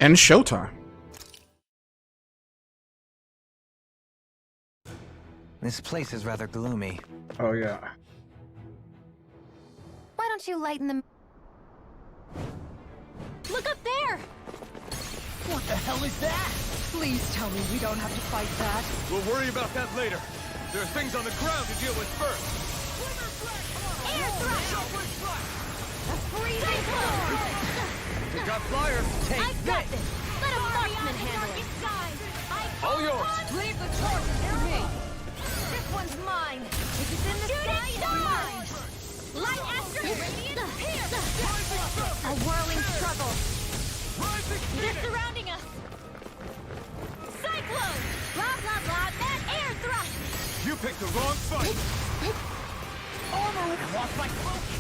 And showtime. This place is rather gloomy. Oh yeah. Why don't you lighten them? Look up there! What the hell is that? Please tell me we don't have to fight that. We'll worry about that later. There are things on the ground to deal with first. Air thrust! A freezing cold! We got flyers. Take I've got this! Let a marksman handle it! All yours. Leave the charges to me. This one's mine! If it's in the sky, it's mine! Light after radiant here! A whirling struggle! They're surrounding us! Cyclone! Blah blah blah, that air thrust! You picked the wrong fight. Oh no, I lost my focus.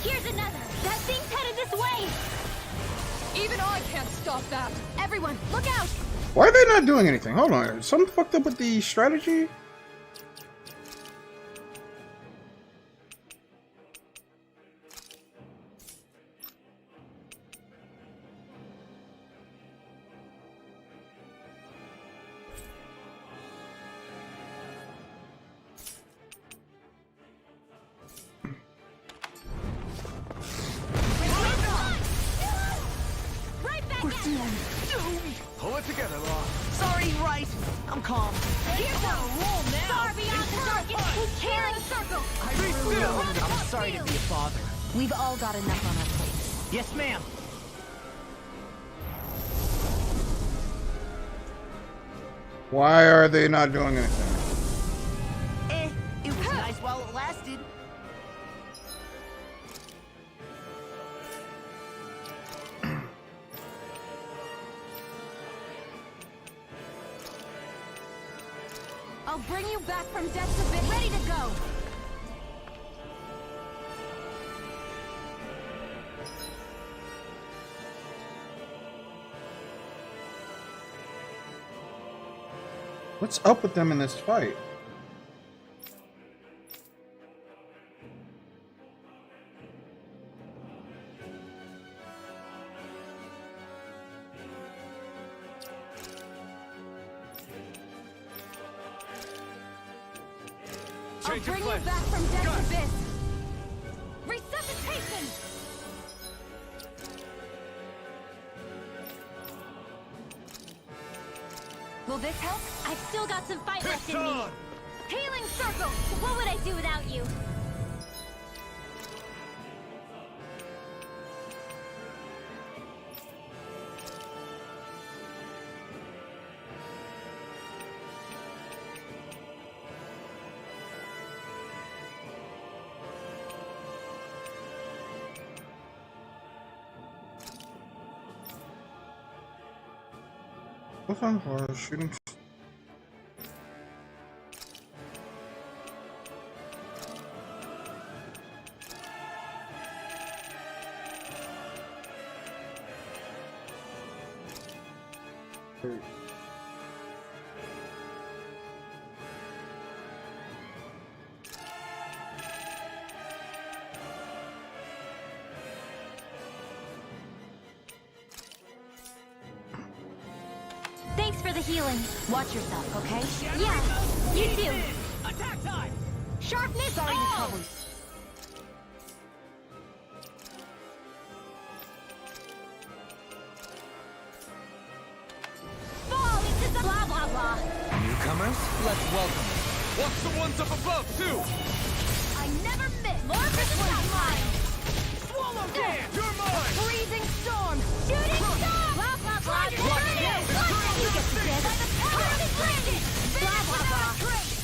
Here's another! That thing's headed this way! Even I can't stop that. Everyone, look out! Why are they not doing anything? Hold on. Something fucked up with the strategy? Right back at you! Pull it together, Law. Sorry, right. I'm calm. Here's a roll now! Far beyond the darkest, tearing circle! I'm sorry to be a bother. We've all got enough on our plates. Yes, ma'am. Why are they not doing anything? It was nice while it lasted. I'll bring you back from death's abyss. Ready to go! What's up with them in this fight? I'll Change your bring you plans. back from death's Got it. abyss. Resuscitation! Will this help? I've still got some fight left It's in me. on. Healing circle! What would I do without you? What's on for shooting? Thanks for the healing. Watch yourself, okay? Yeah, you too. Attack time! Sharpness Sorry to all! trouble you. Fall into the blah blah blah. Newcomers, let's welcome them. Watch the ones up above, too. I never miss. More for the top line. Swallow Dan. You're mine. Freezing storm. Shooting star. Blah blah blah. You get the gist. Perfect landing. Blah blah blah.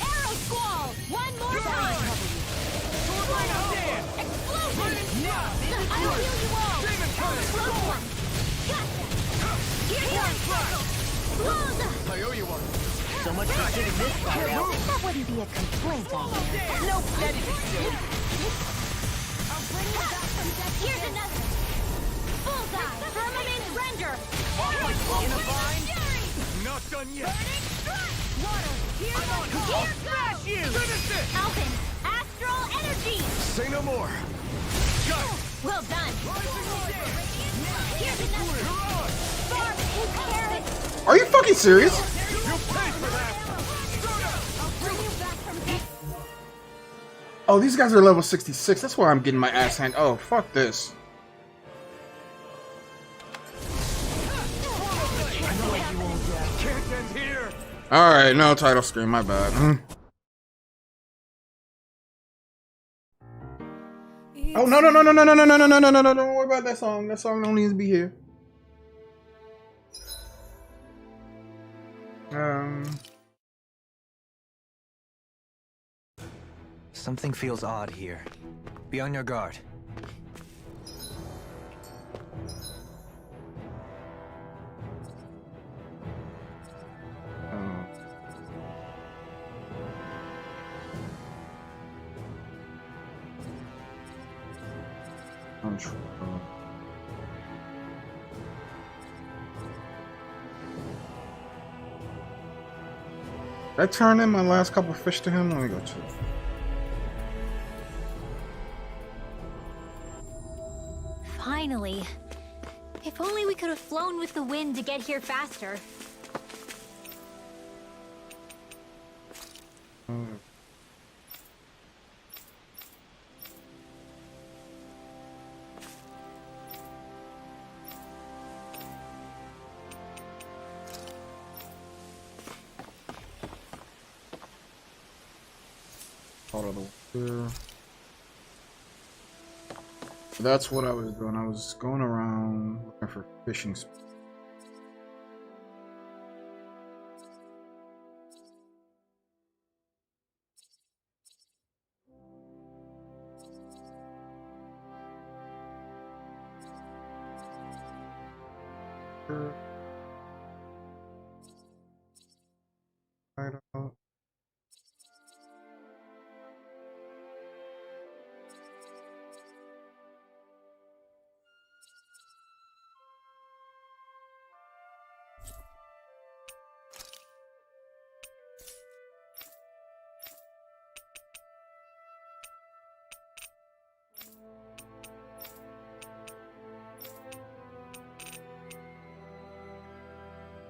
Arrow squall. One more time. Swallow Dan. Explosion. Now. I'll heal you all. Demon Cutter. Close one. Gotcha. Here's one. Close. I owe you one. So much for sitting this guy out. That wouldn't be a complaint, I guess. No editing, dude. I'll bring you back from death. Here's another. Bullseye. Firmament render. In a bind. Not done yet. Burning strike. Water. Here's I'm on. I'll smash you. Finish it. Alpin. Astral energy. Say no more. Got it. Well done. Here's another. Barb, take care of it. Are you fucking serious? I'll bring you back from death. Oh, these guys are level 66. That's why I'm getting my ass handed. Oh, fuck this. Can't end here. Alright, no title screen, my bad. Oh, no, no, no, no, no, no, no, no, no, no, no, no, no, don't worry about that song. That song don't need to be here. Something feels odd here. Be on your guard. Did I turn in my last couple fish to him? Let me go to it. Finally. If only we could have flown with the wind to get here faster. Out of the water. That's what I was doing. I was going around looking for fishing spots.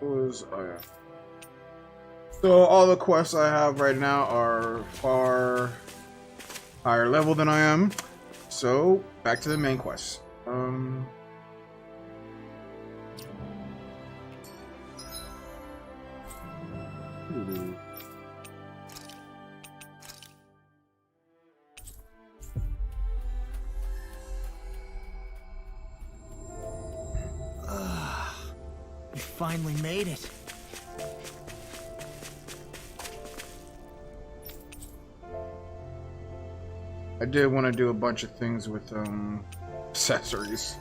Oh yeah. So all the quests I have right now are far higher level than I am. So back to the main quest. We finally made it. I did want to do a bunch of things with accessories.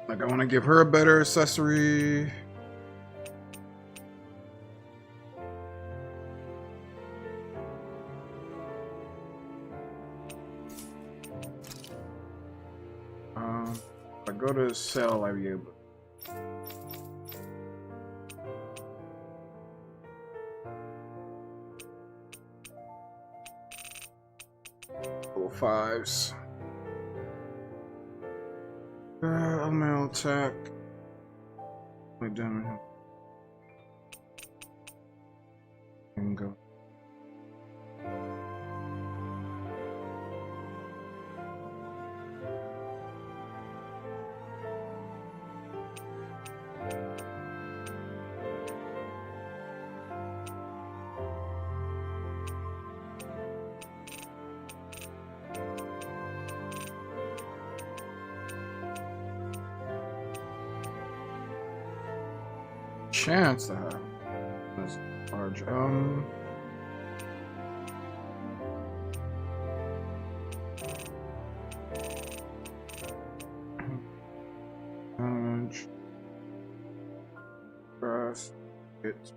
Like I want to give her a better accessory. If I go to sell, I'll be able. Fives. Mail attack. Wait, damn it. And go. Chance to have this large damage Crest it's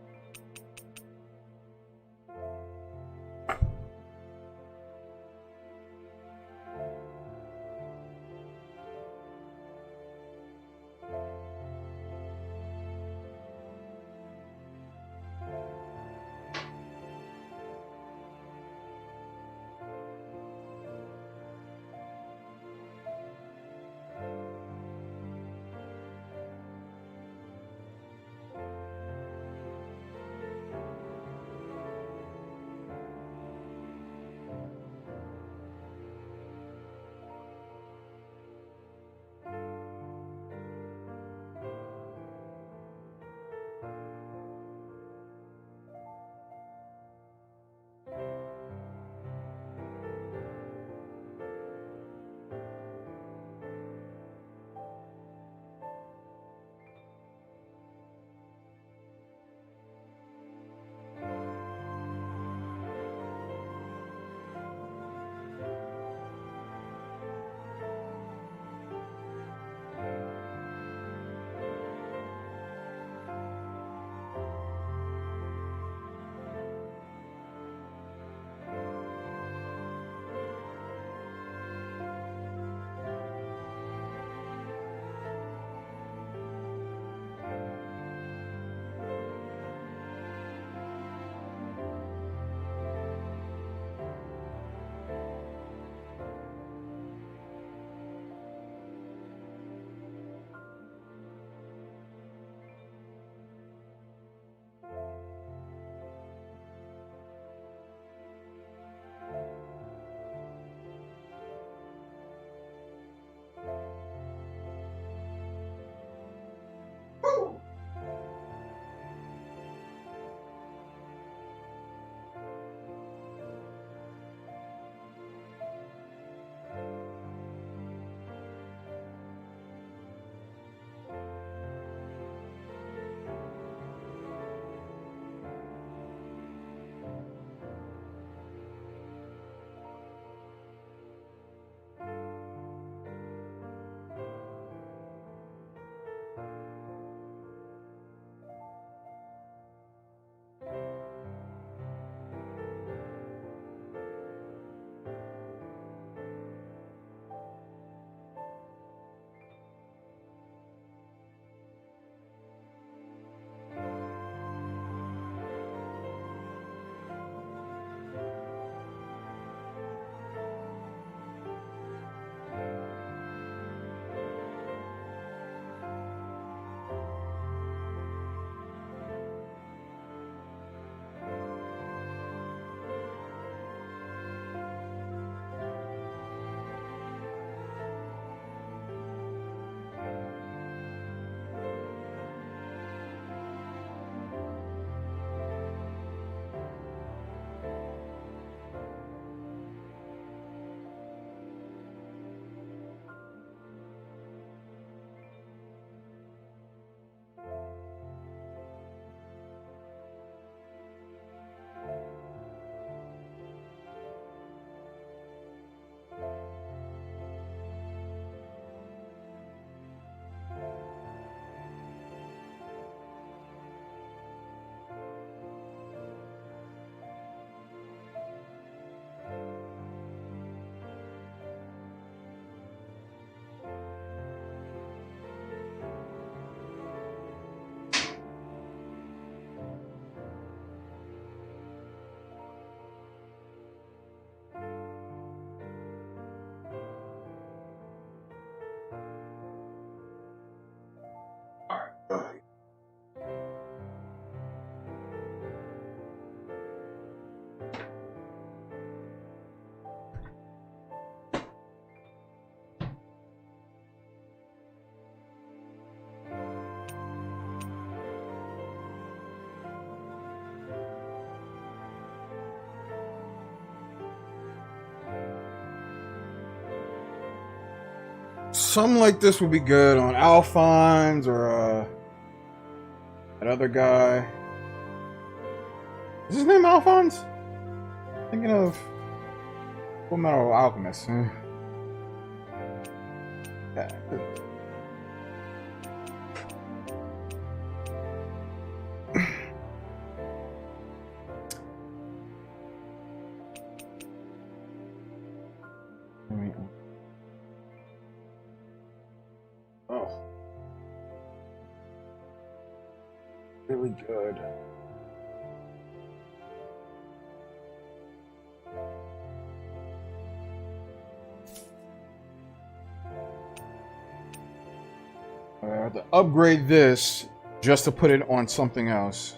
Something like this would be good on Alphonse or that other guy. Is his name Alphonse? Thinking of Full Metal Alchemist. Yeah. Oh. Really good. I have to upgrade this just to put it on something else.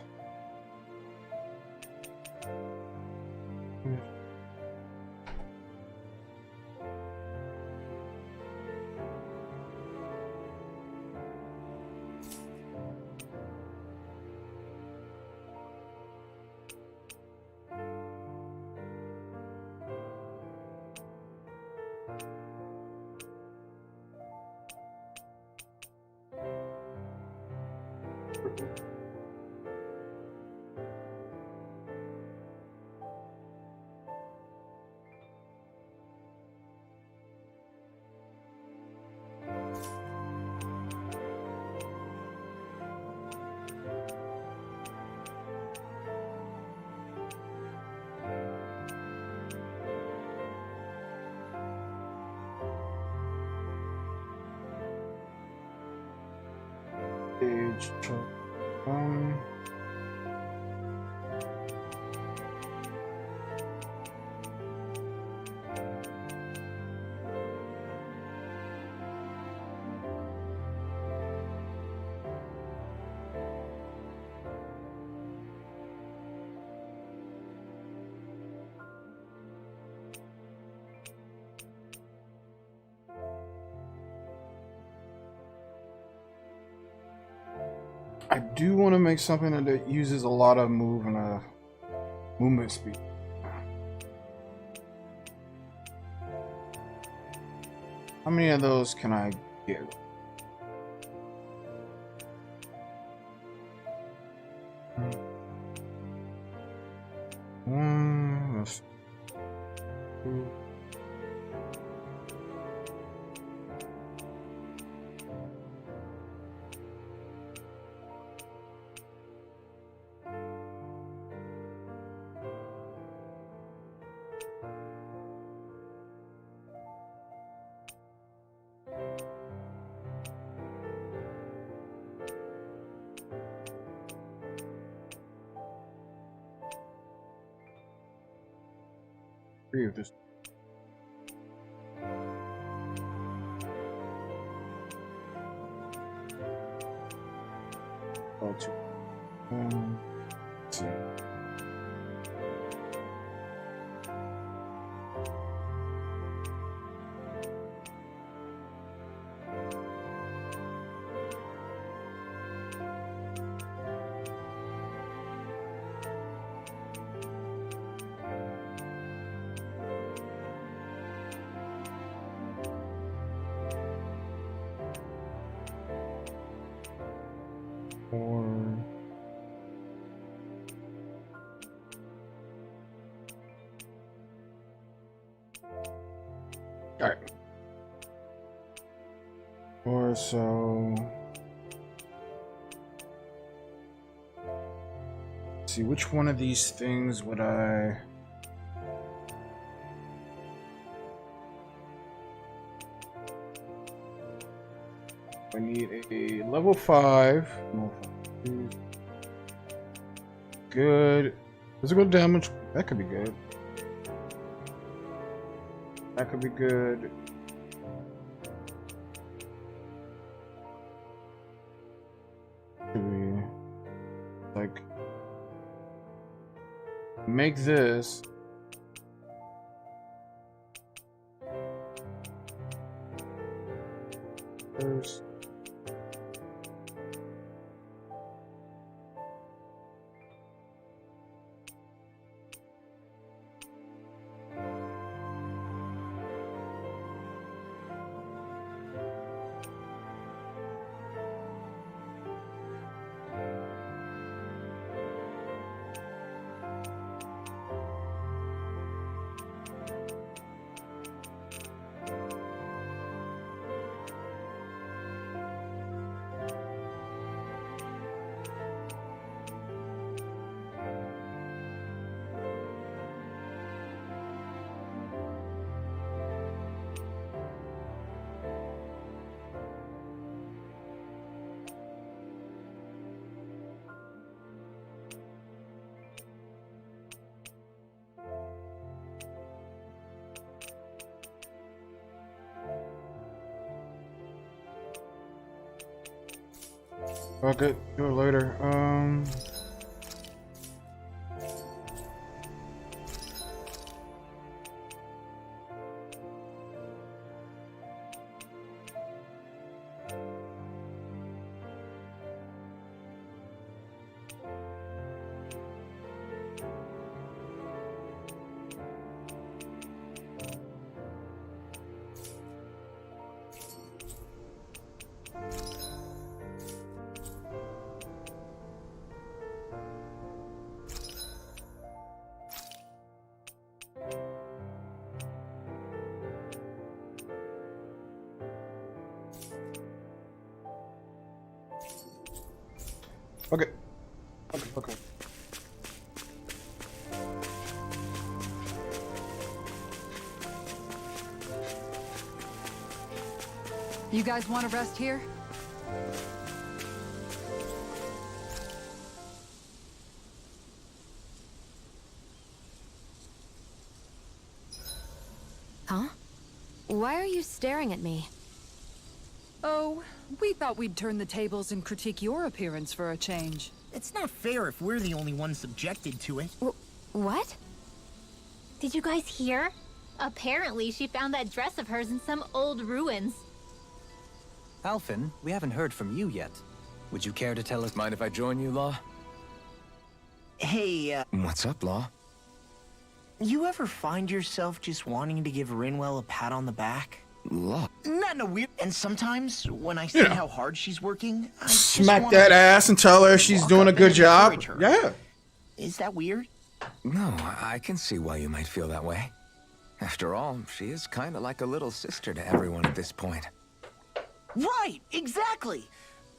Page. I do want to make something that uses a lot of movement speed. How many of those can I get? One, let's two. Three of this. Oh, two. Let's see. Four. All right. Or so. Let's see, which one of these things would I? I need a level 5. Good. Physical damage. That could be good. That could be good. Could be like make this. First. Okay, do it later. Okay. Okay. You guys want to rest here? Huh? Why are you staring at me? Oh, we thought we'd turn the tables and critique your appearance for a change. It's not fair if we're the only ones subjected to it. What? Did you guys hear? Apparently, she found that dress of hers in some old ruins. Alphen, we haven't heard from you yet. Would you care to tell us? Mind if I join you, Law? Hey, What's up, Law? you ever find yourself just wanting to give Rinwell a pat on the back? Law? Not in a weird... And sometimes, when I see Yeah. how hard she's working, I just Smack wanna that ass and tell her she's walk doing a up good and job. encourage her. Yeah. Is that weird? No, I can see why you might feel that way. After all, she is kind of like a little sister to everyone at this point. Right, exactly.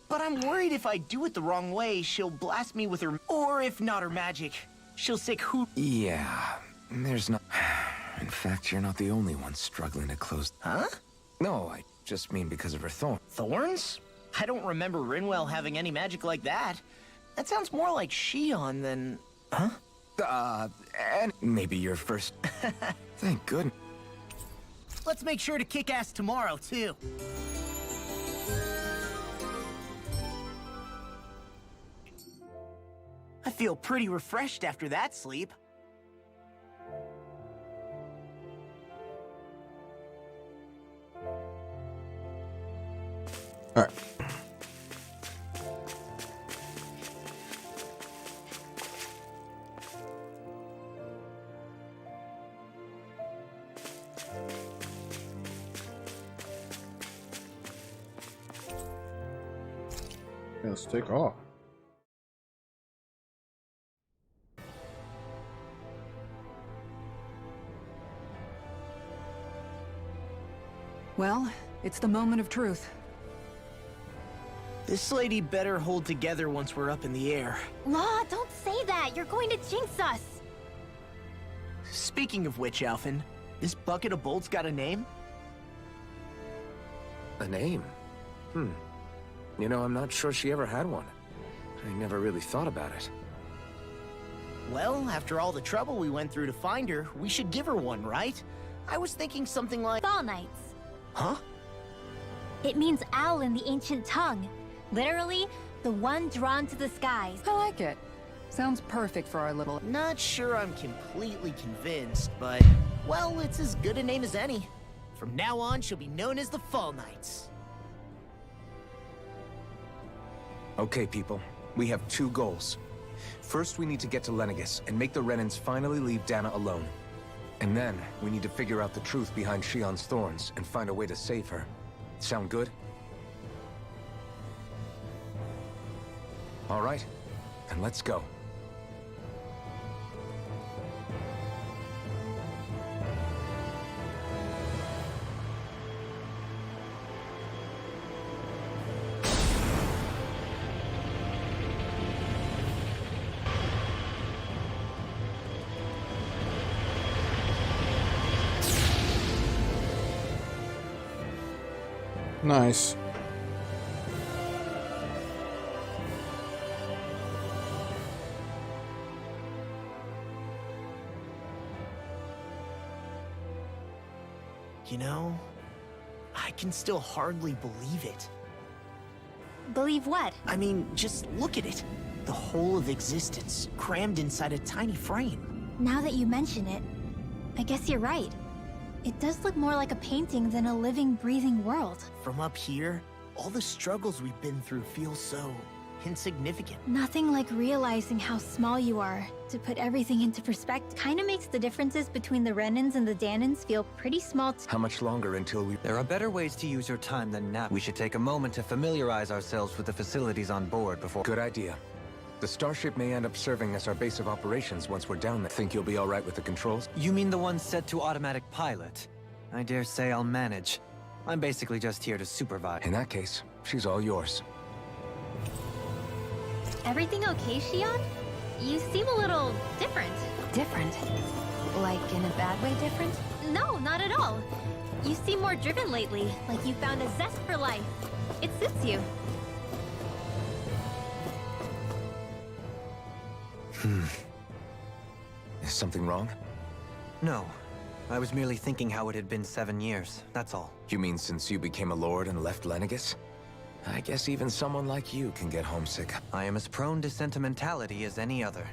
But I'm worried if I do it the wrong way, she'll blast me with her... Or if not her magic, she'll sick who... Yeah, there's not... In fact, you're not the only one struggling to close... Huh? No, I just mean because of her thorn. Thorns? I don't remember Rinwell having any magic like that. That sounds more like Shion than... Huh? And maybe your first... Thank goodness. Let's make sure to kick ass tomorrow, too. I feel pretty refreshed after that sleep. All right. Yeah, let's take off. Well, it's the moment of truth. This lady better hold together once we're up in the air. Law, don't say that. You're going to jinx us. Speaking of which, Alphen, this bucket of bolts got a name? A name? You know, I'm not sure she ever had one. I never really thought about it. Well, after all the trouble we went through to find her, we should give her one, right? I was thinking something like... Fall Knights. Huh? It means owl in the ancient tongue. Literally, the one drawn to the skies. I like it. Sounds perfect for our little... Not sure I'm completely convinced, but... Well, it's as good a name as any. From now on, she'll be known as the Fall Knights. Okay, people. We have two goals. First, we need to get to Lenegus and make the Renans finally leave Dana alone. And then, we need to figure out the truth behind Shion's thorns and find a way to save her. Sound good? All right, then let's go. Nice. You know, I can still hardly believe it. Believe what? I mean, just look at it. The whole of existence, crammed inside a tiny frame. Now that you mention it, I guess you're right. It does look more like a painting than a living, breathing world. From up here, all the struggles we've been through feel so insignificant. Nothing like realizing how small you are. To put everything into perspective, kind of makes the differences between the Renans and the Danans feel pretty small. How much longer until we... There are better ways to use your time than now. We should take a moment to familiarize ourselves with the facilities on board before... Good idea. The starship may end up serving as our base of operations once we're down there. Think you'll be all right with the controls? You mean the one set to automatic pilot? I dare say I'll manage. I'm basically just here to supervise. In that case, she's all yours. Everything okay, Shion? You seem a little different. Different? Like in a bad way different? No, not at all. You seem more driven lately, like you found a zest for life. It suits you. Is something wrong? No. I was merely thinking how it had been 7 years, that's all. You mean since you became a lord and left Lenegus? I guess even someone like you can get homesick. I am as prone to sentimentality as any other.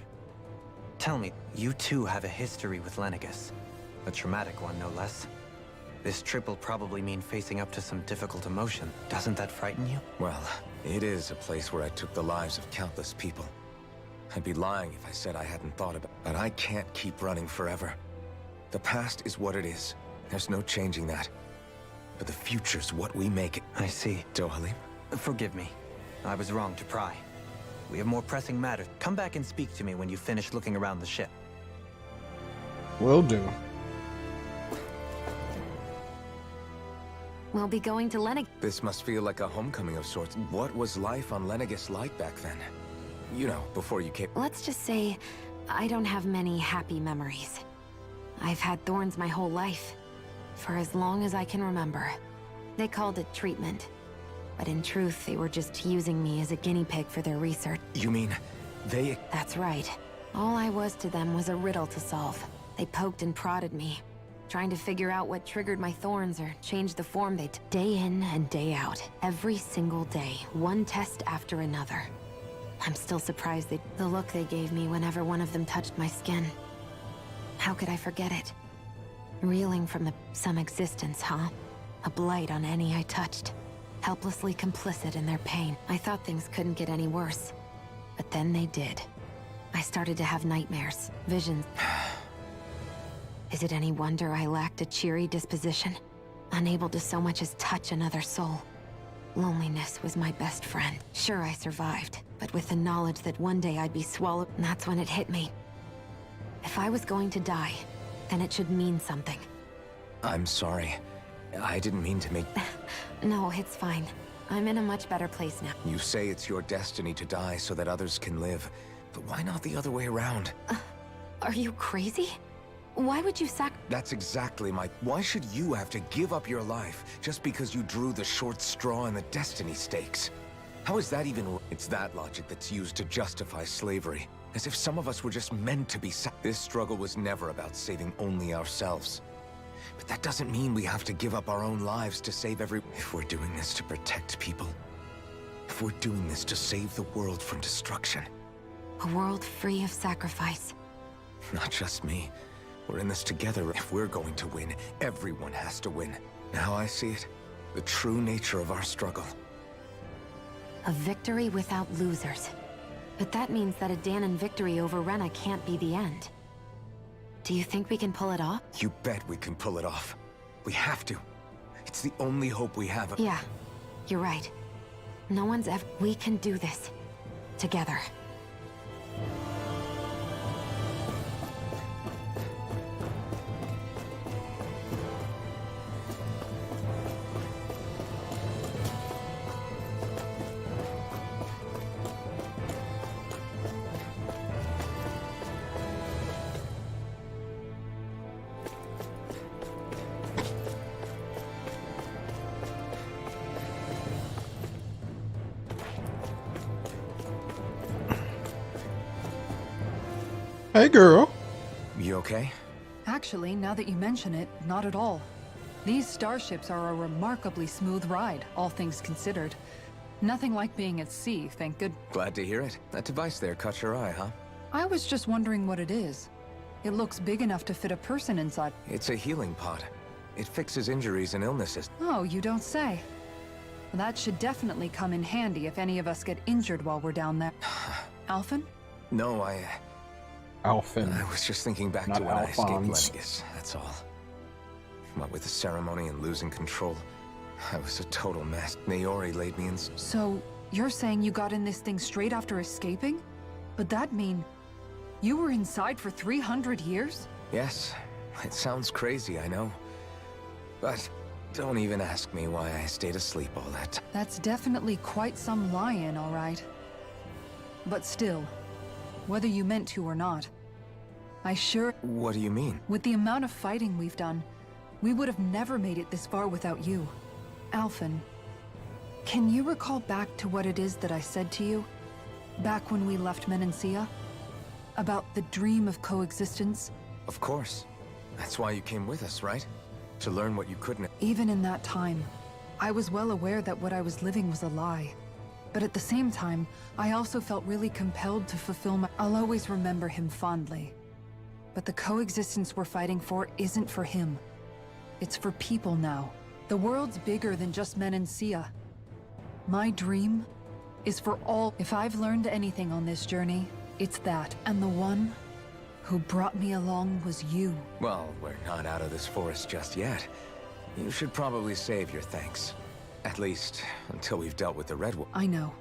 Tell me, you too have a history with Lenegus. A traumatic one, no less. This trip will probably mean facing up to some difficult emotion. Doesn't that frighten you? Well, it is a place where I took the lives of countless people. I'd be lying if I said I hadn't thought about it. But I can't keep running forever. The past is what it is. There's no changing that. But the future's what we make it. I see. Dohalim? Forgive me. I was wrong to pry. We have more pressing matters. Come back and speak to me when you finish looking around the ship. Will do. We'll be going to Lenegus. This must feel like a homecoming of sorts. What was life on Lenegus like back then? You know, before you came... Let's just say, I don't have many happy memories. I've had thorns my whole life, for as long as I can remember. They called it treatment, but in truth, they were just using me as a guinea pig for their research. You mean, they... That's right. All I was to them was a riddle to solve. They poked and prodded me, trying to figure out what triggered my thorns or changed the form they took. Day in and day out, every single day, one test after another. I'm still surprised the look they gave me whenever one of them touched my skin. How could I forget it? Reeling from some existence, huh? A blight on any I touched. Helplessly complicit in their pain. I thought things couldn't get any worse. But then they did. I started to have nightmares, visions. Is it any wonder I lacked a cheery disposition? Unable to so much as touch another soul. Loneliness was my best friend. Sure, I survived, but with the knowledge that one day I'd be swallowed, that's when it hit me. If I was going to die, then it should mean something. I'm sorry. I didn't mean to make... No, it's fine. I'm in a much better place now. You say it's your destiny to die so that others can live. But why not the other way around? Are you crazy? Why would you That's exactly my... Why should you have to give up your life just because you drew the short straw in the destiny stakes? How is that even... It's that logic that's used to justify slavery. As if some of us were just meant to be This struggle was never about saving only ourselves. But that doesn't mean we have to give up our own lives to save If we're doing this to protect people, if we're doing this to save the world from destruction. A world free of sacrifice. Not just me. We're in this together. If we're going to win, everyone has to win. Now I see it. The true nature of our struggle. A victory without losers. But that means that a Danon victory over Rena can't be the end. Do you think we can pull it off? You bet we can pull it off. We have to. It's the only hope we have. Yeah, you're right. No one's ever... We can do this. Together. Hey, girl. You okay? Actually, now that you mention it, not at all. These starships are a remarkably smooth ride, all things considered. Nothing like being at sea, thank good. Glad to hear it. That device there caught your eye, huh? I was just wondering what it is. It looks big enough to fit a person inside. It's a healing pod. It fixes injuries and illnesses. Oh, you don't say. Well, that should definitely come in handy if any of us get injured while we're down there. Alphen? No, Alphen. I was just thinking back Not to when I escaped Alphonse. Lenegis, that's all. What with the ceremony and losing control, I was a total mess. Naori laid me in... So, you're saying you got in this thing straight after escaping? But that mean you were inside for 300 years? Yes, it sounds crazy, I know. But don't even ask me why I stayed asleep all that time. That's definitely quite some lie-in, all right. But still, whether you meant to or not, I sure... What do you mean? With the amount of fighting we've done, we would have never made it this far without you. Alphen, can you recall back to what it is that I said to you? Back when we left Menancia? About the dream of coexistence? Of course. That's why you came with us, right? To learn what you couldn't... Even in that time, I was well aware that what I was living was a lie. But at the same time, I also felt really compelled to fulfill my... I'll always remember him fondly. But the coexistence we're fighting for isn't for him. It's for people now. The world's bigger than just Menancia. My dream is for all... If I've learned anything on this journey, it's that. And the one who brought me along was you. Well, we're not out of this forest just yet. You should probably save your thanks. At least, until we've dealt with the Red Wolf. I know.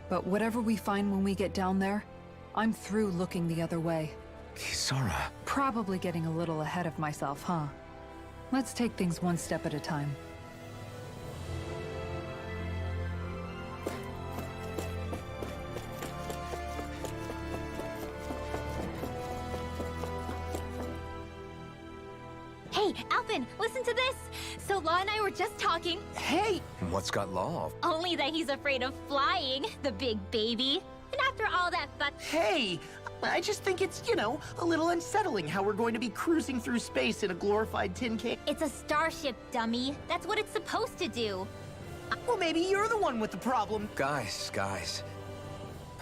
But whatever we find when we get down there, I'm through looking the other way. Kisara. Probably getting a little ahead of myself, huh? Let's take things one step at a time. Hey, Alphen, listen to this! So Law and I were just talking. Hey! What's got Law? Only that he's afraid of flying, the big baby. And after all that fun... Hey! I just think it's, you know, a little unsettling how we're going to be cruising through space in a glorified tin can. It's a starship, dummy. That's what it's supposed to do. Well, maybe you're the one with the problem. Guys.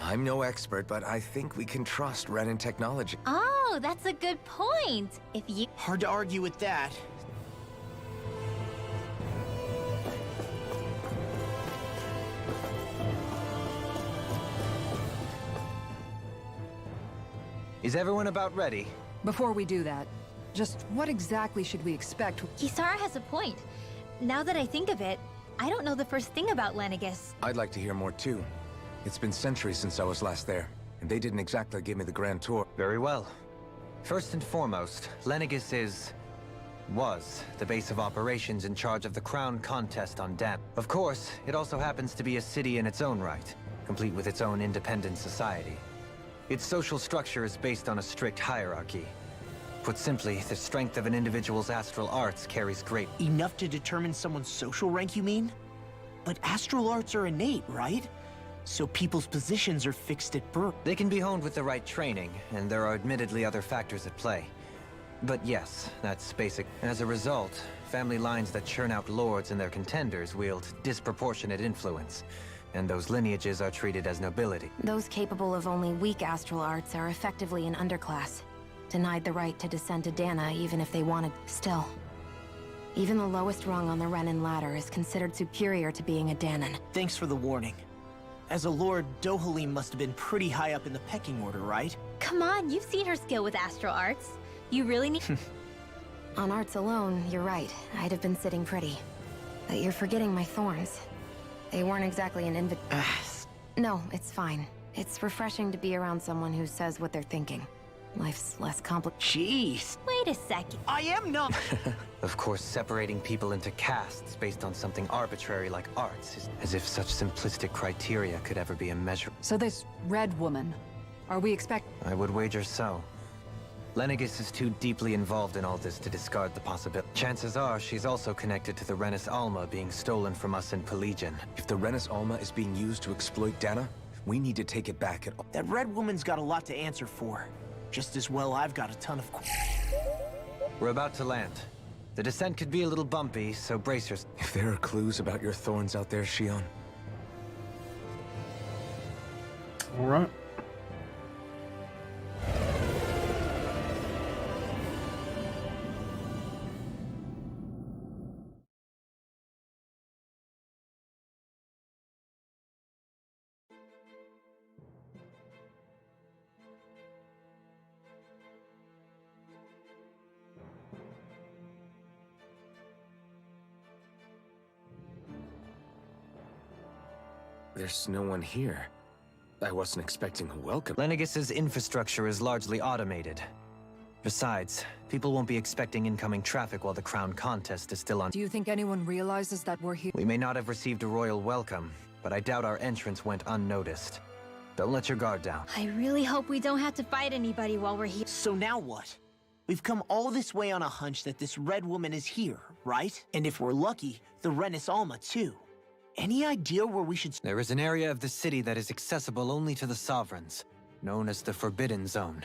I'm no expert, but I think we can trust Renin technology. Oh, that's a good point. If you... Hard to argue with that. Is everyone about ready? Before we do that, just what exactly should we expect? Kisara has a point. Now that I think of it, I don't know the first thing about Lenegis. I'd like to hear more too. It's been centuries since I was last there, and they didn't exactly give me the grand tour. Very well. First and foremost, Lenegis was the base of operations in charge of the crown contest on Dam. Of course, it also happens to be a city in its own right, complete with its own independent society. Its social structure is based on a strict hierarchy. Put simply, the strength of an individual's astral arts carries great... Enough to determine someone's social rank, you mean? But astral arts are innate, right? So people's positions are fixed at birth. They can be honed with the right training, and there are admittedly other factors at play. But yes, that's basic. As a result, family lines that churn out lords and their contenders wield disproportionate influence. And those lineages are treated as nobility. Those capable of only weak astral arts are effectively an underclass, denied the right to descend to Dana even if they wanted. Still, even the lowest rung on the Renin ladder is considered superior to being a Danan. Thanks for the warning. As a lord, Dohalim must have been pretty high up in the pecking order, right? Come on, you've seen her skill with astral arts. You really need... On arts alone, you're right. I'd have been sitting pretty. But you're forgetting my thorns. They weren't exactly an No, it's fine. It's refreshing to be around someone who says what they're thinking. Life's less complicated. Jeez. Wait a second. I am not... Of course, separating people into castes based on something arbitrary like arts is as if such simplistic criteria could ever be a measure. So this red woman, are we expect... I would wager so. Lenegis is too deeply involved in all this to discard the possibility. Chances are she's also connected to the Renis Alma being stolen from us in Pelagian. If the Renis Alma is being used to exploit Dana, we need to take it back at all. That red woman's got a lot to answer for. Just as well I've got a ton of... We're about to land. The descent could be a little bumpy, so brace yourself. If there are clues about your thorns out there, Shion, All right. There's no one here. I wasn't expecting a welcome. Lenegus's infrastructure is largely automated. Besides, people won't be expecting incoming traffic while the crown contest is still on. Do you think anyone realizes that we're here? We may not have received a royal welcome, but I doubt our entrance went unnoticed. Don't let your guard down. I really hope we don't have to fight anybody while we're here. So now what? We've come all this way on a hunch that this red woman is here, right? And if we're lucky, the Renis Alma too. Any idea where we should... There is an area of the city that is accessible only to the Sovereigns, known as the Forbidden Zone.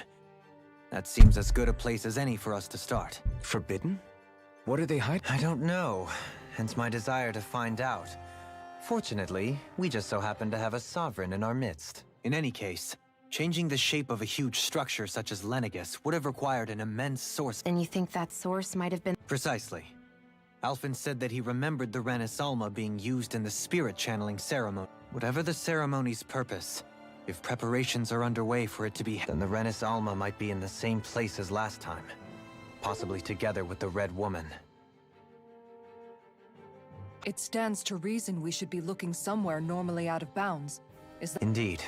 That seems as good a place as any for us to start. Forbidden? What are they hiding? I don't know, hence my desire to find out. Fortunately, we just so happen to have a Sovereign in our midst. In any case, changing the shape of a huge structure such as Lenegus would have required an immense source. And you think that source might have been... Precisely. Alphen said that he remembered the Renis Alma being used in the spirit channeling ceremony. Whatever the ceremony's purpose, if preparations are underway for it to be, then the Renis Alma might be in the same place as last time. Possibly together with the Red Woman. It stands to reason we should be looking somewhere normally out of bounds. Is that... Indeed.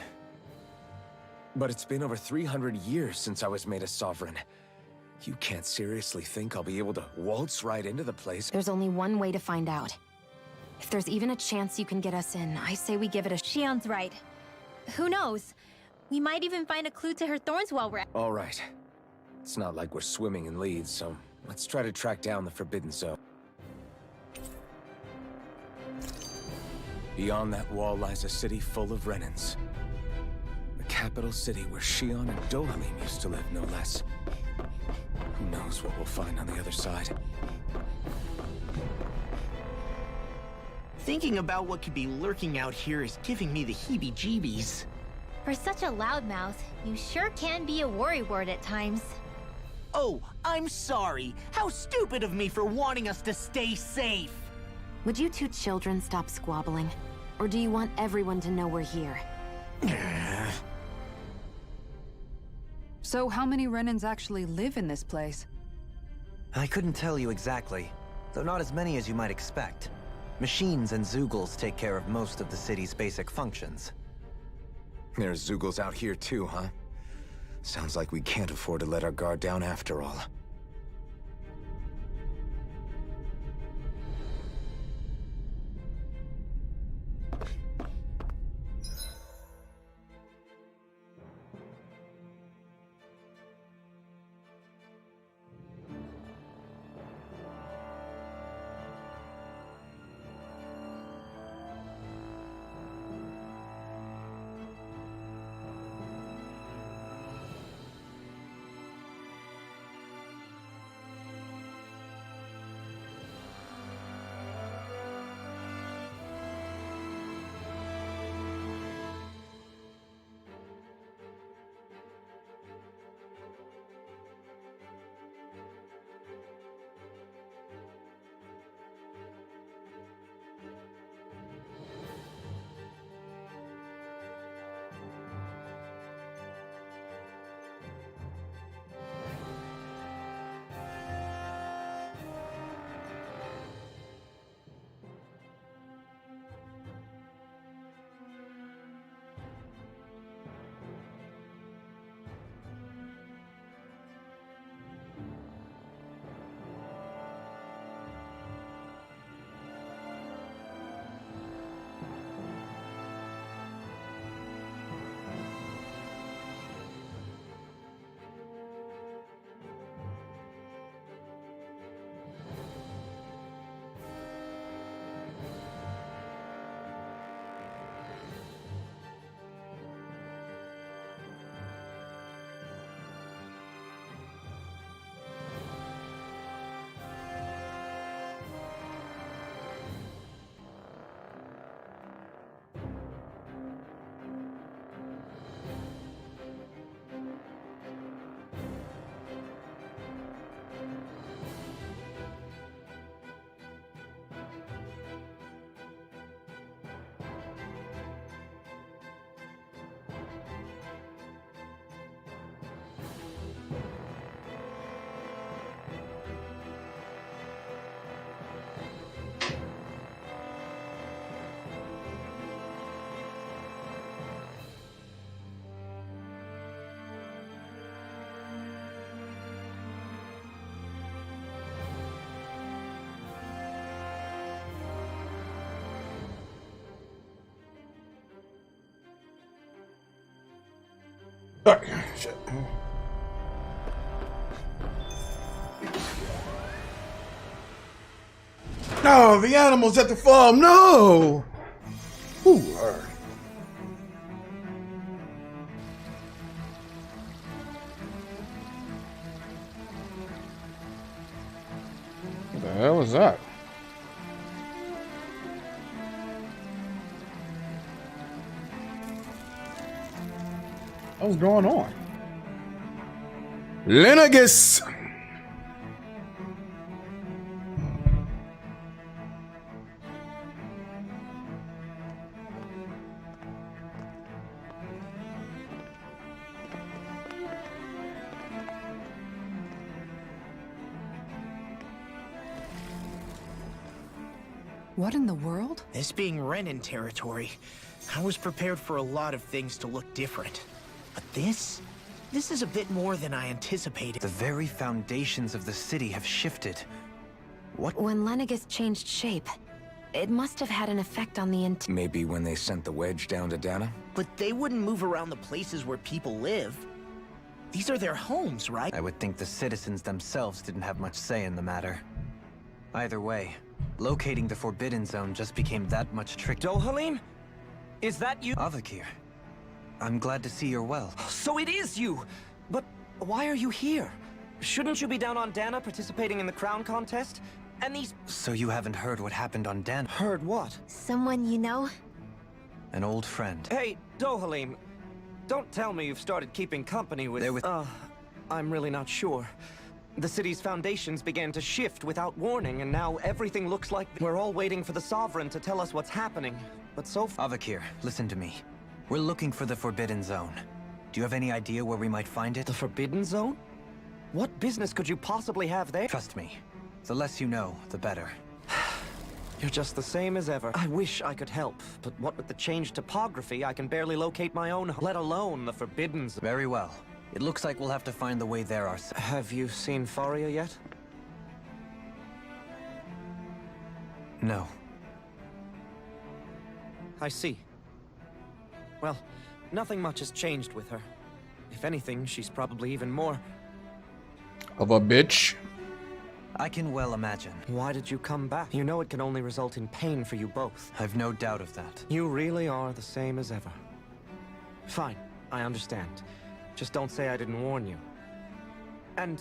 But it's been over 300 years since I was made a sovereign. You can't seriously think I'll be able to waltz right into the place? There's only one way to find out. If there's even a chance you can get us in, I say we give it a Shion's right. Who knows? We might even find a clue to her thorns while we're at... All right. It's not like we're swimming in leads, so let's try to track down the Forbidden Zone. Beyond that wall lies a city full of Renins. The capital city where Shion and Dohalim used to live, no less. Who knows what we'll find on the other side? Thinking about what could be lurking out here is giving me the heebie-jeebies. For such a loudmouth, you sure can be a worrywart at times. Oh, I'm sorry. How stupid of me for wanting us to stay safe. Would you two children stop squabbling? Or do you want everyone to know we're here? So how many Renins actually live in this place? I couldn't tell you exactly, though not as many as you might expect. Machines and Zeugles take care of most of the city's basic functions. There's Zeugles out here too, huh? Sounds like we can't afford to let our guard down after all. Sorry. Shit. No, the animals at the farm. No. Ooh, all right. What the hell is that? What's going on? Lenegus! What in the world? This being Renin territory, I was prepared for a lot of things to look different. But this is a bit more than I anticipated. The very foundations of the city have shifted. What? When Lenegus changed shape, it must have had an effect on the Maybe when they sent the wedge down to Dana? But they wouldn't move around the places where people live. These are their homes, right? I would think the citizens themselves didn't have much say in the matter. Either way, locating the Forbidden Zone just became that much trickier. Dohalim? Is that you? Avakir, I'm glad to see you're well. So it is you! But why are you here? Shouldn't you be down on Dana participating in the crown contest? And these... So you haven't heard what happened on Dana? Heard what? Someone you know? An old friend. Hey, Dohalim, don't tell me you've started keeping company with... I'm really not sure. The city's foundations began to shift without warning, and now everything looks like we're all waiting for the Sovereign to tell us what's happening. But so far... Avakir, listen to me. We're looking for the Forbidden Zone. Do you have any idea where we might find it? The Forbidden Zone? What business could you possibly have there? Trust me. The less you know, the better. You're just the same as ever. I wish I could help, but what with the changed topography, I can barely locate my own, let alone the Forbidden Zone. Very well. It looks like we'll have to find the way there ourselves. Have you seen Faria yet? No. I see. Well, nothing much has changed with her. If anything, she's probably even more... Of a bitch. I can well imagine. Why did you come back? You know it can only result in pain for you both. I've no doubt of that. You really are the same as ever. Fine, I understand. Just don't say I didn't warn you. And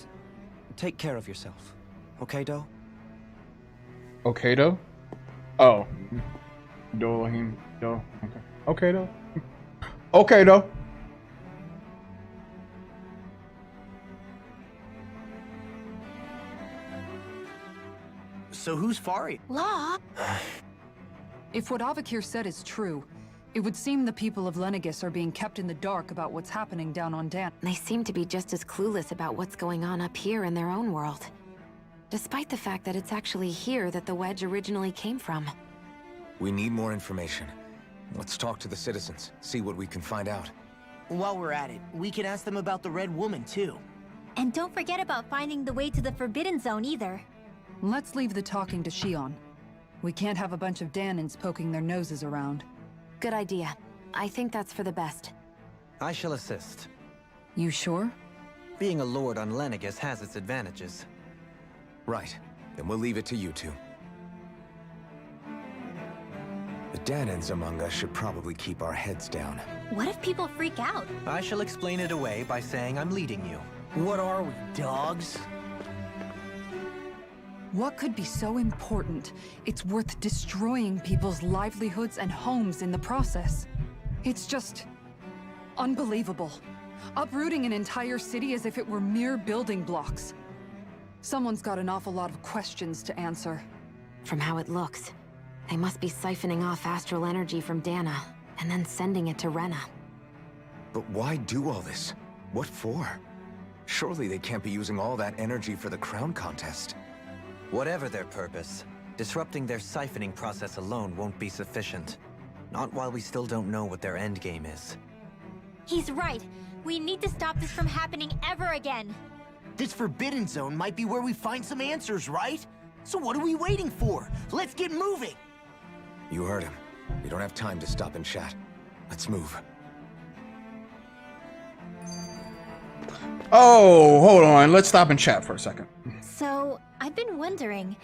take care of yourself. Okay, Do? Okay, though? Oh. Dohim. Do. Okay. Okay, though. Okay, though. So who's Faria? Law? If what Avakir said is true, it would seem the people of Lenegus are being kept in the dark about what's happening down on Dan. They seem to be just as clueless about what's going on up here in their own world. Despite the fact that it's actually here that the wedge originally came from. We need more information. Let's talk to the citizens, see what we can find out. While we're at it, we can ask them about the Red Woman, too. And don't forget about finding the way to the Forbidden Zone either. Let's leave the talking to Shion. We can't have a bunch of Danins poking their noses around. Good idea. I think that's for the best. I shall assist. You sure? Being a lord on Lenegus has its advantages. Right. Then we'll leave it to you two. The Danins among us should probably keep our heads down. What if people freak out? I shall explain it away by saying I'm leading you. What are we, dogs? What could be so important? It's worth destroying people's livelihoods and homes in the process. It's just... unbelievable. Uprooting an entire city as if it were mere building blocks. Someone's got an awful lot of questions to answer. From how it looks, they must be siphoning off astral energy from Dana, and then sending it to Rena. But why do all this? What for? Surely they can't be using all that energy for the crown contest. Whatever their purpose, disrupting their siphoning process alone won't be sufficient. Not while we still don't know what their endgame is. He's right. We need to stop this from happening ever again. This Forbidden Zone might be where we find some answers, right? So what are we waiting for? Let's get moving! You heard him. We don't have time to stop and chat. Let's move. Oh, hold on. Let's stop and chat for a second. So, I've been wondering,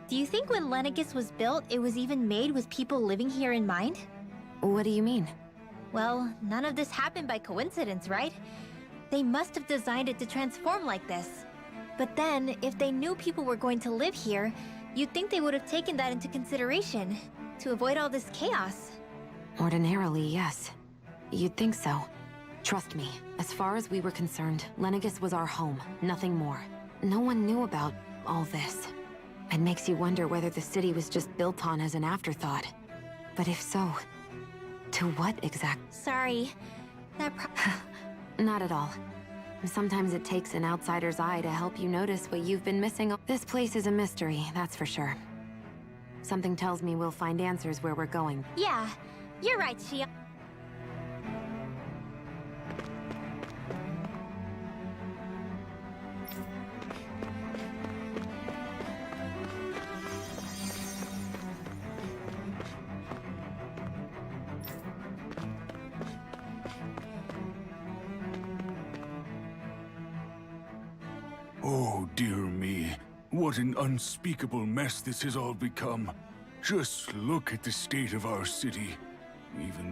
do you think when Lenegis was built, it was even made with people living here in mind? What do you mean? Well, none of this happened by coincidence, right? They must have designed it to transform like this. But then, if they knew people were going to live here, you'd think they would have taken that into consideration, to avoid all this chaos. Ordinarily, yes. You'd think so. Trust me, as far as we were concerned, Lenegis was our home, nothing more. No one knew about all this. It makes you wonder whether the city was just built on as an afterthought. But if so, to what exact? Sorry, that Not at all. Sometimes it takes an outsider's eye to help you notice what you've been missing. This place is a mystery, that's for sure. Something tells me we'll find answers where we're going. Yeah, you're right, Shia. Oh, dear me. What an unspeakable mess this has all become. Just look at the state of our city.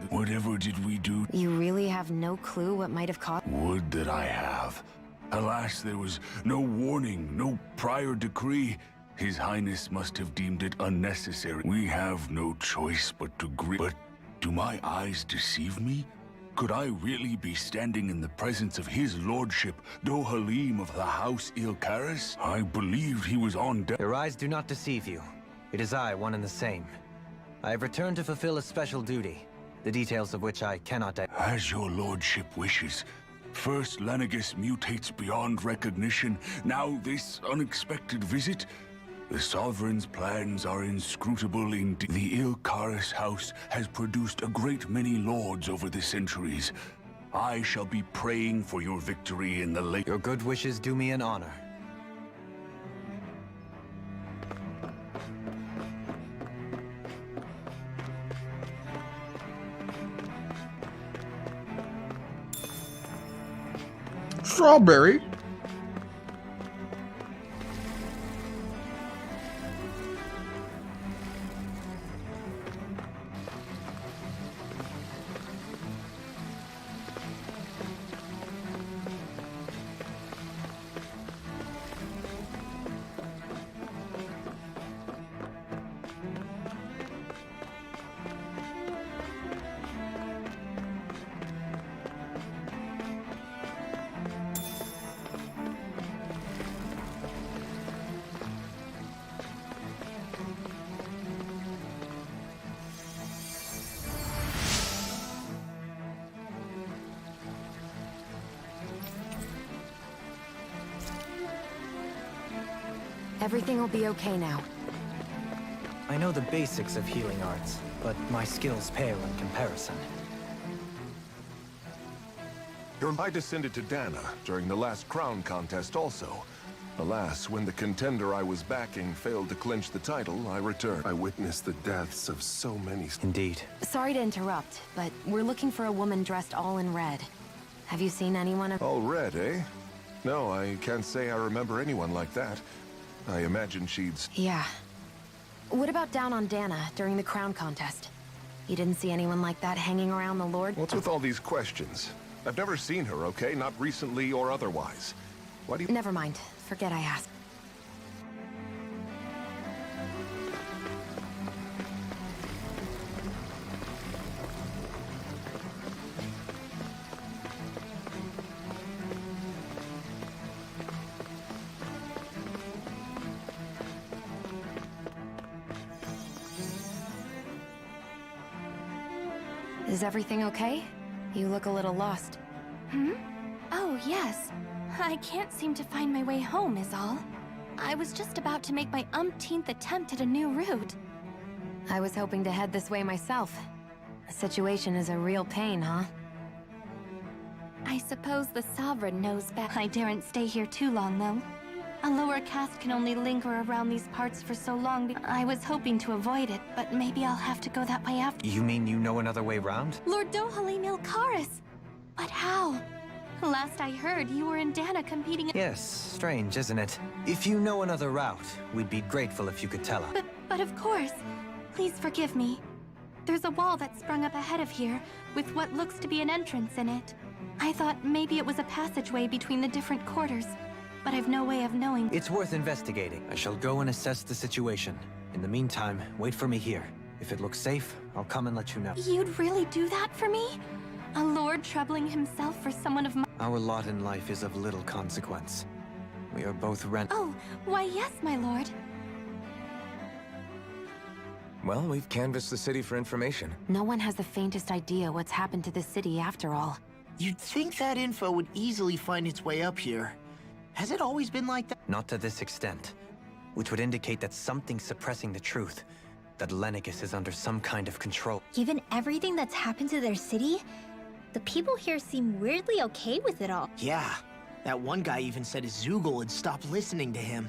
Whatever did we do? You really have no clue what might have caused? Would that I have. Alas, there was no warning, no prior decree. His Highness must have deemed it unnecessary. We have no choice but to agree. But do my eyes deceive me? Could I really be standing in the presence of his lordship, Dohalim of the House Ilkaris? I believed he was on death. Your eyes do not deceive you. It is I, one and the same. I have returned to fulfill a special duty, the details of which I cannot... As your lordship wishes. First Lenegis mutates beyond recognition, now this unexpected visit. The Sovereign's plans are inscrutable indeed. The Ilkaris house has produced a great many lords over the centuries. I shall be praying for your victory in the late... Your good wishes do me an honor. Strawberry. Everything will be okay now. I know the basics of healing arts, but my skills pale in comparison. I descended to Dana during the last crown contest also. Alas, when the contender I was backing failed to clinch the title, I returned. I witnessed the deaths of so many... Indeed. Sorry to interrupt, but we're looking for a woman dressed all in red. Have you seen anyone of... All red, eh? No, I can't say I remember anyone like that. I imagine she'd... Yeah. What about down on Dana during the crown contest? You didn't see anyone like that hanging around the Lord? What's with all these questions? I've never seen her, okay? Not recently or otherwise. Why do you... Never mind. Forget I asked. Is everything okay? You look a little lost. Hmm? Oh, yes. I can't seem to find my way home, is all. I was just about to make my umpteenth attempt at a new route. I was hoping to head this way myself. The situation is a real pain, huh? I suppose the Sovereign knows best. I daren't stay here too long, though. A lower caste can only linger around these parts for so long. I was hoping to avoid it, but maybe I'll have to go that way after. You mean you know another way round? Lord Dohalim Ilkaris! But how? Last I heard, you were in Dana competing. Yes, strange, isn't it? If you know another route, we'd be grateful if you could tell us. But of course. Please forgive me. There's a wall that sprung up ahead of here, with what looks to be an entrance in it. I thought maybe it was a passageway between the different quarters, but I've no way of knowing. It's worth investigating. I shall go and assess the situation. In the meantime, wait for me here. If it looks safe, I'll come and let you know. You'd really do that for me? A lord troubling himself for someone of my— Our lot in life is of little consequence. We are both Oh, why yes, my lord. Well, we've canvassed the city for information. No one has the faintest idea what's happened to the city after all. You'd think that info would easily find its way up here. Has it always been like that? Not to this extent. Which would indicate that something's suppressing the truth. That Lenegis is under some kind of control. Given everything that's happened to their city, the people here seem weirdly okay with it all. Yeah. That one guy even said his Zoogle had stopped listening to him.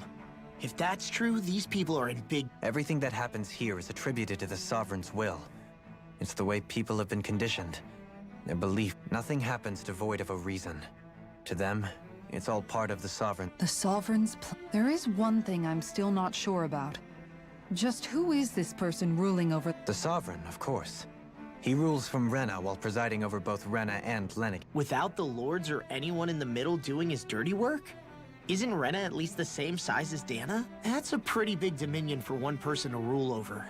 If that's true, these people are in big— Everything that happens here is attributed to the Sovereign's will. It's the way people have been conditioned. Their belief. Nothing happens devoid of a reason. To them, it's all part of the Sovereign. The Sovereign's There is one thing I'm still not sure about. Just who is this person ruling over— The Sovereign, of course. He rules from Rena while presiding over both Rena and Lenegis. Without the lords or anyone in the middle doing his dirty work? Isn't Rena at least the same size as Dana? That's a pretty big dominion for one person to rule over.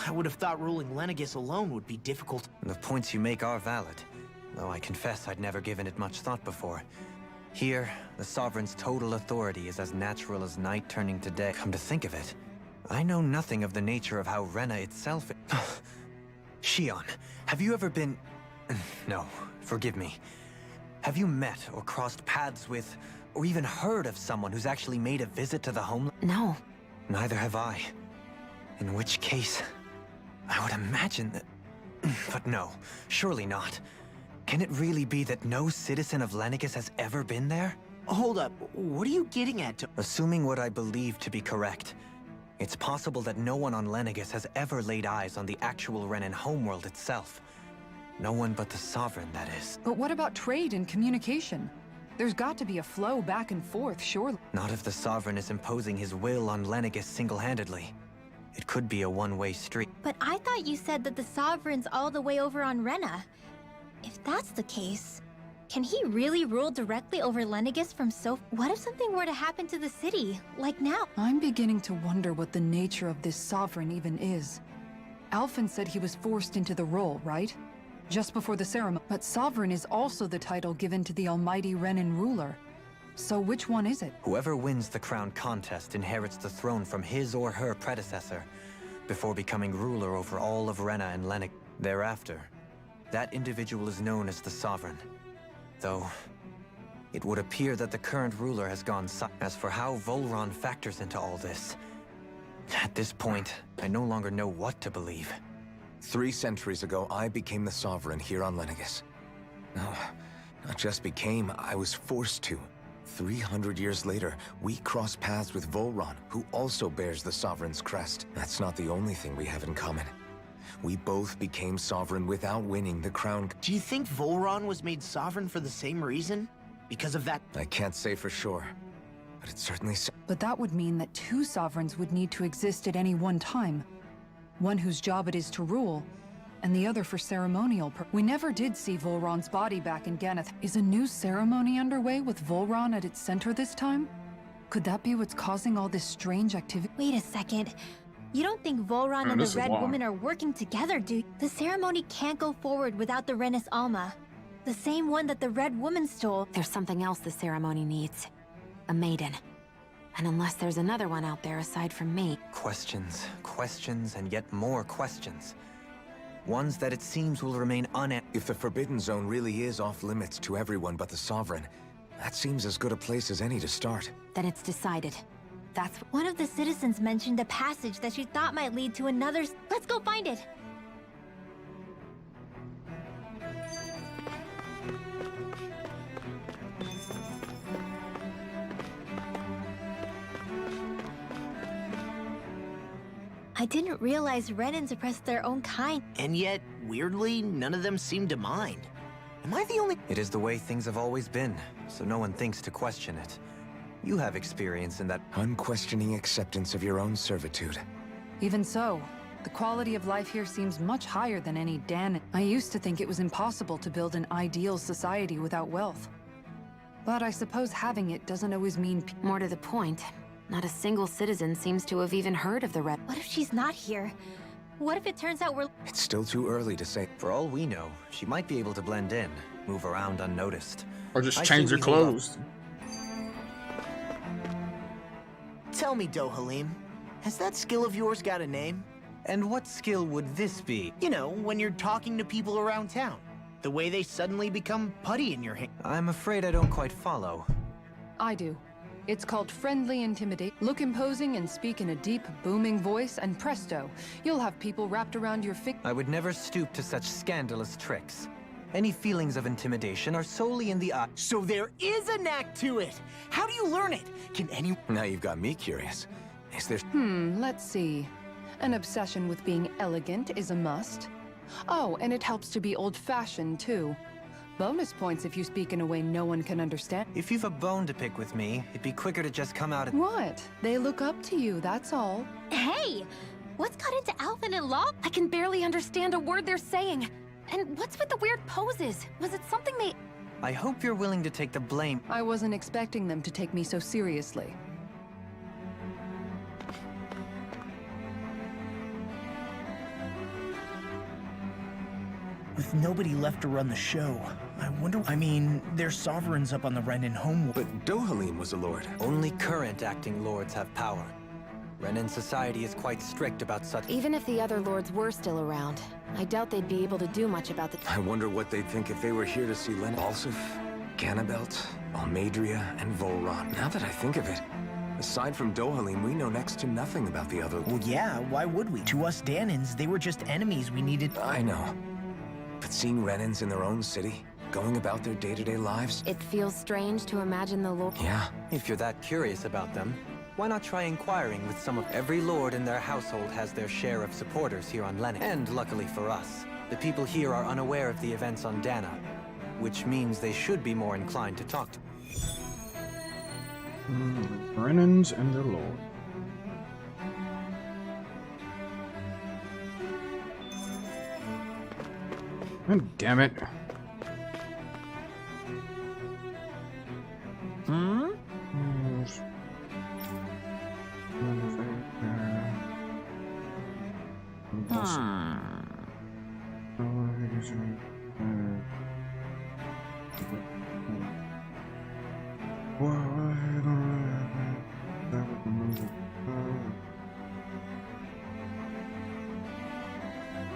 I would have thought ruling Lenegis alone would be difficult. The points you make are valid, though I confess I'd never given it much thought before. Here, the Sovereign's total authority is as natural as night turning to day. Come to think of it, I know nothing of the nature of how Rena itself is. Shion, have you ever been— No, forgive me. Have you met or crossed paths with, or even heard of someone who's actually made a visit to the homeland? No. Neither have I. In which case, I would imagine that— But no, surely not. Can it really be that no citizen of Lenegis has ever been there? Hold up, what are you getting at? Assuming what I believe to be correct, it's possible that no one on Lenegis has ever laid eyes on the actual Renan homeworld itself. No one but the Sovereign, that is. But what about trade and communication? There's got to be a flow back and forth, surely. Not if the Sovereign is imposing his will on Lenegis single-handedly. It could be a one-way street. But I thought you said that the Sovereign's all the way over on Rena. If that's the case, can he really rule directly over Lenegis from so— What if something were to happen to the city, like now? I'm beginning to wonder what the nature of this Sovereign even is. Alphen said he was forced into the role, right? Just before the ceremony. But Sovereign is also the title given to the almighty Renan ruler. So which one is it? Whoever wins the crown contest inherits the throne from his or her predecessor, before becoming ruler over all of Rena and Lenegis. Thereafter, that individual is known as the Sovereign. Though, it would appear that the current ruler has gone silent. As for how Volron factors into all this, at this point, I no longer know what to believe. 3 centuries ago, I became the Sovereign here on Lenegis. No, not just became, I was forced to. 300 years later, we cross paths with Volron, who also bears the Sovereign's crest. That's not the only thing we have in common. We both became Sovereign without winning the crown. Do you think Volron was made Sovereign for the same reason? Because of that? I can't say for sure, but it certainly— But that would mean that 2 Sovereigns would need to exist at any one time. One whose job it is to rule, and the other for ceremonial We never did see Volron's body back in Ganath. Is a new ceremony underway with Volron at its center this time? Could that be what's causing all this strange activity? Wait a second. You don't think Volron and the Red Woman are working together, do you? The ceremony can't go forward without the Renis Alma. The same one that the Red Woman stole. There's something else the ceremony needs. A Maiden. And unless there's another one out there aside from me. Questions, questions, and yet more questions. Ones that it seems will remain unanswered. If the Forbidden Zone really is off limits to everyone but the Sovereign, that seems as good a place as any to start. Then it's decided. That's— One of the citizens mentioned a passage that she thought might lead to another— Let's go find it! I didn't realize Renans oppressed their own kind. And yet, weirdly, none of them seem to mind. Am I the only... It is the way things have always been, so no one thinks to question it. You have experience in that... Unquestioning acceptance of your own servitude. Even so, the quality of life here seems much higher than any Dan. I used to think it was impossible to build an ideal society without wealth. But I suppose having it doesn't always mean... More to the point, not a single citizen seems to have even heard of the Red. What if she's not here? What if it turns out we're... It's still too early to say. For all we know, she might be able to blend in, move around unnoticed. Or just I change say their we hold clothes. Tell me, Dohalim, has that skill of yours got a name? And what skill would this be? You know, when you're talking to people around town. The way they suddenly become putty in your hand. I'm afraid I don't quite follow. I do. It's called friendly intimidate. Look imposing and speak in a deep, booming voice, and presto, you'll have people wrapped around your I would never stoop to such scandalous tricks. Any feelings of intimidation are solely in the eye. So there is a knack to it! How do you learn it? Can any... Now you've got me curious. Is there... Let's see. An obsession with being elegant is a must. Oh, and it helps to be old-fashioned, too. Bonus points if you speak in a way no one can understand. If you've a bone to pick with me, it'd be quicker to just come out and... What? They look up to you, that's all. Hey! What's got into Alvin and Law? I can barely understand a word they're saying. And what's with the weird poses? Was it something they... I hope you're willing to take the blame. I wasn't expecting them to take me so seriously. With nobody left to run the show, I wonder... I mean, there's sovereigns up on the Renin homeworld. But Dohalim was a lord. Only current acting lords have power. Renin society is quite strict about such... Even if the other lords were still around, I doubt they'd be able to do much about the... I wonder what they'd think if they were here to see Len Balsif, Ganabelt, Almadria, and Volron. Now that I think of it, aside from Dohalim, we know next to nothing about the other... Well, yeah, why would we? To us Danins, they were just enemies we needed... I know. But seeing Renins in their own city, going about their day-to-day lives... It feels strange to imagine the lord... Yeah. If you're that curious about them, why not try inquiring with some of... Every lord in their household has their share of supporters here on Lennox. And luckily for us, the people here are unaware of the events on Dana, which means they should be more inclined to talk to... Renins and their lord. God damn it.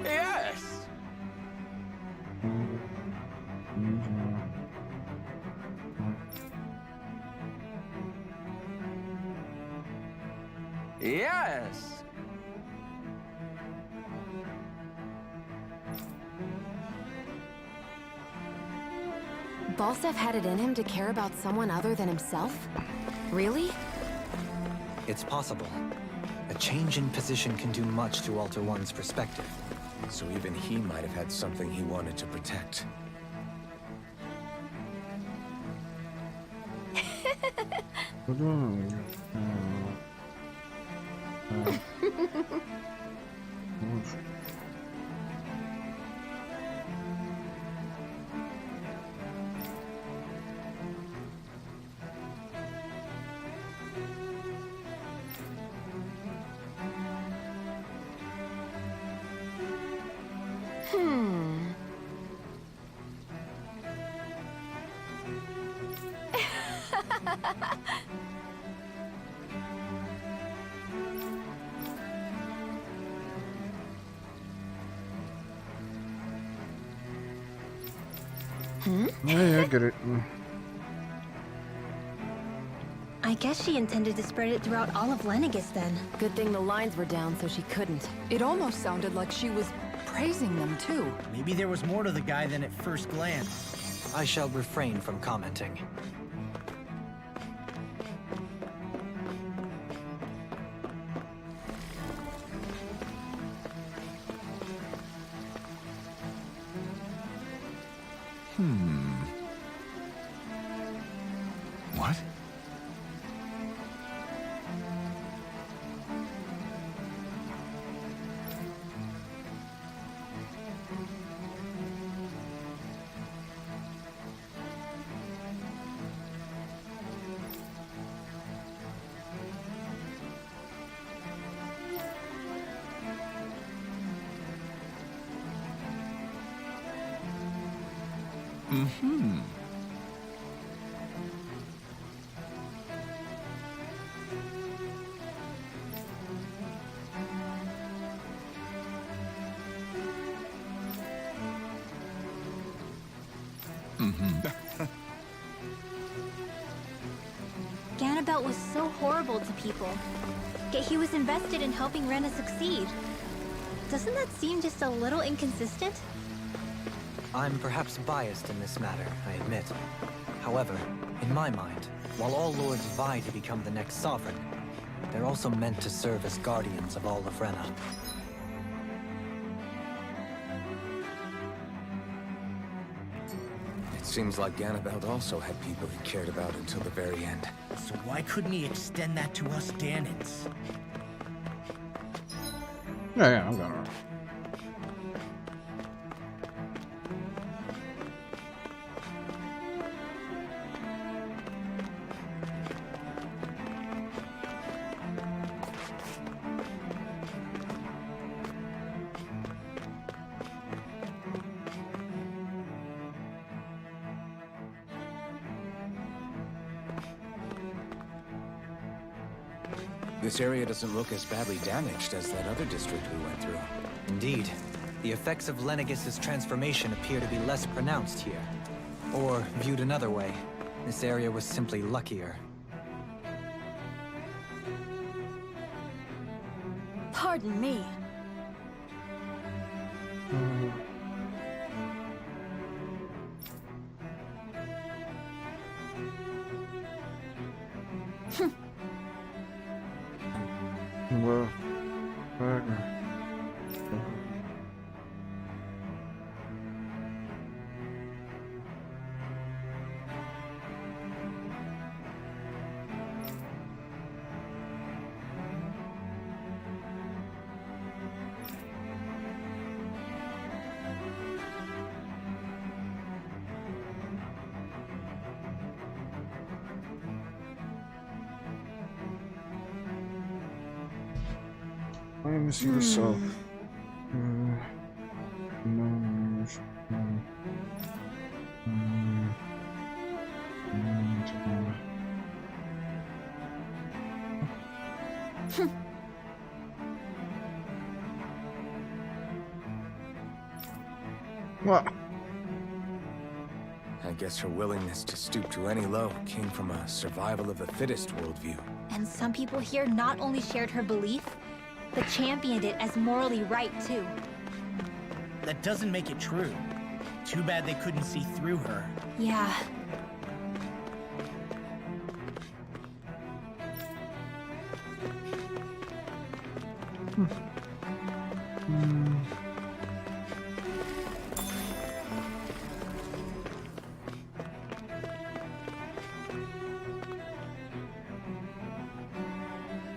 Yes! Yes! Balsef had it in him to care about someone other than himself? Really? It's possible. A change in position can do much to alter one's perspective. So even he might have had something he wanted to protect. Yeah, I get it. I guess she intended to spread it throughout all of Lennigus then. Good thing the lines were down so she couldn't. It almost sounded like she was praising them, too. Maybe there was more to the guy than at first glance. I shall refrain from commenting. What? Ganabelt was so horrible to people, yet he was invested in helping Rena succeed. Doesn't that seem just a little inconsistent? I'm perhaps biased in this matter, I admit. However, in my mind, while all lords vie to become the next sovereign, they're also meant to serve as guardians of all of Rena. It seems like Ganabelt also had people he cared about until the very end. So why couldn't he extend that to us Danans? Yeah, I'm going around. This area doesn't look as badly damaged as that other district we went through. Indeed. The effects of Lenegis' transformation appear to be less pronounced here. Or, viewed another way, this area was simply luckier. Pardon me. Well, I am missing yourself. What? I guess her willingness to stoop to any low came from a survival of the fittest worldview. And some people here not only shared her belief, but championed it as morally right, too. That doesn't make it true. Too bad they couldn't see through her. Yeah.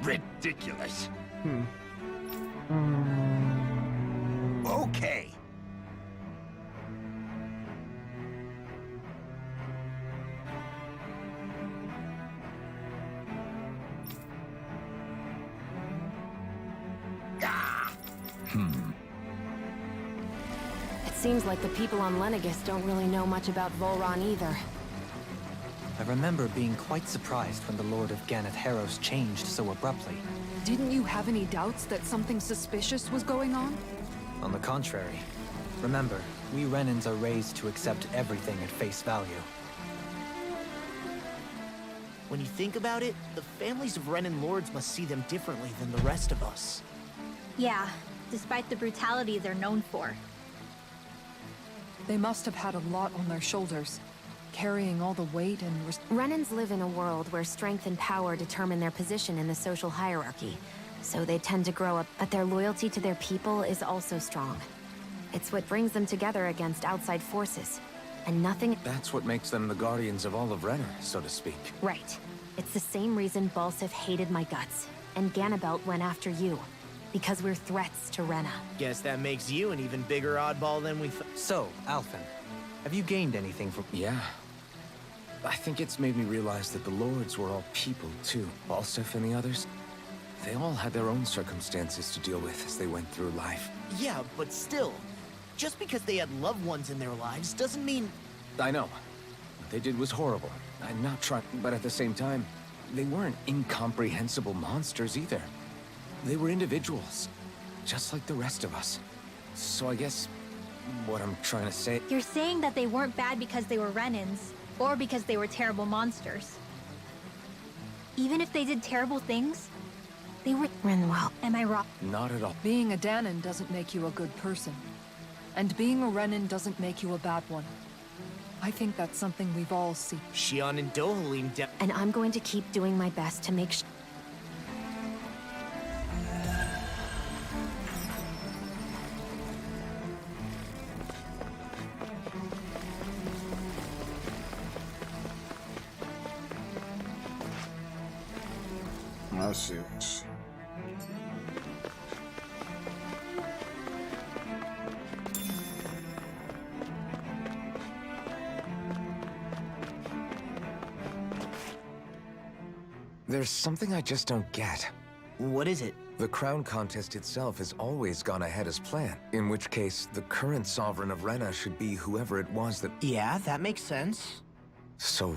Ridiculous. Okay. It seems like the people on Lenegis don't really know much about Volron either. I remember being quite surprised when the Lord of Ganath Harros changed so abruptly. Didn't you have any doubts that something suspicious was going on? On the contrary. Remember, we Renans are raised to accept everything at face value. When you think about it, the families of Renan lords must see them differently than the rest of us. Yeah, despite the brutality they're known for. They must have had a lot on their shoulders, carrying all the weight and Renans live in a world where strength and power determine their position in the social hierarchy, so they tend to grow up, but their loyalty to their people is also strong. It's what brings them together against outside forces. And nothing... That's what makes them the guardians of all of Rena, so to speak. Right. It's the same reason Balsif hated my guts. And Ganabelt went after you. Because we're threats to Rena. Guess that makes you an even bigger oddball than we thought. So, Alphen, have you gained anything from... Yeah. I think it's made me realize that the Lords were all people, too. Balsif and the others. They all had their own circumstances to deal with as they went through life. Yeah, but still, just because they had loved ones in their lives doesn't mean... I know. What they did was horrible. I'm not trying... But at the same time, they weren't incomprehensible monsters either. They were individuals, just like the rest of us. So I guess what I'm trying to say... You're saying that they weren't bad because they were Renans, or because they were terrible monsters. Even if they did terrible things, they were... Renwell. Am I wrong? Not at all. Being a Danon doesn't make you a good person. And being a Renan doesn't make you a bad one. I think that's something we've all seen. Shion and Dohalim And I'm going to keep doing my best to make sure... Let's see. There's something I just don't get. What is it? The crown contest itself has always gone ahead as planned, in which case the current sovereign of Rena should be whoever it was that... Yeah, that makes sense. So,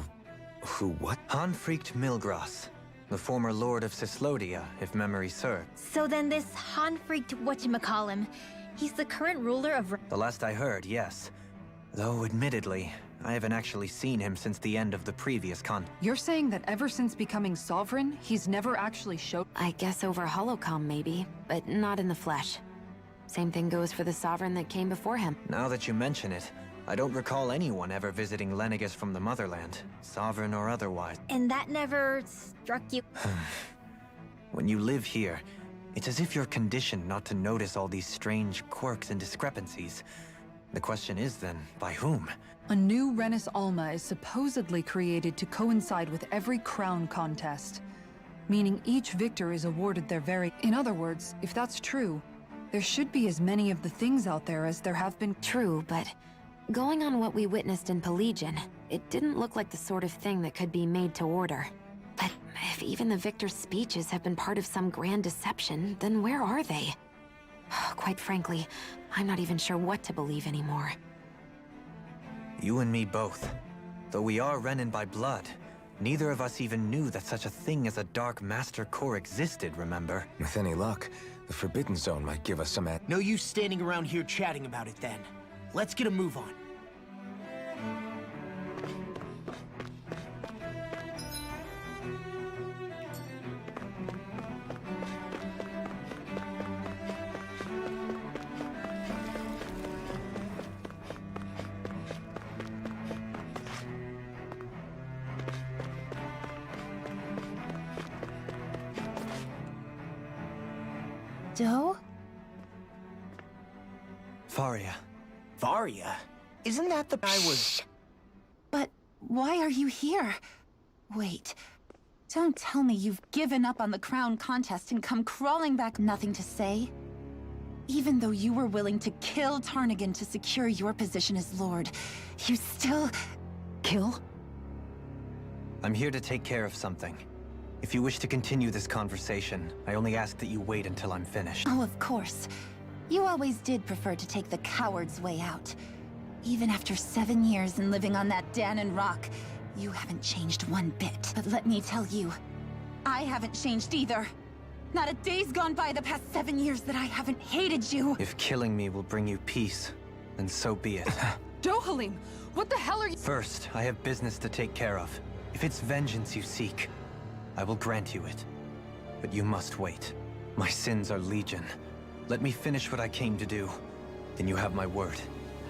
who what? Hanfried Milgras, the former Lord of Cislodia, if memory serves. So then this Hanfried whatchamacallem, he's the current ruler of... The last I heard, yes. Though, admittedly, I haven't actually seen him since the end of the previous con. You're saying that ever since becoming sovereign, he's never actually showed... I guess over holocom maybe, but not in the flesh. Same thing goes for the sovereign that came before him. Now that you mention it, I don't recall anyone ever visiting Lenegis from the motherland, sovereign or otherwise. And that never struck you? When you live here, it's as if you're conditioned not to notice all these strange quirks and discrepancies. The question is then, by whom? A new Renis Alma is supposedly created to coincide with every crown contest, meaning each victor is awarded their very... In other words, if that's true, there should be as many of the things out there as there have been... True, but going on what we witnessed in Pelagian, it didn't look like the sort of thing that could be made to order. But if even the victor's speeches have been part of some grand deception, then where are they? Quite frankly, I'm not even sure what to believe anymore. You and me both. Though we are Renan by blood, neither of us even knew that such a thing as a Dark Master Core existed, remember? With any luck, the Forbidden Zone might give us some... No use standing around here chatting about it then. Let's get a move on. Doe? Faria. Varia? Isn't that the... I was... But why are you here? Wait. Don't tell me you've given up on the crown contest and come crawling back. Nothing to say? Even though you were willing to kill Tarnigan to secure your position as Lord, you still... Kill? I'm here to take care of something. If you wish to continue this conversation, I only ask that you wait until I'm finished. Oh, of course. You always did prefer to take the coward's way out. Even after 7 years and living on that Danon rock, you haven't changed one bit. But let me tell you, I haven't changed either. Not a day's gone by the past 7 years that I haven't hated you. If killing me will bring you peace, then so be it. Dohalim, what the hell are you... First, I have business to take care of. If it's vengeance you seek, I will grant you it. But you must wait. My sins are legion. Let me finish what I came to do. Then you have my word.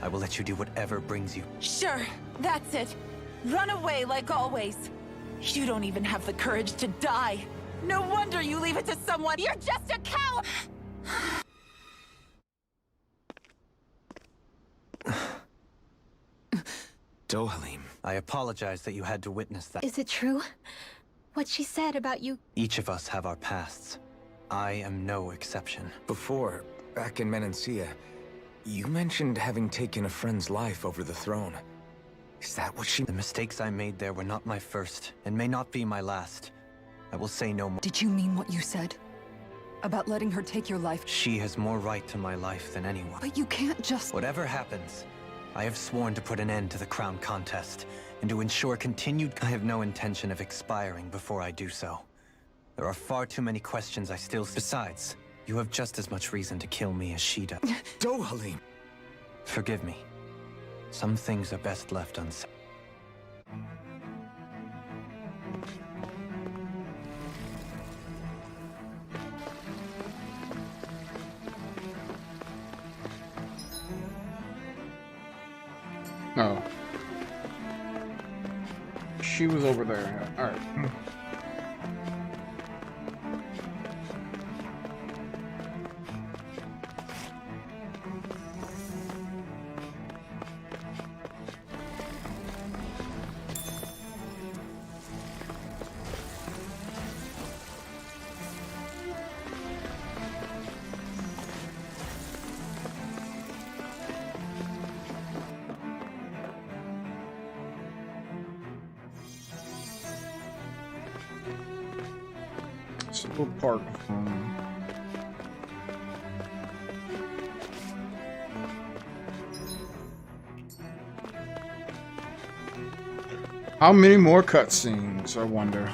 I will let you do whatever brings you. Sure, that's it. Run away like always. You don't even have the courage to die. No wonder you leave it to someone. You're just a coward! Dohalim. I apologize that you had to witness that. Is it true? What she said about you? Each of us have our pasts. I am no exception. Before, back in Menancia, you mentioned having taken a friend's life over the throne. Is that what she... The mistakes I made there were not my first, and may not be my last. I will say no more. Did you mean what you said? About letting her take your life? She has more right to my life than anyone. But you can't just... Whatever happens, I have sworn to put an end to the crown contest, and to ensure continued... I have no intention of expiring before I do so. There are far too many questions I still... Besides, you have just as much reason to kill me as she does. Dohalim! Forgive me. Some things are best left unsaid. Oh. She was over there. Alright. Little park. How many more cutscenes, I wonder?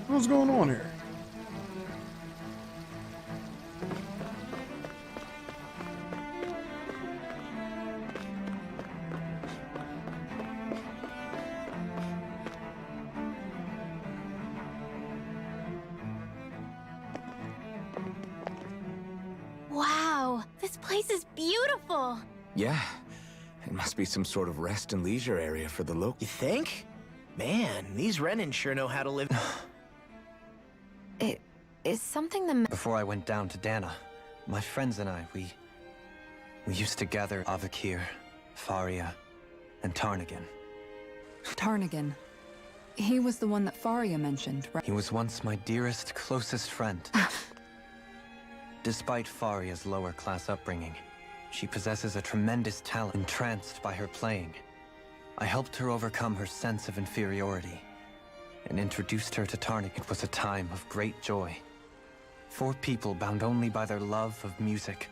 What's going on here? Wow, this place is beautiful. Yeah. It must be some sort of rest and leisure area for the locals. You think? Man, these Renin sure know how to live. It is something the... Before I went down to Dana, my friends and I, we used to gather Avakir, Faria, and Tarnagan. Tarnagan. He was the one that Faria mentioned, right? He was once my dearest, closest friend. Despite Faria's lower-class upbringing, she possesses a tremendous talent. Entranced by her playing, I helped her overcome her sense of inferiority and introduced her to Tarnagan. It was a time of great joy. 4 people bound only by their love of music,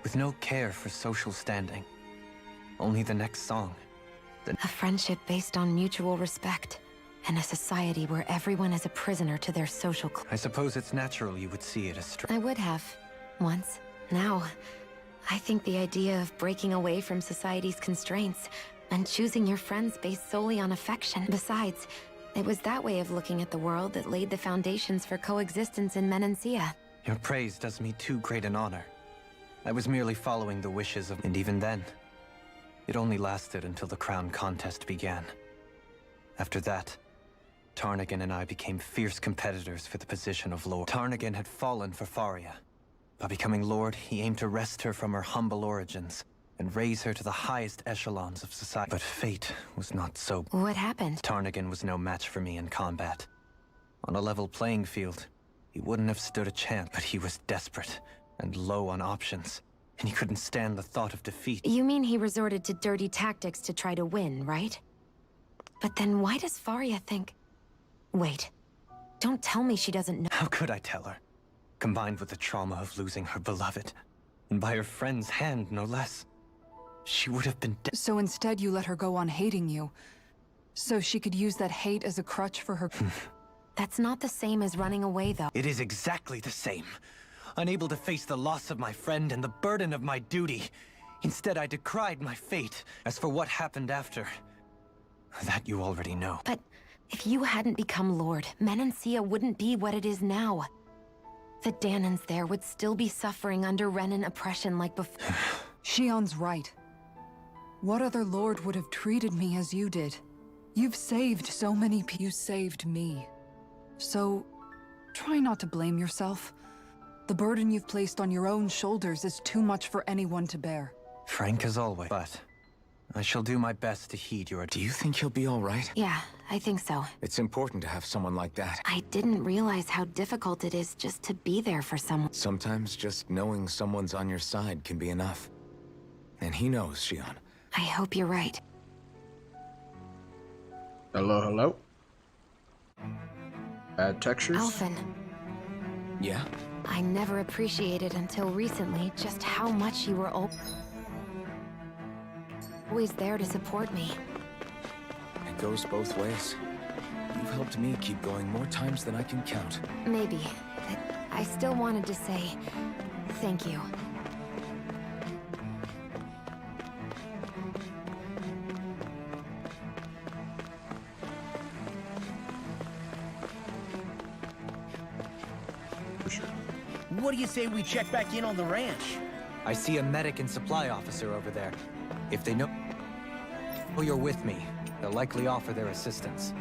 with no care for social standing. Only the next song. A friendship based on mutual respect, and a society where everyone is a prisoner to their social class. I suppose it's natural you would see it as I would have, once. Now, I think the idea of breaking away from society's constraints and choosing your friends based solely on affection. Besides, it was that way of looking at the world that laid the foundations for coexistence in Menancia. Your praise does me too great an honor. I was merely following the wishes of... And even then, it only lasted until the crown contest began. After that, Tarnagan and I became fierce competitors for the position of Lord. Tarnagan had fallen for Faria. By becoming Lord, he aimed to wrest her from her humble origins and raise her to the highest echelons of society. But fate was not so... What happened? Tarnagan was no match for me in combat. On a level playing field, he wouldn't have stood a chance, but he was desperate and low on options, and he couldn't stand the thought of defeat. You mean he resorted to dirty tactics to try to win, right? But then why does Faria think... Wait, don't tell me she doesn't know... How could I tell her? Combined with the trauma of losing her beloved, and by her friend's hand, no less. She would have been dead. So instead you let her go on hating you, so she could use that hate as a crutch for her... That's not the same as running away, though. It is exactly the same. Unable to face the loss of my friend and the burden of my duty, Instead, I decried my fate. As for what happened after, that you already know. But if you hadn't become Lord, Menancia wouldn't be what it is now. The Danans there would still be suffering under Renan oppression like before. Shion's right. What other lord would have treated me as you did? You've saved so many people. You saved me. So, try not to blame yourself. The burden you've placed on your own shoulders is too much for anyone to bear. Frank as always. But I shall do my best to heed your... Do you think he'll be all right? Yeah, I think so. It's important to have someone like that. I didn't realize how difficult it is just to be there for someone. Sometimes just knowing someone's on your side can be enough. And he knows, Shion. I hope you're right. Hello, hello. Bad textures. Alphen. Yeah? I never appreciated until recently just how much you were always there to support me. It goes both ways. You've helped me keep going more times than I can count. Maybe, but I still wanted to say thank you. What do you say we check back in on the ranch? I see a medic and supply officer over there. If they know you're with me, they'll likely offer their assistance.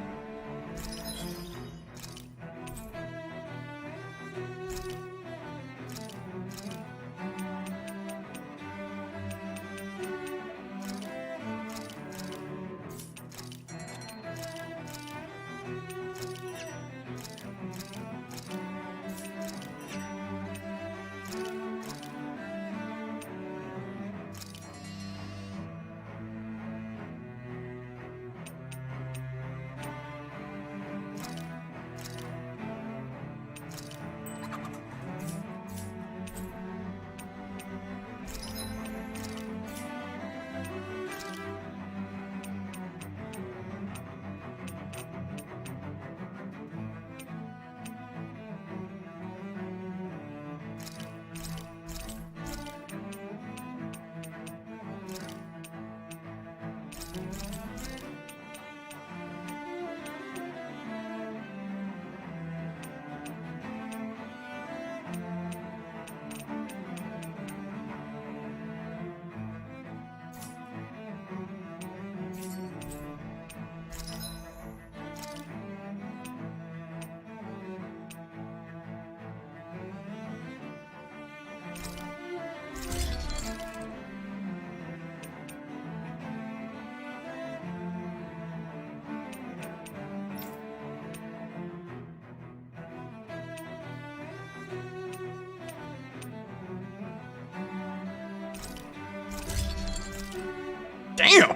Damn!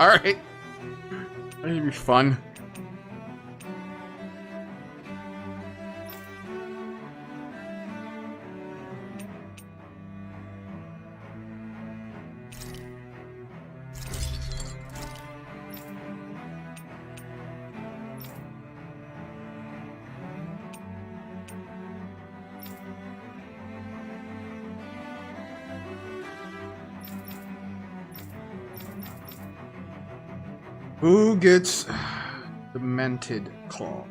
Alright. That should be fun. Who gets the Mented Claw?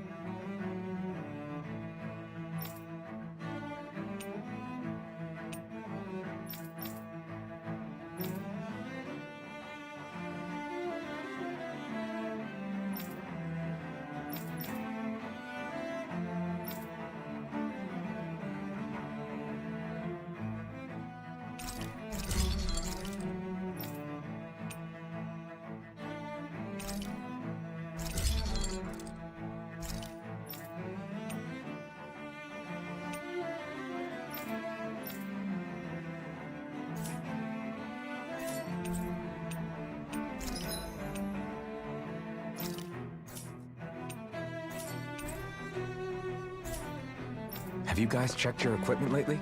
Have you guys checked your equipment lately?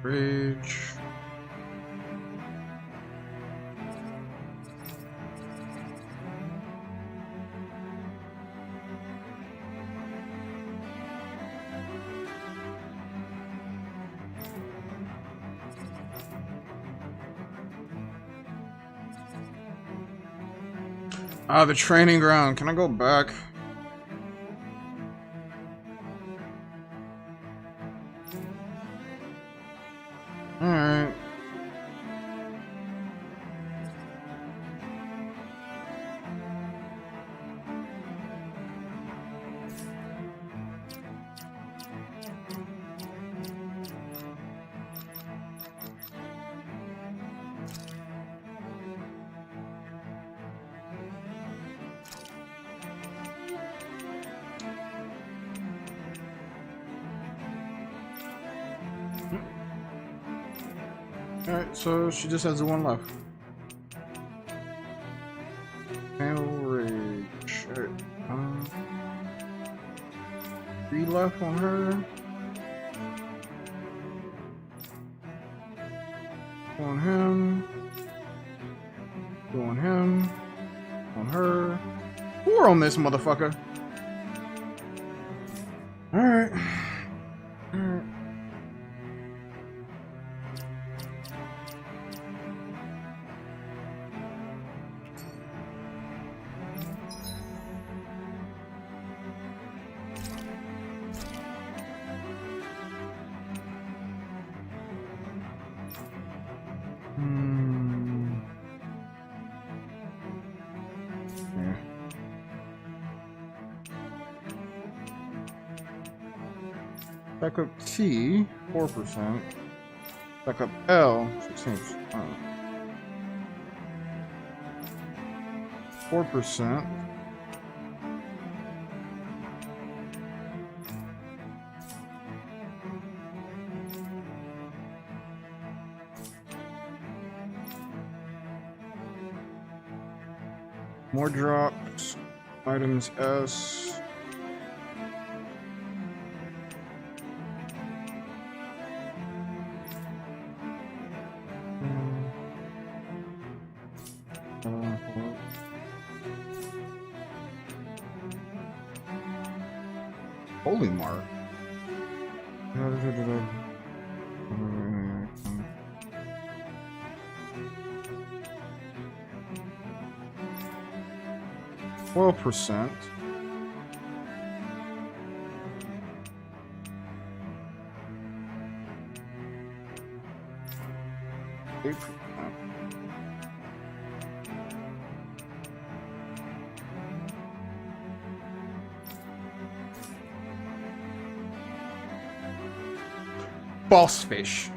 Bridge. Ah, the training ground. Can I go back? Alright. Alright, so she just has the one left. Panel Rage. Alright. 3 left on her. On him. 2 on him. On her. 4 on this motherfucker. Alright. Alright. Yeah. Back up T, 4%. Back up L, 16%. 4%. More drops. Items S. Holy mark. 12%. Boss fish.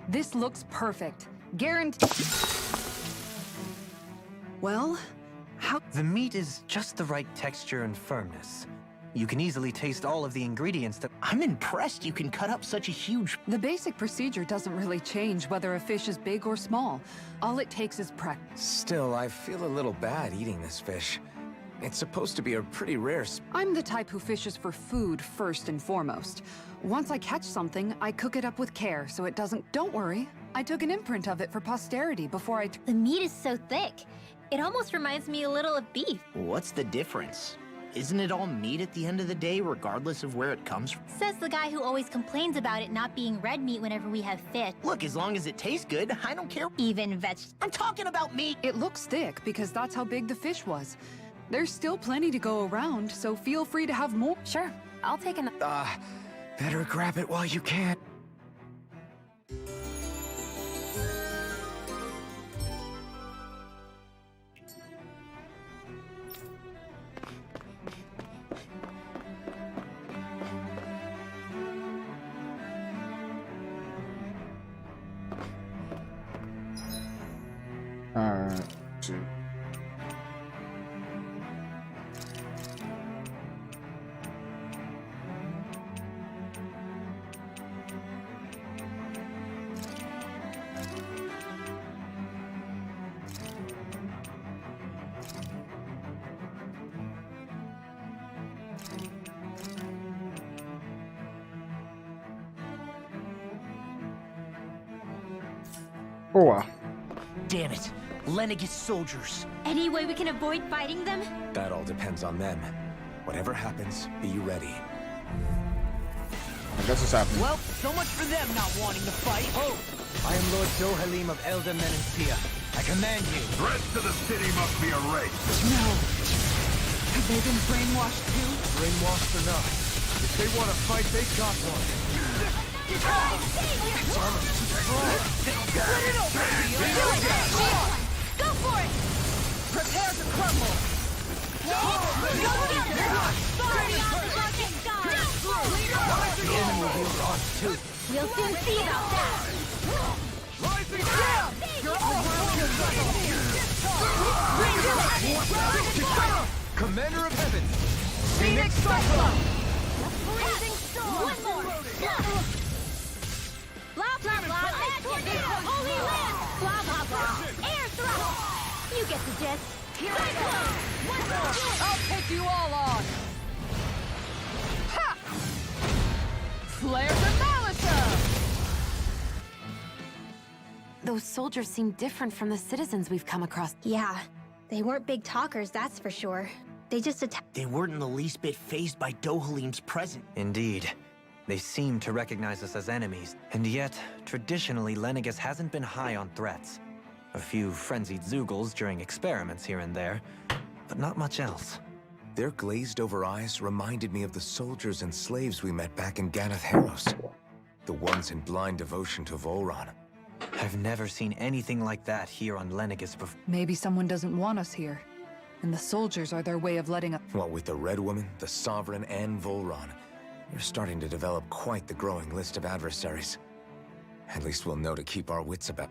This looks perfect. Guaranteed. Well, how? The meat is just the right texture and firmness. You can easily taste all of the ingredients that... I'm impressed you can cut up such a huge... The basic procedure doesn't really change whether a fish is big or small. All it takes is practice. Still, I feel a little bad eating this fish. It's supposed to be a pretty rare I'm the type who fishes for food first and foremost. Once I catch something, I cook it up with care so it doesn't... Don't worry. I took an imprint of it for posterity before I... The meat is so thick. It almost reminds me a little of beef. What's the difference? Isn't it all meat at the end of the day, regardless of where it comes from? Says the guy who always complains about it not being red meat whenever we have fish. Look, as long as it tastes good, I don't care. Even veg... I'm talking about meat! It looks thick because that's how big the fish was. There's still plenty to go around, so feel free to have more. Sure, I'll take an... better grab it while you can. Alright. Oh wow. Damn it. Lenegis soldiers. Any way we can avoid fighting them? That all depends on them. Whatever happens, be ready. I guess it's happening. Well, so much for them not wanting to fight. Oh! I am Lord Dohalim of Elda Menancia. I command you. The rest of the city must be erased. No. Have they been brainwashed too? Brainwashed or not, if they want to fight, they got one. Go for it! Prepare to crumble! The enemy will be lost too. We'll soon see about that! Commander of Heaven! Phoenix Cyclone! Freezing storm! One more! Blah blah blah! Magic! Holy land! Blah blah blah! Air thrust! You get the gist! Here I go! One more! I'll take you all on! Ha! Flare the Malisa! Those soldiers seem different from the citizens we've come across. Yeah, they weren't big talkers, that's for sure. They just attacked. They weren't in the least bit fazed by Dohalim's presence. Indeed. They seem to recognize us as enemies, and yet, traditionally, Lenegis hasn't been high on threats. A few frenzied Zeugles during experiments here and there, but not much else. Their glazed-over eyes reminded me of the soldiers and slaves we met back in Ganath Heros. The ones in blind devotion to Volron. I've never seen anything like that here on Lenegis before. Maybe someone doesn't want us here, and the soldiers are their way of letting us. What with the Red Woman, the Sovereign, and Volron, we're starting to develop quite the growing list of adversaries. At least we'll know to keep our wits about.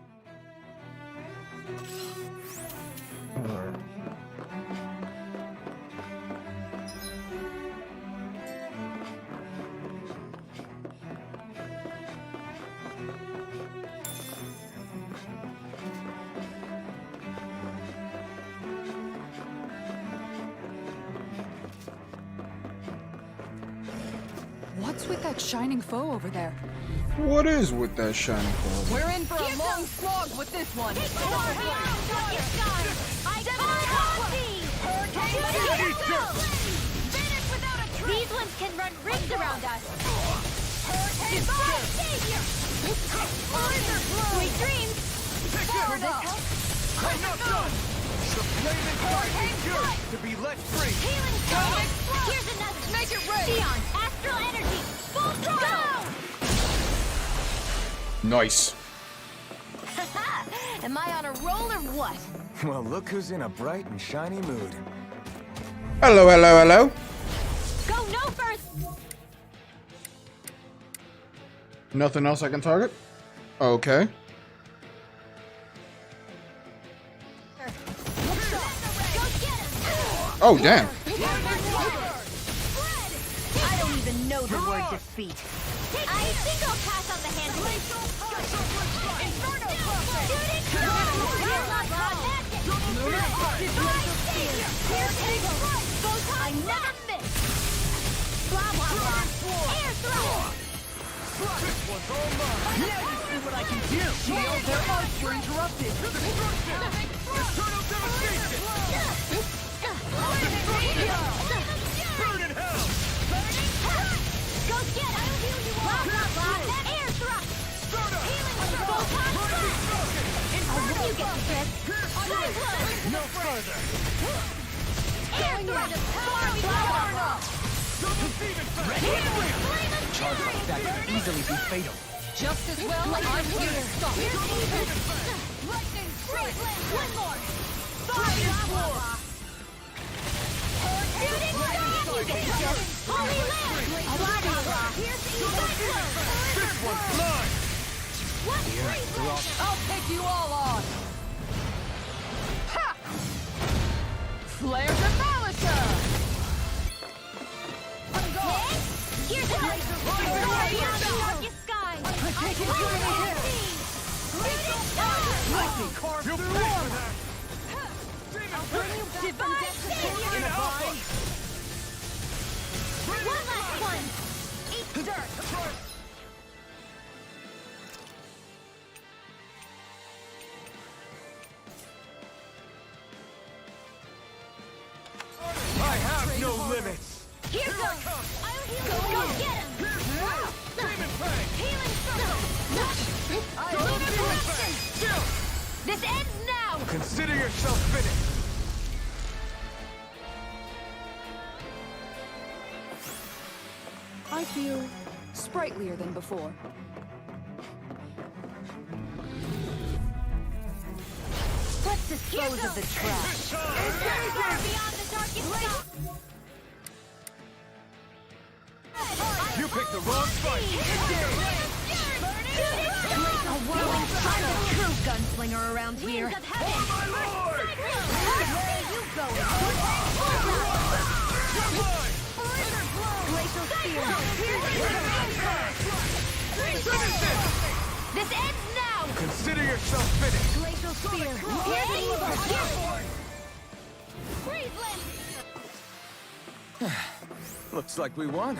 What's with that shining foe over there? What is with that shining foe? We're in for a long slog with this one. These ones can run rings around us. Sweet dreams. Enough done! The flaming fire is yours to be let free! Healing stone. Here's another. Make it rain. Sion, astral energy. Full throttle. Nice. Am I on a roll or what? Well, look who's in a bright and shiny mood. Hello, hello, hello. Go no first. Nothing else I can target? Okay. Oh, damn. I don't even know the word defeat. I think I'll pass on the handling. I never miss. Blah blah blah. Air throw. This one's all mine! Now you see what I can do! Shield, their arms were interrupted. Destruction! Eternal devastation! Burn in hell! Go get it! Blah blah blah. Air thrust. Healing photon thrust. You get the drift. No further! Air thrust. Blah blah blah. Charge like that could easily be fatal. Just as well, I'm here. Stop. Lightning strike. One more. Fire war. Shooting star. You get the drift. Holy land. Blah blah blah. This one's mine! What free? I'll take you all on. Ha! Flare the Malisa! Here's a beyond the darkest sky. I take it you're in here. Lightning carved through that! Divine savior. In a vine! One last one. Eat dirt. no limits. Here goes! I'll heal you! Go get him! Demon Fang! Healing circle! Lunar corruption! Chill! This ends now! Consider yourself finished. I feel sprightlier than before. Let's dispose of the trap. Beyond the darkest sky! You picked the wrong fight. A whirling I'm the true gunslinger around here. Oh my lord! Where are you going? Glacial spear. Finish it! This ends now! Consider yourself finished. Glacial spear. Here's the evil. Breathe. Looks like we won.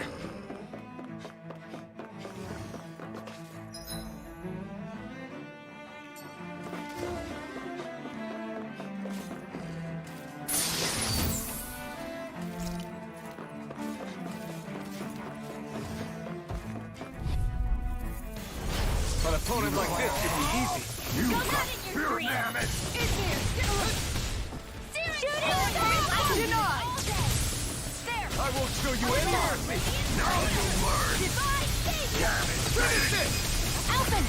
An opponent like this should be easy. You got your damn it! In here! Shoot it! Denied! There! I won't show you any mercy. Now you'll learn! Damn it! Finish it! Alphen!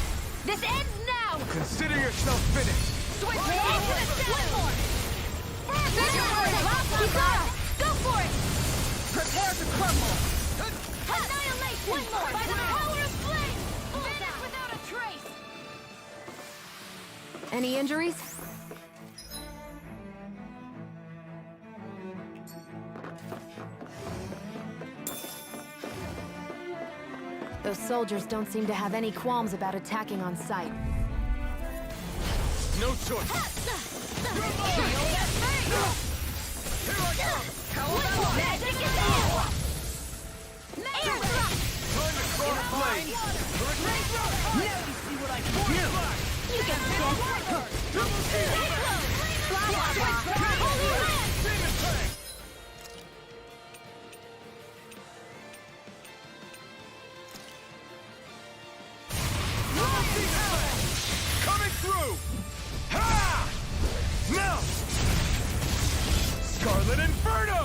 This ends now! Consider yourself finished. Switch! One more! Go for it! Prepare to crumble. Annihilation! One more! By the power of flame! Vanish without a trace! Any injuries? Those soldiers don't seem to have any qualms about attacking on sight. No choice. Magic is there! Air thrust! Time to throw the blade. Now you see what I can do! You can stand! Holy land! Demon Fang! Coming through! Ha! Now! Scarlet Inferno!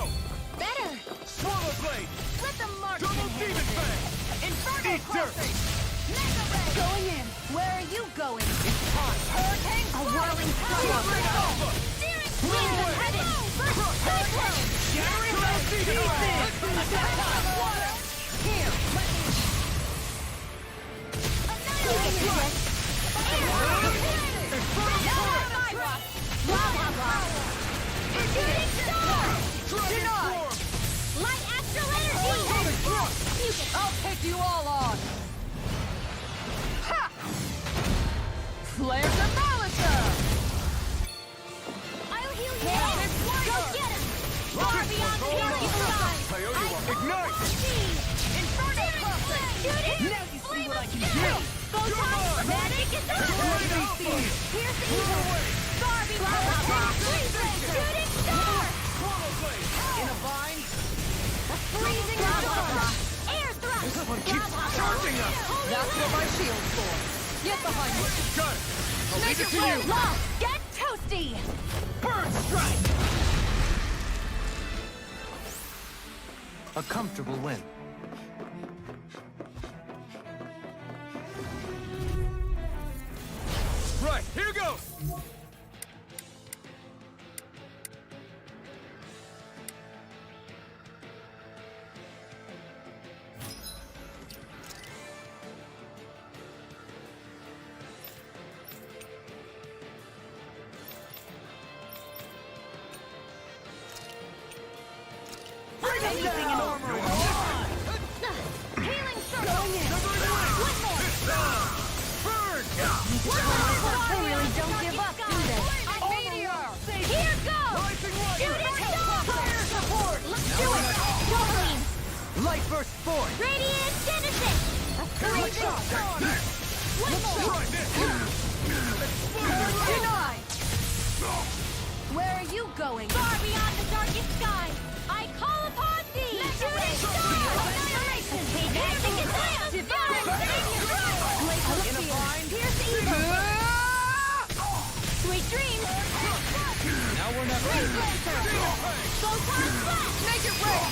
Better! Swallow Blade! Let the mark Double Demon Fang! Inferno Eat dirt! crossing! Mega ray! Going in! Where are you going? It's time! Hurricane! A whirling Alpha! Steering winds of heaven! First cyclone! Double Demon Fang! Here! Let me... Annihilation! Shooting star! Denied! Light astral energy! I'll take you all on! Ha! Flare to Malita! I'll heal you! Go get him! Far beyond the healing sky! Ignite! Inferno cluster! Shooting! Now you see what I can do! Photon! Magic is on! Here's the evil! Far beyond shooting star! In a bind? Freezing lava! Air thrust! This one keeps charging us! That's what my shield's for. Get behind me. Got it! I'll leave it to you! Law! Get toasty! Bird strike! A comfortable win. Right, here goes! Anything in armor! Healing circle! One more! Burn! They really don't give up, do they? Meteor! Here goes! Shooting star! Fire support! Let's do it! Wolverine! Light burst forth! Radiant Genesis! Freezing storm! One more! Denied! Where are you going? Far beyond the darkest sky! I call upon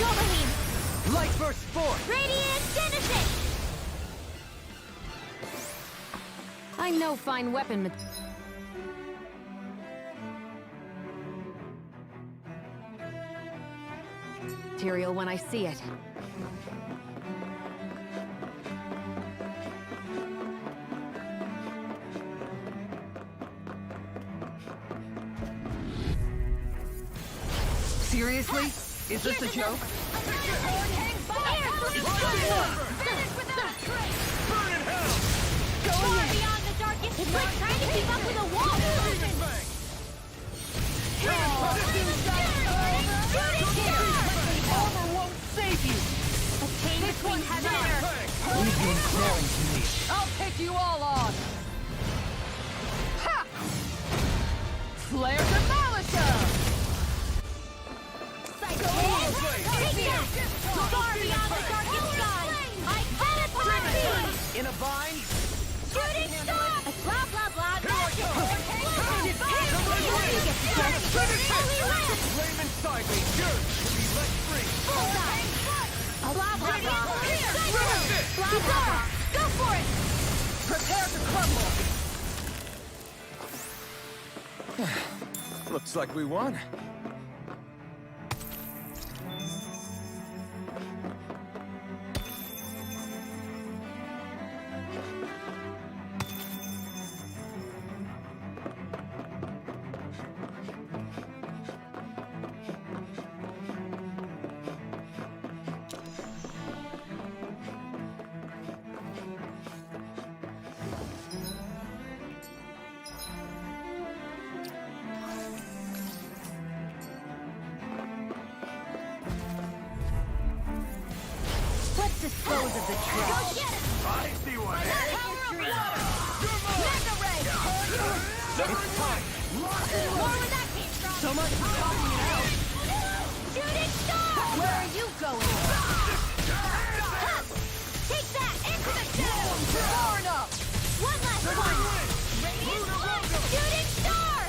Doberheim! Light burst forth! Radiant finish it! I know fine weapon material when I see it. Seriously? Is this a joke? Beyond the darkest, it's like trying to keep up with a wall! Armor won't save you! A chain between heaven and earth! Leave you staring to me. I'll take you all on! Ha! Flare Demolition! Psycho! Take that! Far beyond the darkest sky! I teleport thee! In a bind? Shooting star! Blah blah blah! Flame inside me! Yours should be let free! Bullseye! Blah blah blah! Blah blah! Go for it! Prepare to crumble! Looks like we won. Let's dispose of the trash. Go get it! I see what Mega ray! It's time! More where that came from! So much for talking it out! Shooting star! Where are you going? Take that! Into the shadows! Far enough! One last one! Radiant flame! Shooting star!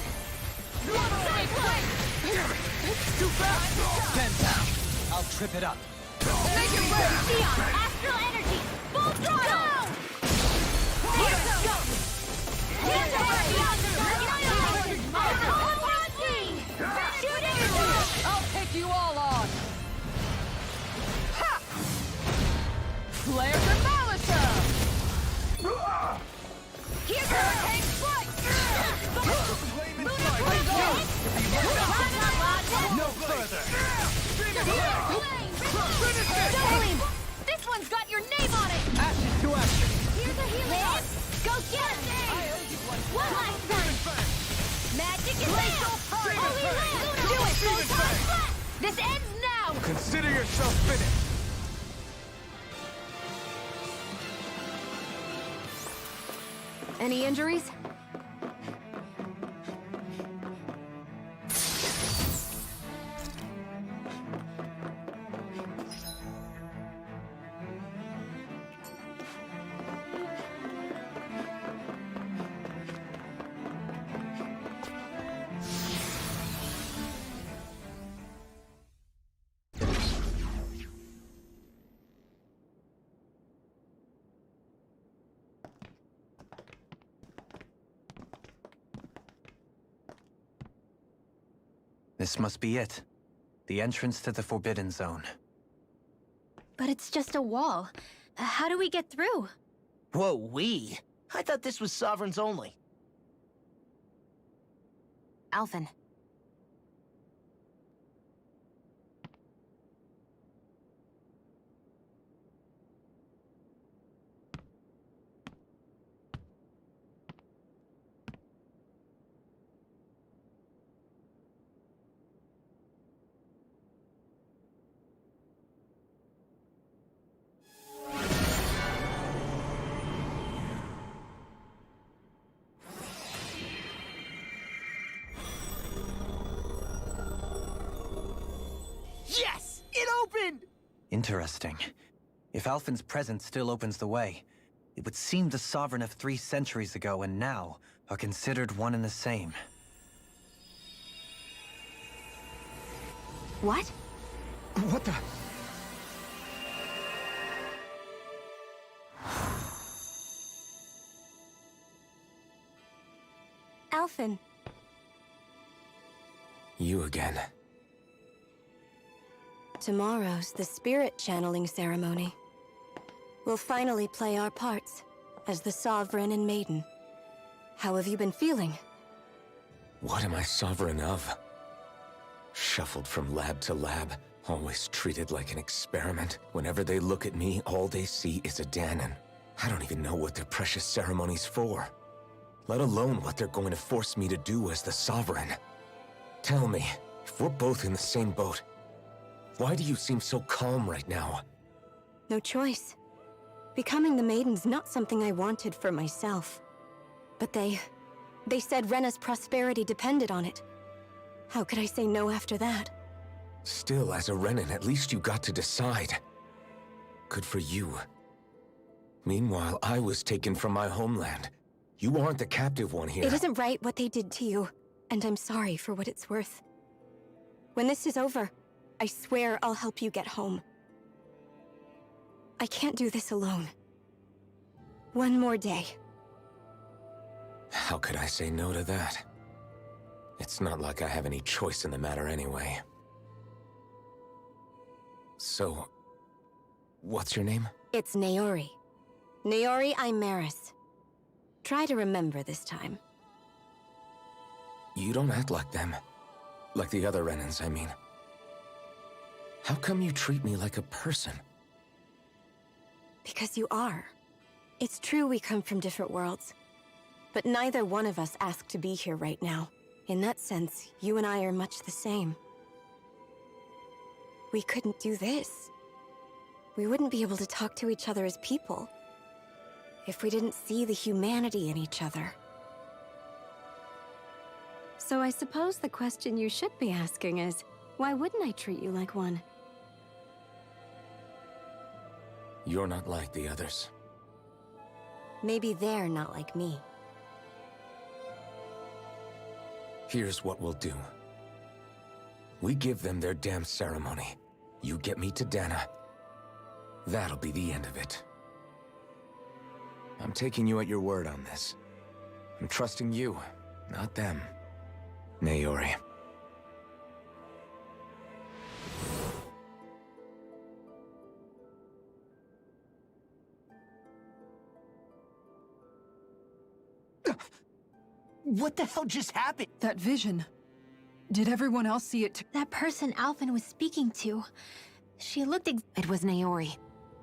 Too fast! 10 down! I'll trip it up. Make it ready! Neon! Astral energy! Full throttle! Here we go! Here's the way! Beyond the darkest sky! I'll teleport thee! Shooting star! I'll take you all on! Ha! Flare Demolition! Here's hurricane flight! Flame inside me! No further! Doubling! This one's got your name on it! Ashes to action! Here's a healing arc! Go get it! One last one! Magic is real! Holy land! Do it! Full time flat! This ends now! Consider yourself finished! Any injuries? This must be it. The entrance to the Forbidden Zone. But it's just a wall. How do we get through? Whoa, we? I thought this was Sovereigns only. Alphen. Yes! It opened! Interesting. If Alphen's presence still opens the way, it would seem the Sovereign of 3 centuries ago and now are considered one and the same. What? What the? Alphen. You again. Tomorrow's the spirit channeling ceremony. We'll finally play our parts as the Sovereign and Maiden. How have you been feeling? What am I sovereign of? Shuffled from lab to lab, always treated like an experiment. Whenever they look at me, all they see is a Danon. I don't even know what their precious ceremony's for, let alone what they're going to force me to do as the Sovereign. Tell me, if we're both in the same boat, why do you seem so calm right now? No choice. Becoming the Maiden's not something I wanted for myself. But they said Rena's prosperity depended on it. How could I say no after that? Still, as a Renan, at least you got to decide. Good for you. Meanwhile, I was taken from my homeland. You aren't the captive one here. It isn't right what they did to you, and I'm sorry for what it's worth. When this is over, I swear I'll help you get home. I can't do this alone. One more day. How could I say no to that? It's not like I have any choice in the matter anyway. So, what's your name? It's Naori. Naori Imaris. Try to remember this time. You don't act like them. Like the other Renans, I mean. How come you treat me like a person? Because you are. It's true we come from different worlds. But neither one of us asked to be here right now. In that sense, you and I are much the same. We couldn't do this. We wouldn't be able to talk to each other as people if we didn't see the humanity in each other. So I suppose the question you should be asking is, why wouldn't I treat you like one? You're not like the others. Maybe they're not like me. Here's what we'll do. We give them their damn ceremony. You get me to Dana. That'll be the end of it. I'm taking you at your word on this. I'm trusting you, not them. Naori. What the hell just happened? That vision. Did everyone else see it too? That person Alphen was speaking to. She looked It was Naori.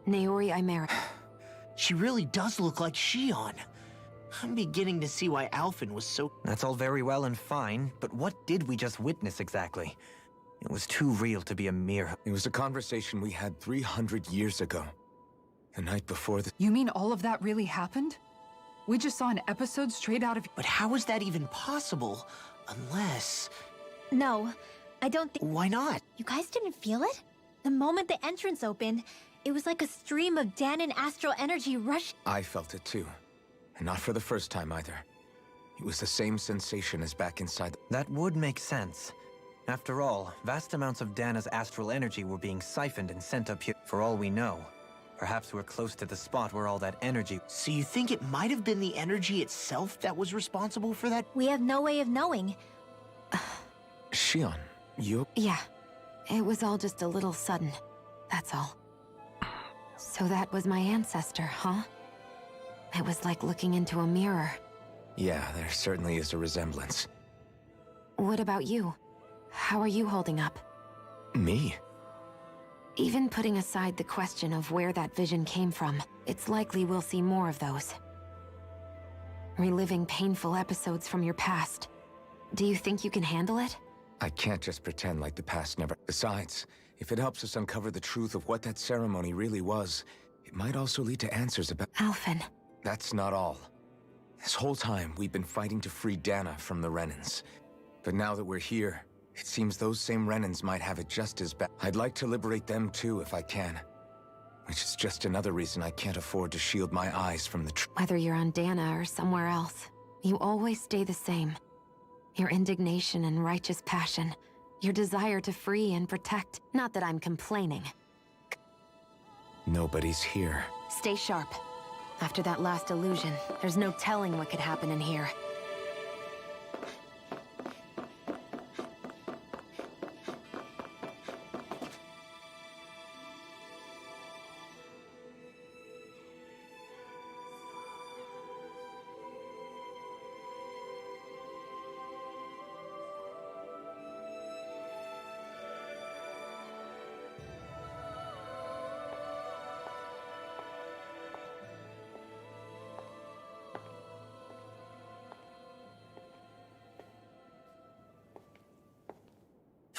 Naori Imera. She really does look like Shion. I'm beginning to see why Alphen was so... That's all very well and fine, but what did we just witness exactly? It was too real to be a mere... It was a conversation we had 300 years ago. The night before the... You mean all of that really happened? We just saw an episode straight out of... But how is that even possible? Unless... No, I don't think... Why not? You guys didn't feel it? The moment the entrance opened, it was like a stream of Danon astral energy rushed... I felt it too. And not for the first time either. It was the same sensation as back inside. That would make sense. After all, vast amounts of Dana's astral energy were being siphoned and sent up here. For all we know, perhaps we're close to the spot where all that energy... So you think it might have been the energy itself that was responsible for that? We have no way of knowing. Shion, you... Yeah. It was all just a little sudden. That's all. So that was my ancestor, huh? It was like looking into a mirror. Yeah, there certainly is a resemblance. What about you? How are you holding up? Me? Even putting aside the question of where that vision came from, it's likely we'll see more of those. Reliving painful episodes from your past. Do you think you can handle it? I can't just pretend like the past never... Besides, if it helps us uncover the truth of what that ceremony really was, it might also lead to answers about... Alphen. That's not all. This whole time, we've been fighting to free Dana from the Renans. But now that we're here, it seems those same Renans might have it just as bad. I'd like to liberate them too, if I can. Which is just another reason I can't afford to shield my eyes from the truth. Whether you're on Dana or somewhere else, you always stay the same. Your indignation and righteous passion. Your desire to free and protect. Not that I'm complaining. Nobody's here. Stay sharp. After that last illusion, there's no telling what could happen in here.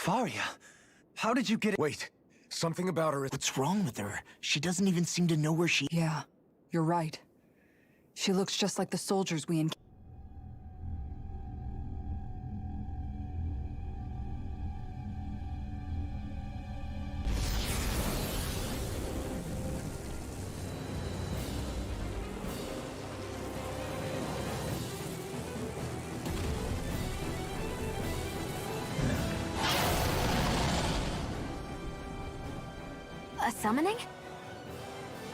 Faria, how did you get it? Wait, something about her is... What's wrong with her? She doesn't even seem to know where she... Yeah, you're right. She looks just like the soldiers we encountered. A summoning?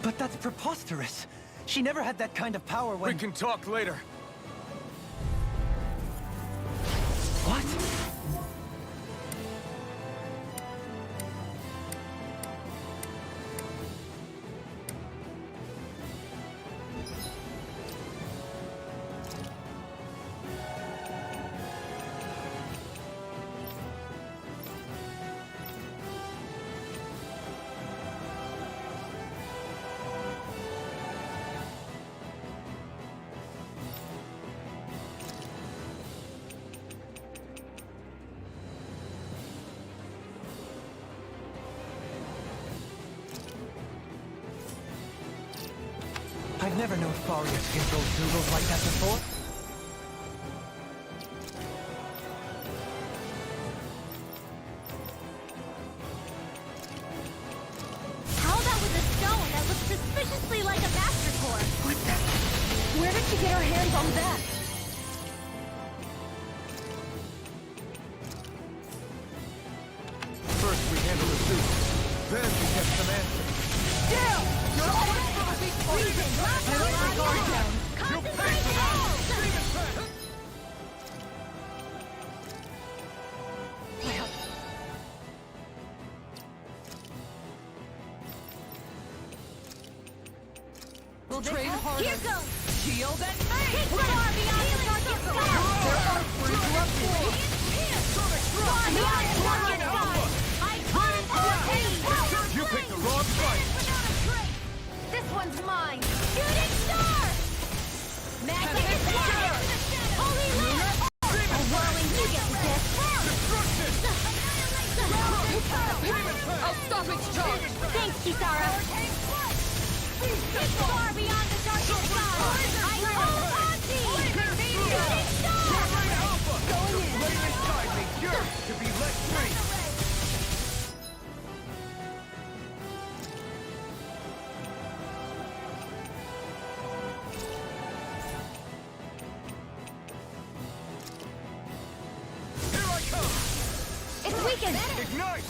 But that's preposterous. She never had that kind of power when... We can talk later. What? I've never known Faria to control Doodles like that before. How about with a stone that looks suspiciously like a master core? What the? Where did she get her hands on that? First we handle the suit, then we get some answers. Still! You're always freezing! You pay for that! We'll train harder. Here goes! Shield and Take far beyond the target sky! There are free to upgrade. Far beyond the target sky! I turn for You picked the wrong fight! This one's mine! Shooting star! Magic attack! Holy light! A whirling you get with this! I'll stop its charge. Thanks, Kisara! It's far beyond the target sky! I hold on to you! Shooting star! Going in! Flame inside may yearn to be let free! Here I come! It's weakened! Ignite!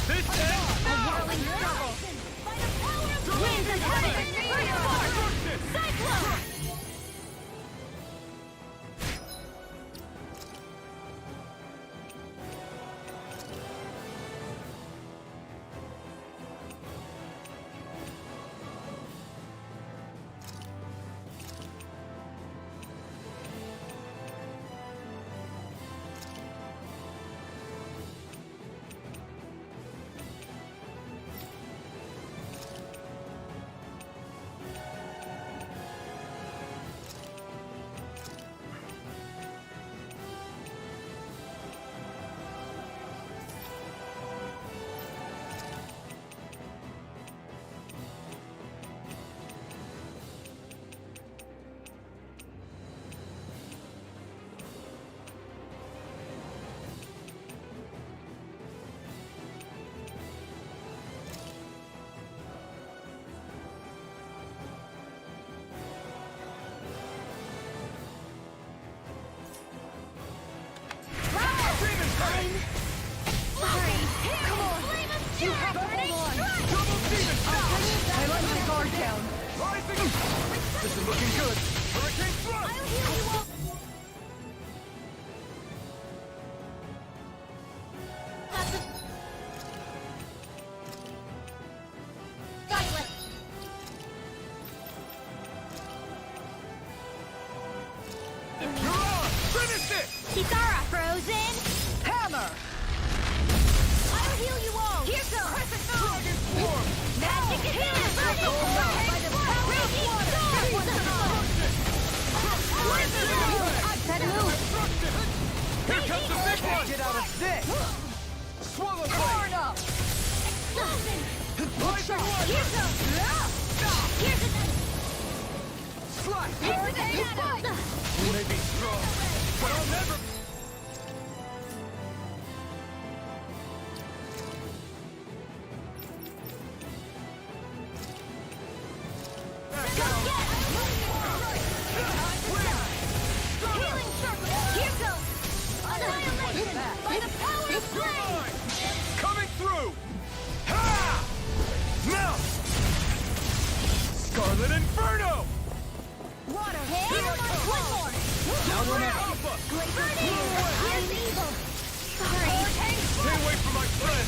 This ends A whirling struggle! Winds of heaven! Bring forth! Cyclone! This is looking good! Hurricane thrust! I'll heal you all! Kisara! Frozen! Hammer! I'll heal you all! Here goes! Dragon Swarm! Magic attack! By the power of water! Raging storm! Rising Here Wiper! goes! Here's a... Slice! Hurricane! We may be strong, but I'll never... Healing circle! Here goes! Annihilation! By the power of flame! Coming through! Ha! Now! Scarlet Inferno! Water! Here one more! Now or never! Burning! Here's evil! Sorry! Stay away from my friend!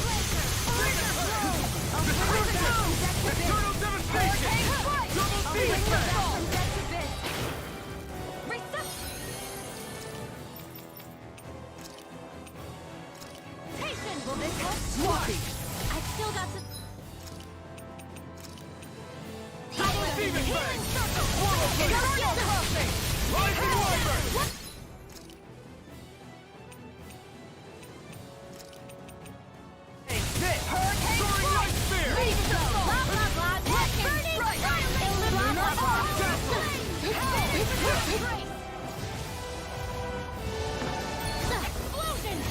Destruction! Eternal devastation! Double demon attack! Will this help? Swappy! I've still got some... Double demon fang! Swallow blade! Rising Wiper! Soaring Light Spear! Blah, blah, blah! Burning! Blah, blah, blah! Explosion!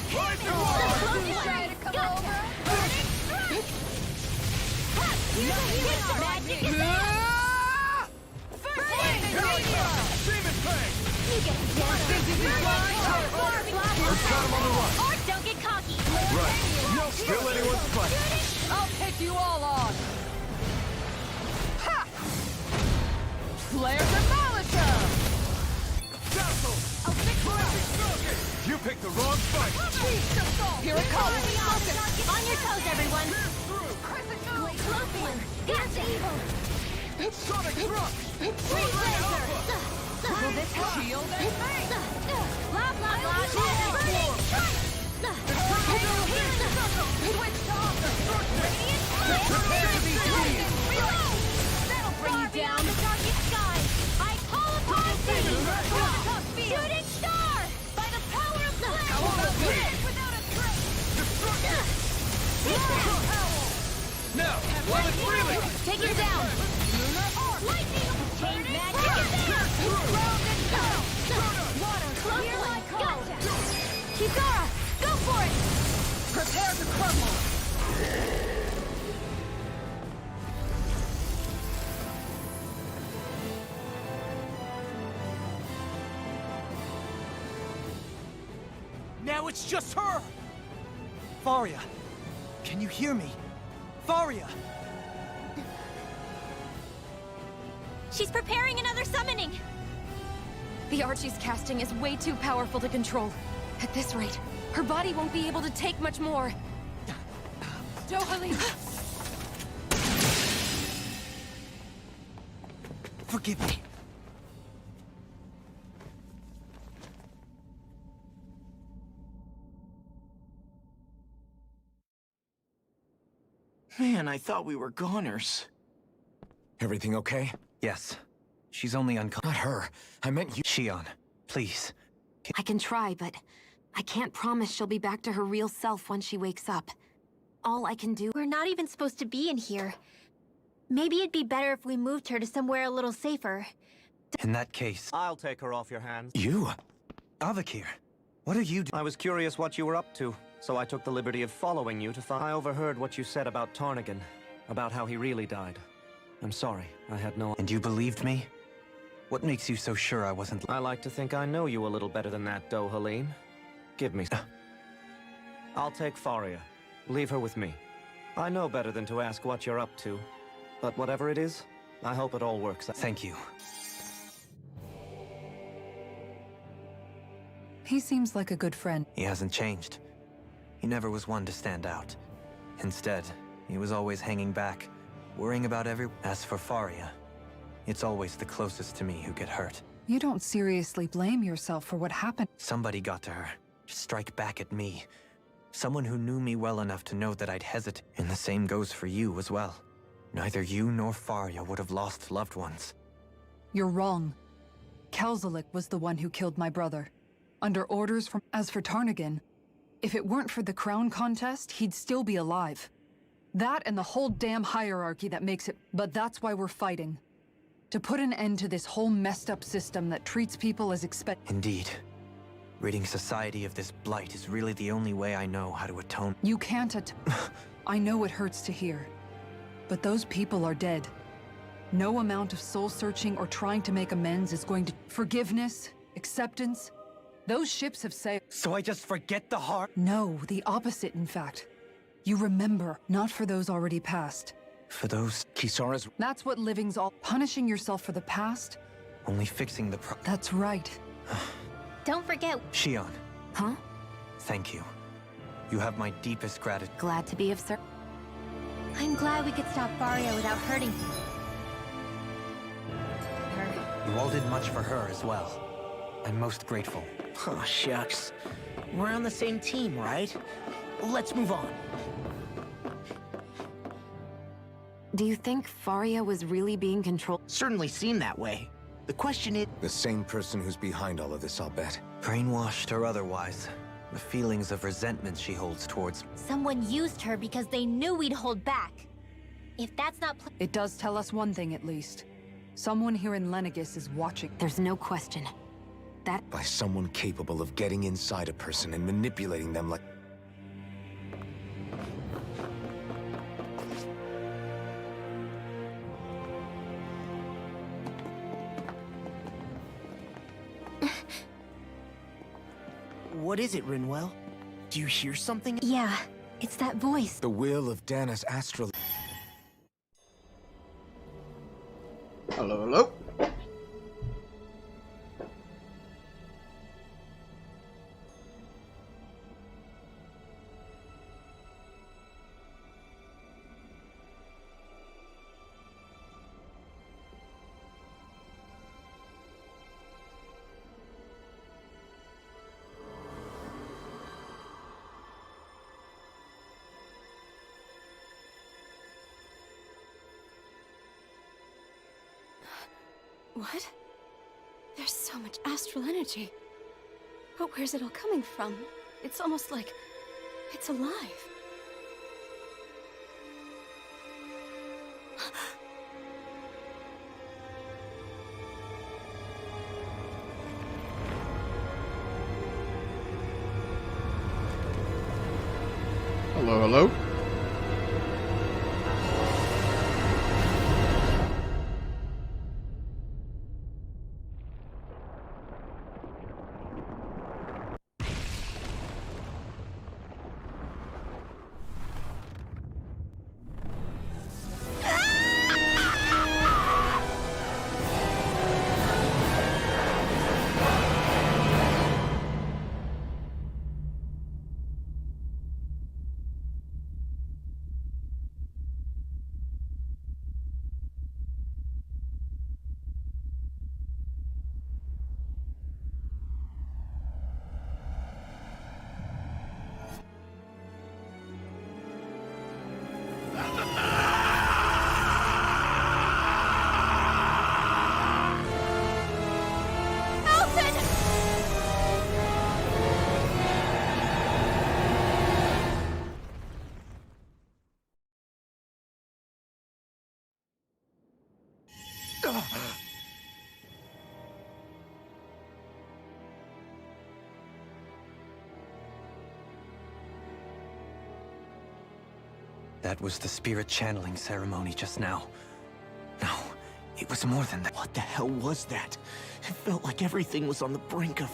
Rising Wiper! Trying to come over? Burning strike! Magic is out! Burning! Demon fang! You get Got him on the run! Or don't get cocky! Right. No skill anyone's fight. I'll take you all on! Ha! Flare Demolisher! Dazzle! You picked the wrong fight! Here it comes! On your toes, everyone! Close one! That's evil! Sonic Thrust! Freeze laser! Will this help? Shield and face! Blah, blah, blah! Burning strike! Switch to offense! That'll bring you down! The darkest sky! I call upon thee! Shooting star! By the power of flame! Without a trace! Destruction! Now, while it's reeling! Take it down! Lightning! Chain magic is out! Ground and down! Water! Close one! Gotcha! Kizara! Go for it! Prepare to crumble! Now it's just her! Faria, can you hear me? Faria! She's preparing another summoning! The Archie's casting is way too powerful to control. At this rate, her body won't be able to take much more. Dohalim! Forgive me. Man, I thought we were goners. Everything okay? Yes. She's only unconscious. Not her. I meant you. Shion, please. I can try, but I can't promise she'll be back to her real self when she wakes up. All I can do... We're not even supposed to be in here. Maybe it'd be better if we moved her to somewhere a little safer. In that case... I'll take her off your hands. You? Avakir, what are you doing? I was curious what you were up to, so I took the liberty of following you to find... I overheard what you said about Tarnigan, about how he really died. I'm sorry, I had no... And you believed me? What makes you so sure I wasn't... I like to think I know you a little better than that, Dohalim. Give me... I'll take Faria. Leave her with me. I know better than to ask what you're up to. But whatever it is, I hope it all works out. Thank you. He seems like a good friend. He hasn't changed. He never was one to stand out. Instead, he was always hanging back, worrying about every... As for Faria, it's always the closest to me who get hurt. You don't seriously blame yourself for what happened. Somebody got to her, to strike back at me. Someone who knew me well enough to know that I'd hesitate. And the same goes for you as well. Neither you nor Faria would have lost loved ones. You're wrong. Kelzelik was the one who killed my brother. Under orders from... As for Tarnigan, if it weren't for the crown contest, he'd still be alive. That and the whole damn hierarchy that makes it... But that's why we're fighting. To put an end to this whole messed up system that treats people as Indeed. Ridding society of this blight is really the only way I know how to atone. You can't I know it hurts to hear. But those people are dead. No amount of soul-searching or trying to make amends is going to... Forgiveness, acceptance, those ships have sailed. So I just forget the heart? No, the opposite, in fact. You remember, not for those already past. For those... Kisara's... That's what living's all... Punishing yourself for the past? Only fixing the That's right. Don't forget... Shion. Huh? Thank you. You have my deepest gratitude. Glad to be of service. I'm glad we could stop Faria without hurting her. You all did much for her as well. I'm most grateful. Oh, shucks. We're on the same team, right? Let's move on. Do you think Faria was really being controlled? Certainly seemed that way. The question is... The same person who's behind all of this, I'll bet. Brainwashed or otherwise, the feelings of resentment she holds towards... Someone used her because they knew we'd hold back. If that's not... It does tell us one thing, at least. Someone here in Lenegis is watching. There's no question. That... By someone capable of getting inside a person and manipulating them like... What is it, Rinwell? Do you hear something? Yeah, it's that voice. The will of Dana's astral... Hello, hello. What? There's so much astral energy. But where's it all coming from? It's almost like it's alive. Hello, hello. That was the spirit channeling ceremony just now. No, it was more than that. What the hell was that? It felt like everything was on the brink of...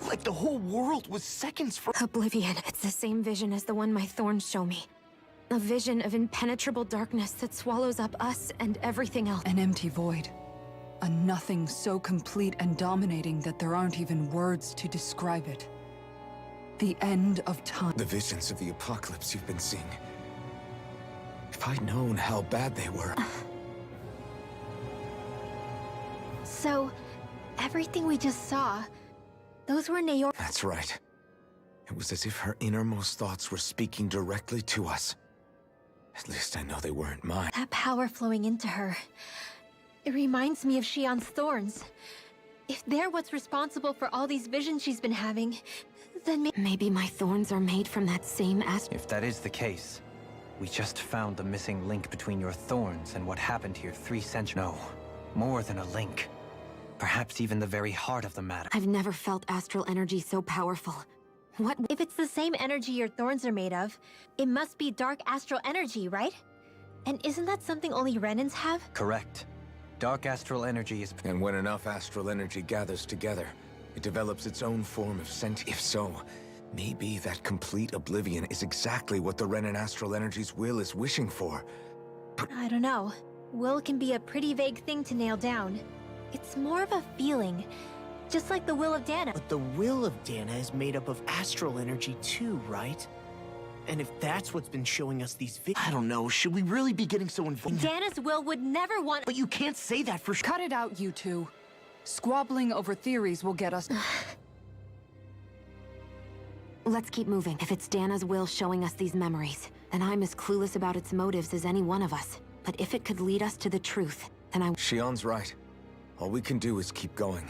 Like the whole world was seconds from... Oblivion. It's the same vision as the one my thorns show me. A vision of impenetrable darkness that swallows up us and everything else. An empty void. A nothing so complete and dominating that there aren't even words to describe it. The end of time. The visions of the apocalypse you've been seeing. If I'd known how bad they were... So, everything we just saw, those were Naor... That's right. It was as if her innermost thoughts were speaking directly to us. At least I know they weren't mine. That power flowing into her. It reminds me of Shion's thorns. If they're what's responsible for all these visions she's been having, then maybe my thorns are made from that same If that is the case, We just found the missing link between your thorns and what happened here 3 centuries. No, more than a link. Perhaps even the very heart of the matter. I've never felt astral energy so powerful. What? If it's the same energy your thorns are made of, it must be dark astral energy, right? And isn't that something only Renans have? Correct. Dark astral energy is... And when enough astral energy gathers together, it develops its own form of sentience. If so, maybe that complete oblivion is exactly what the Renan astral energy's will is wishing for. I don't know. Will can be a pretty vague thing to nail down. It's more of a feeling, just like the will of Dana. But the will of Dana is made up of astral energy too, right? And if that's what's been showing us these I don't know, should we really be getting so involved? Dana's will would never want- But you can't say that for sure. Cut it out, you two. Squabbling over theories will get us... Let's keep moving. If it's Dana's will showing us these memories, then I'm as clueless about its motives as any one of us. But if it could lead us to the truth, then Shion's right. All we can do is keep going.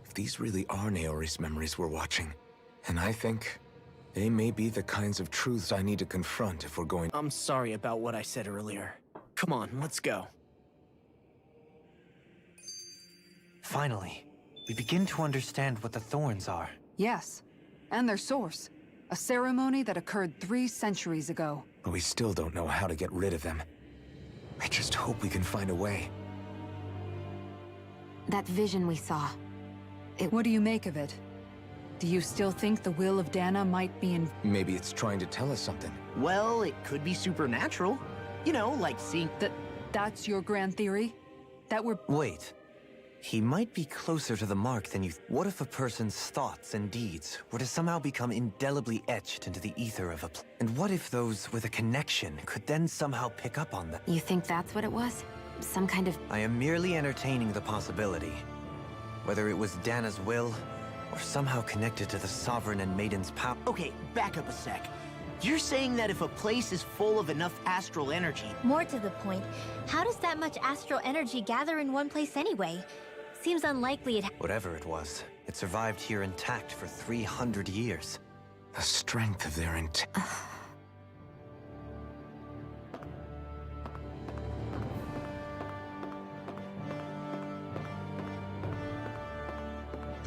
If these really are Naori's memories we're watching, and I think they may be the kinds of truths I need to confront if we're going... I'm sorry about what I said earlier. Come on, let's go. Finally, we begin to understand what the thorns are. Yes, and their source. A ceremony that occurred 3 centuries ago. But we still don't know how to get rid of them. I just hope we can find a way. that vision we saw. What do you make of it? Do you still think the will of Dana might be in... Maybe it's trying to tell us something. Well, it could be supernatural. You know, like seeing... That's your grand theory? That we're... Wait. He might be closer to the mark than you... What if a person's thoughts and deeds were to somehow become indelibly etched into the ether of a... And what if those with a connection could then somehow pick up on them? You think that's what it was? Some kind of... I am merely entertaining the possibility. Whether it was Dana's will, or somehow connected to the Sovereign and Maiden's power... Okay, back up a sec. You're saying that if a place is full of enough astral energy... More to the point, how does that much astral energy gather in one place anyway? Seems unlikely it... Whatever it was, it survived here intact for 300 years. The strength of their intent...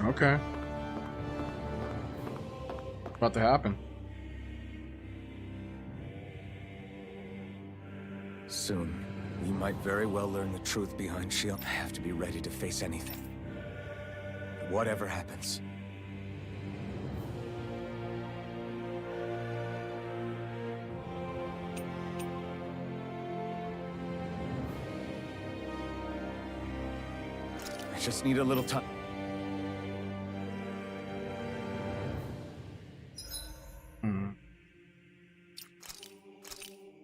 Okay. About to happen. Soon, we might very well learn the truth behind Shield. I have to be ready to face anything. Whatever happens. I just need a little time.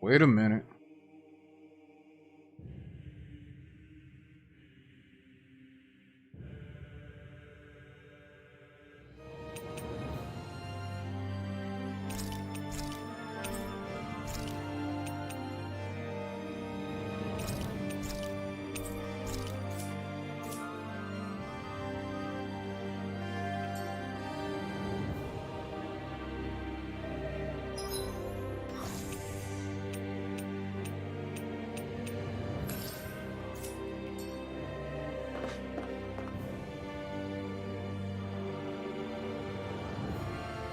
Wait a minute.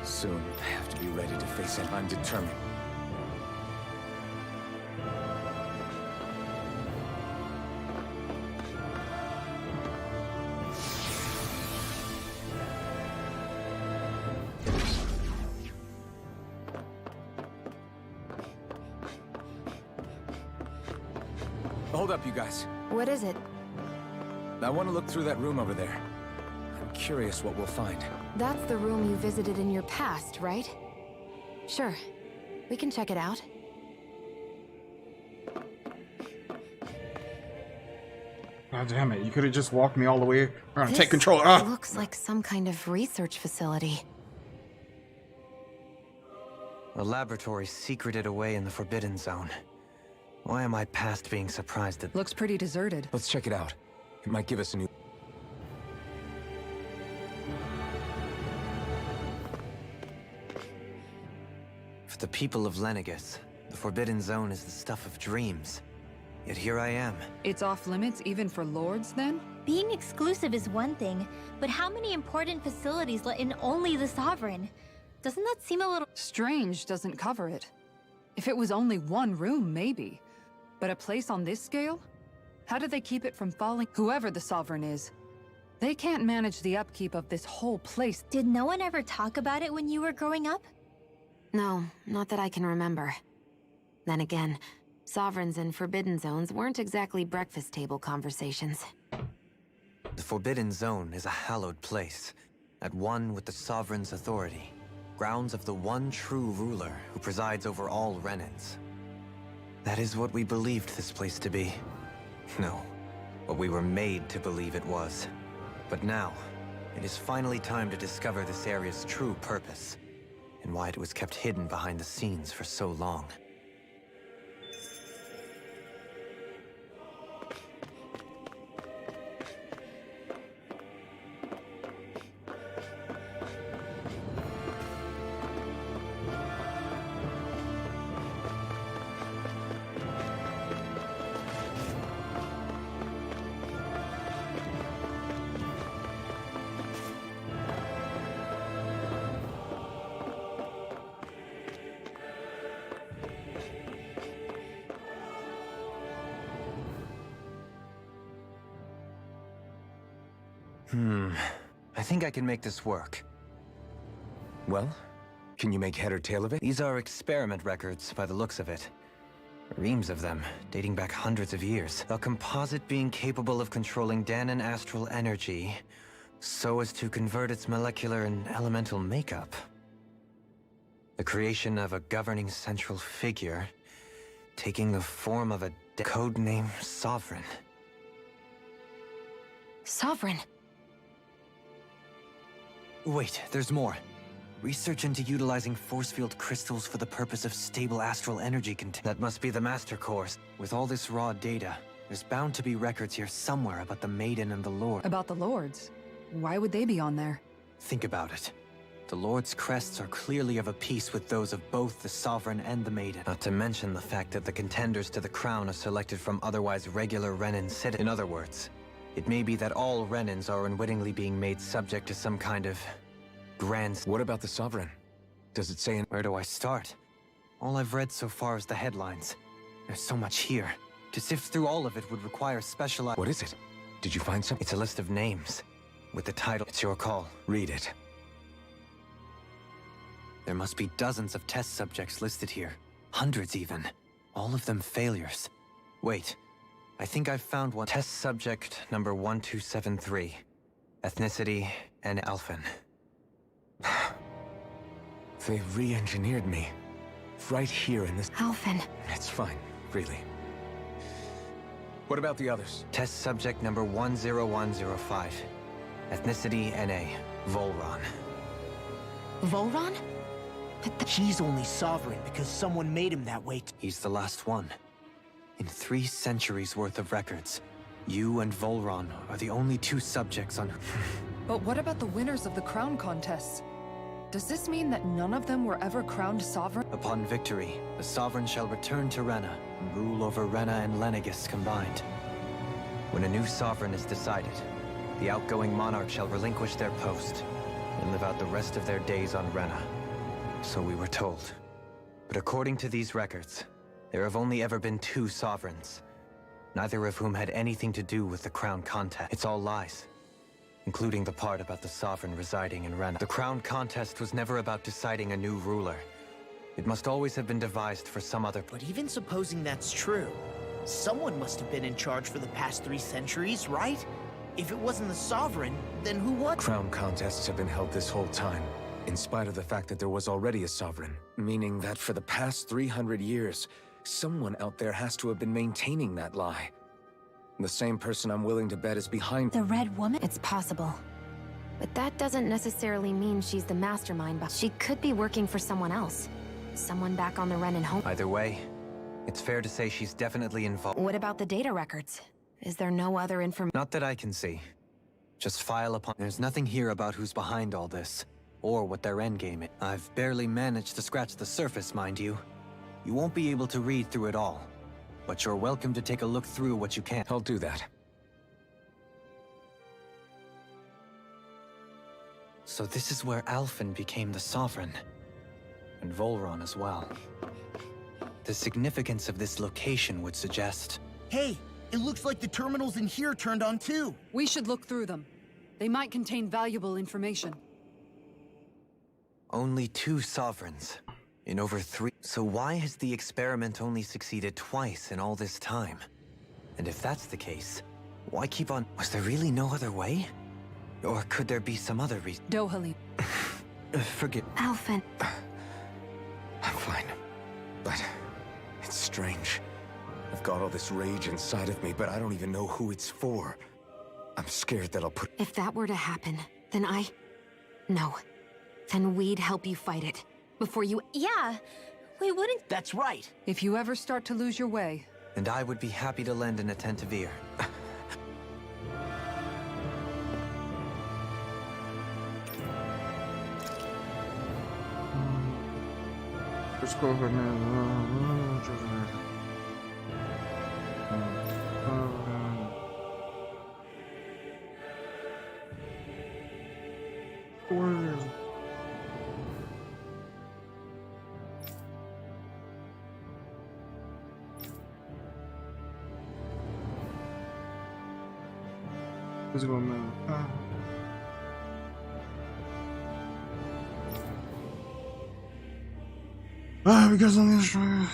Soon, I have to be ready to face it. I'm determined. Hold up, you guys. What is it? I want to look through that room over there. I'm curious what we'll find. That's the room you visited in your past, right? Sure. We can check it out. God damn it, you could have just walked me all the way around and take control. Ah! Looks like some kind of research facility. A laboratory secreted away in the Forbidden Zone. Why am I past being surprised at... Looks pretty deserted. Let's check it out. It might give us a new... For the people of Lenegis, the Forbidden Zone is the stuff of dreams. Yet here I am. It's off limits even for lords, then? Being exclusive is one thing, but how many important facilities let in only the Sovereign? Doesn't that seem a little... Strange doesn't cover it. If it was only one room, maybe. But a place on this scale? How do they keep it from falling? Whoever the Sovereign is, they can't manage the upkeep of this whole place. Did no one ever talk about it when you were growing up? No, not that I can remember. Then again, Sovereigns and Forbidden Zones weren't exactly breakfast table conversations. The Forbidden Zone is a hallowed place, at one with the Sovereign's authority. Grounds of the one true ruler who presides over all Renans. That is what we believed this place to be. No, what we were made to believe it was. But now, it is finally time to discover this area's true purpose, and why it was kept hidden behind the scenes for so long. I think I can make this work. Well, can you make head or tail of it? These are experiment records, by the looks of it. Reams of them, dating back hundreds of years. A composite being capable of controlling Danan astral energy, so as to convert its molecular and elemental makeup. The creation of a governing central figure, taking the form of a codename Sovereign. Sovereign! Wait, there's more. Research into utilizing force field crystals for the purpose of stable astral energy that must be the master course. With all this raw data, there's bound to be records here somewhere about the Maiden and the Lord. About the lords? Why would they be on there? Think about it. The Lord's crests are clearly of a piece with those of both the Sovereign and the Maiden. Not to mention the fact that the contenders to the crown are selected from otherwise regular Renan citizens. In other words, it may be that all Renans are unwittingly being made subject to some kind of grand... What about the Sovereign? Does it say in... Where do I start? All I've read so far is the headlines. There's so much here. To sift through all of it would require specialized... What is it? Did you find something? It's a list of names. With the title, it's your call. Read it. There must be dozens of test subjects listed here. Hundreds even. All of them failures. Wait. I think I've found one. Test subject number 1273. Ethnicity and Alphen. They re-engineered me. Right here in this... Alphen. It's fine, really. What about the others? Test subject number 10105. Ethnicity NA. Volron. Volron? But he's only Sovereign because someone made him that way. He's the last one. In 3 centuries worth of records, you and Volron are the only 2 subjects on... But what about the winners of the crown contests? Does this mean that none of them were ever crowned Sovereign? Upon victory, the Sovereign shall return to Rena and rule over Rena and Lenegis combined. When a new Sovereign is decided, the outgoing monarch shall relinquish their post and live out the rest of their days on Rena. So we were told. But according to these records, there have only ever been 2 Sovereigns, neither of whom had anything to do with the crown contest. It's all lies, including the part about the Sovereign residing in Rena. The crown contest was never about deciding a new ruler. It must always have been devised for some other... But even supposing that's true, someone must have been in charge for the past 3 centuries, right? If it wasn't the Sovereign, then who was? Crown contests have been held this whole time, in spite of the fact that there was already a Sovereign. Meaning that for the past 300 years, someone out there has to have been maintaining that lie. The same person I'm willing to bet is behind... The Red Woman? It's possible. But that doesn't necessarily mean she's the mastermind, but she could be working for someone else. Someone back on the Renan home. Either way, it's fair to say she's definitely involved. What about the data records? Is there no other information? Not that I can see. Just file upon... There's nothing here about who's behind all this, or what their endgame is. I've barely managed to scratch the surface, mind you. You won't be able to read through it all, but you're welcome to take a look through what you can. I'll do that. So this is where Alphen became the Sovereign, and Volron as well. The significance of this location would suggest... Hey, it looks like the terminals in here turned on too. We should look through them. They might contain valuable information. Only 2 Sovereigns in over 3... So why has the experiment only succeeded twice in all this time? And if that's the case, why keep on... Was there really no other way? Or could there be some other reason? Dohalim. Forget... Alphen. I'm fine. But it's strange. I've got all this rage inside of me, but I don't even know who it's for. I'm scared that I'll put... If that were to happen, then No. Then we'd help you fight it. Before you... Yeah, we wouldn't... That's right. If you ever start to lose your way... And I would be happy to lend an attentive ear. Let's go over physical man. Because I'm gonna try.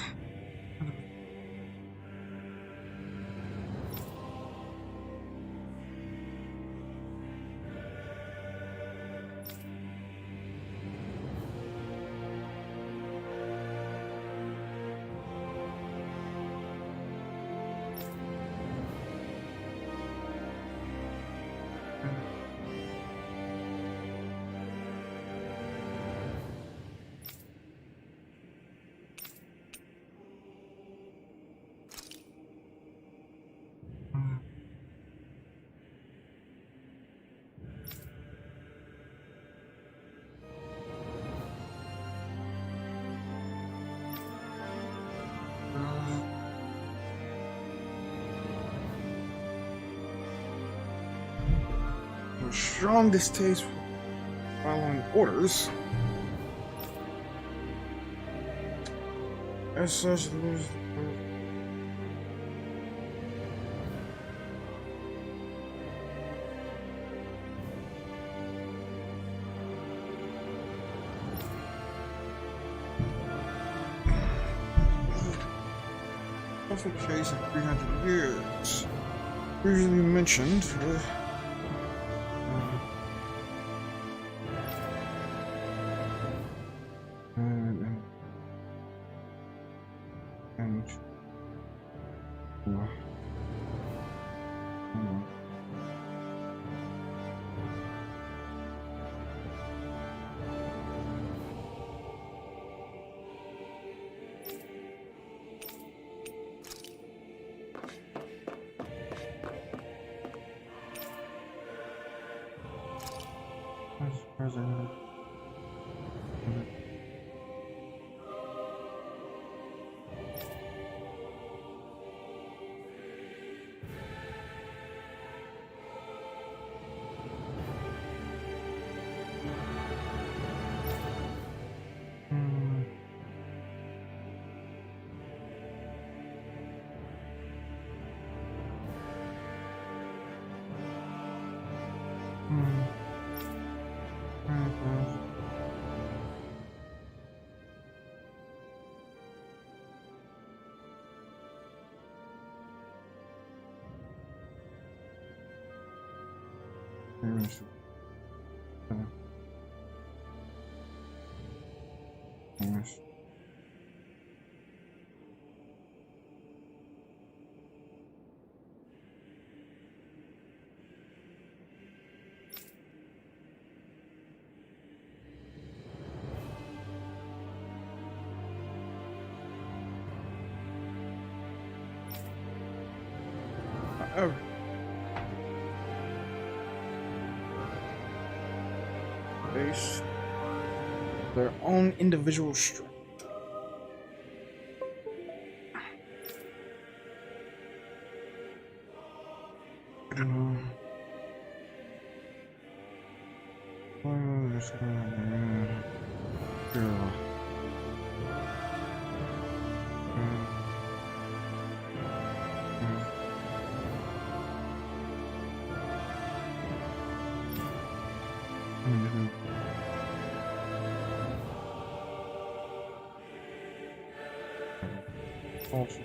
Strong distaste for following orders. As such, lose the case in 300 years. Previously mentioned. Yes. However, face their own individual strength. Also,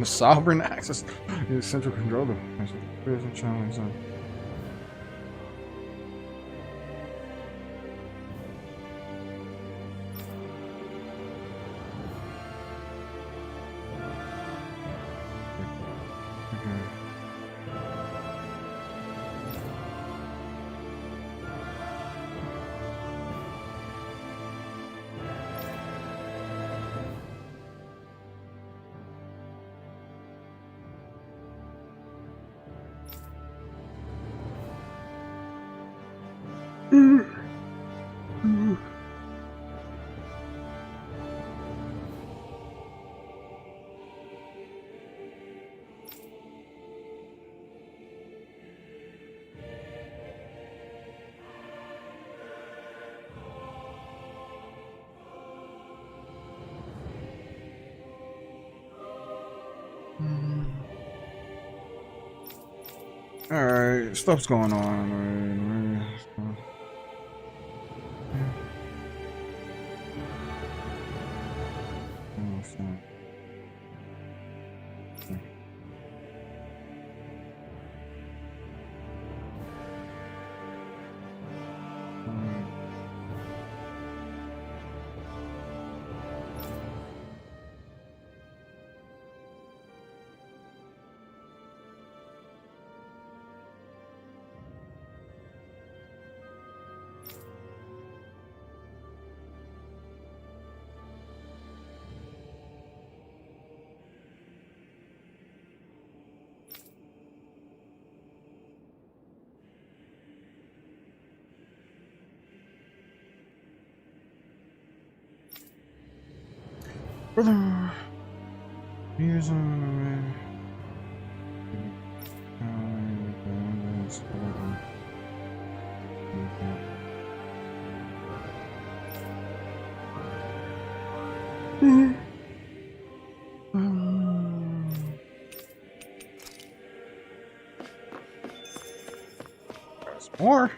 the sovereign access is central control the challenge. Alright, stuff's going on. Brother, here's more.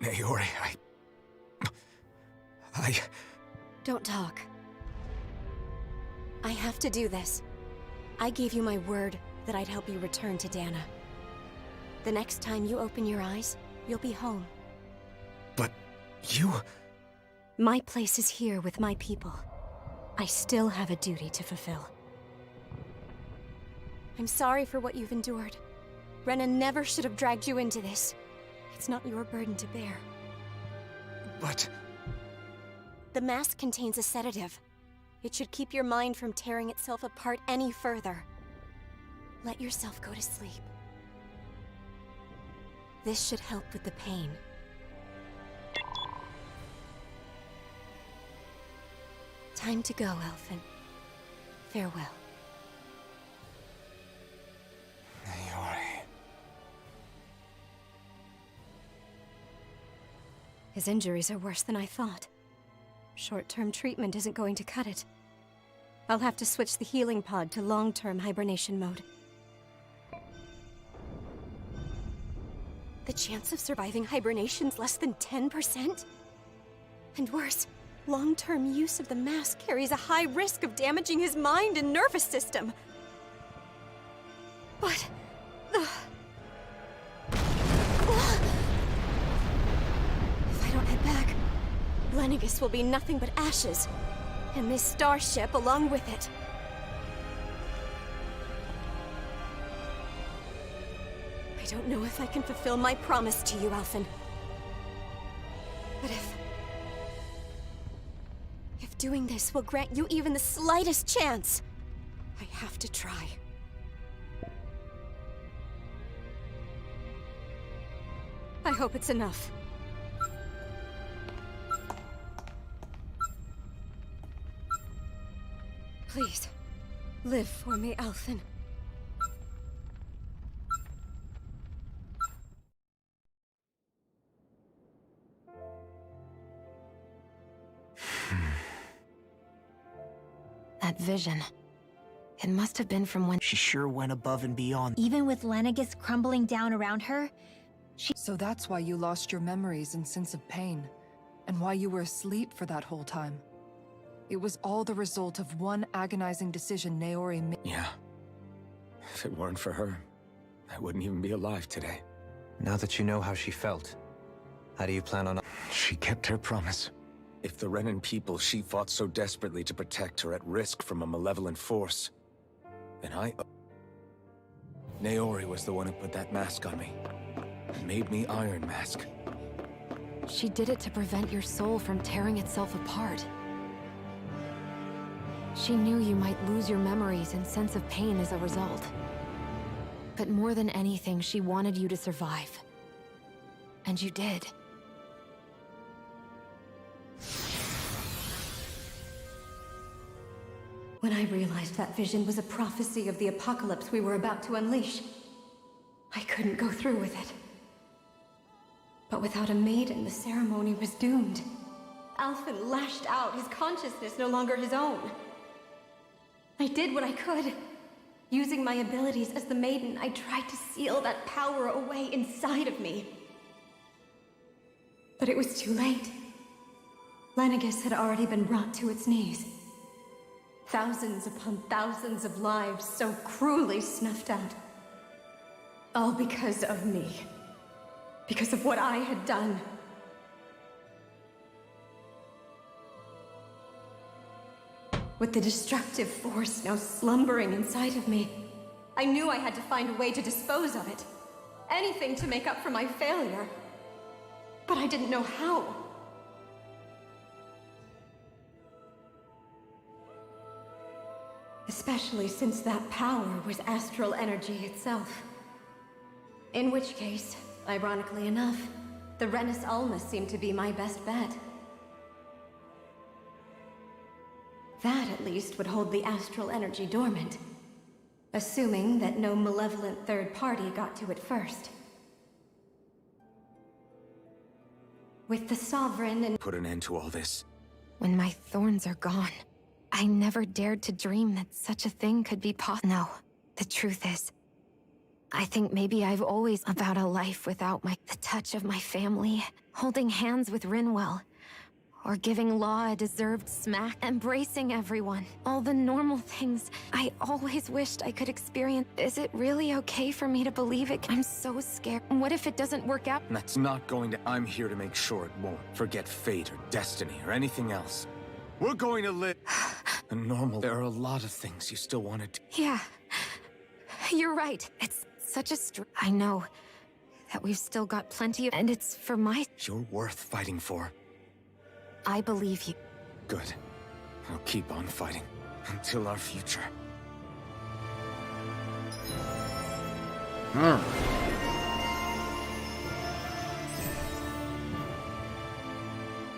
Naori, Don't talk. I have to do this. I gave you my word that I'd help you return to Dana. The next time you open your eyes, you'll be home. But you... My place is here with my people. I still have a duty to fulfill. I'm sorry for what you've endured. Rena never should have dragged you into this. It's not your burden to bear. But... The mask contains a sedative. It should keep your mind from tearing itself apart any further. Let yourself go to sleep. This should help with the pain. Time to go, Elfin. Farewell. Naori... His injuries are worse than I thought. Short-term treatment isn't going to cut it. I'll have to switch the healing pod to long-term hibernation mode. The chance of surviving hibernation's less than 10%? And worse, long-term use of the mask carries a high risk of damaging his mind and nervous system. But... If I don't head back, Lenegis will be nothing but ashes, and this starship along with it. I don't know if I can fulfill my promise to you, Alphen. But if doing this will grant you even the slightest chance, I have to try. I hope it's enough. Please, live for me, Alphen. That vision. It must have been from when... She sure went above and beyond. Even with Lenegis crumbling down around her, So that's why you lost your memories and sense of pain, and why you were asleep for that whole time. It was all the result of one agonizing decision Naori made. Yeah. If it weren't for her, I wouldn't even be alive today. Now that you know how she felt, how do you plan on... She kept her promise. If the Renan people she fought so desperately to protect are at risk from a malevolent force, then Naori was the one who put that mask on me. And made me Iron Mask. She did it to prevent your soul from tearing itself apart. She knew you might lose your memories and sense of pain as a result. But more than anything, she wanted you to survive. And you did. When I realized that vision was a prophecy of the apocalypse we were about to unleash, I couldn't go through with it. But without a maiden, the ceremony was doomed. Alphen lashed out, his consciousness no longer his own. I did what I could. Using my abilities as the maiden, I tried to seal that power away inside of me. But it was too late. Lenegis had already been brought to its knees. Thousands upon thousands of lives so cruelly snuffed out. All because of me. Because of what I had done. With the destructive force now slumbering inside of me, I knew I had to find a way to dispose of it. Anything to make up for my failure. But I didn't know how. Especially since that power was astral energy itself. In which case, ironically enough, the Renis Alma seemed to be my best bet. That, at least, would hold the astral energy dormant. Assuming that no malevolent third party got to it first. With the Sovereign and... Put an end to all this. When my thorns are gone, I never dared to dream that such a thing could be possible. No, the truth is, I think maybe I've always about a life without the touch of my family, holding hands with Rinwell, or giving Law a deserved smack, embracing everyone. All the normal things I always wished I could experience. Is it really okay for me to believe it? I'm so scared. What if it doesn't work out? That's not going to... I'm here to make sure it won't. Forget fate or destiny or anything else. We're going to live a normal... There are a lot of things you still wanted to... Yeah, you're right. It's such a I know that we've still got plenty of... And it's for my... You're worth fighting for. I believe you. Good. I'll keep on fighting. Until our future. Alright.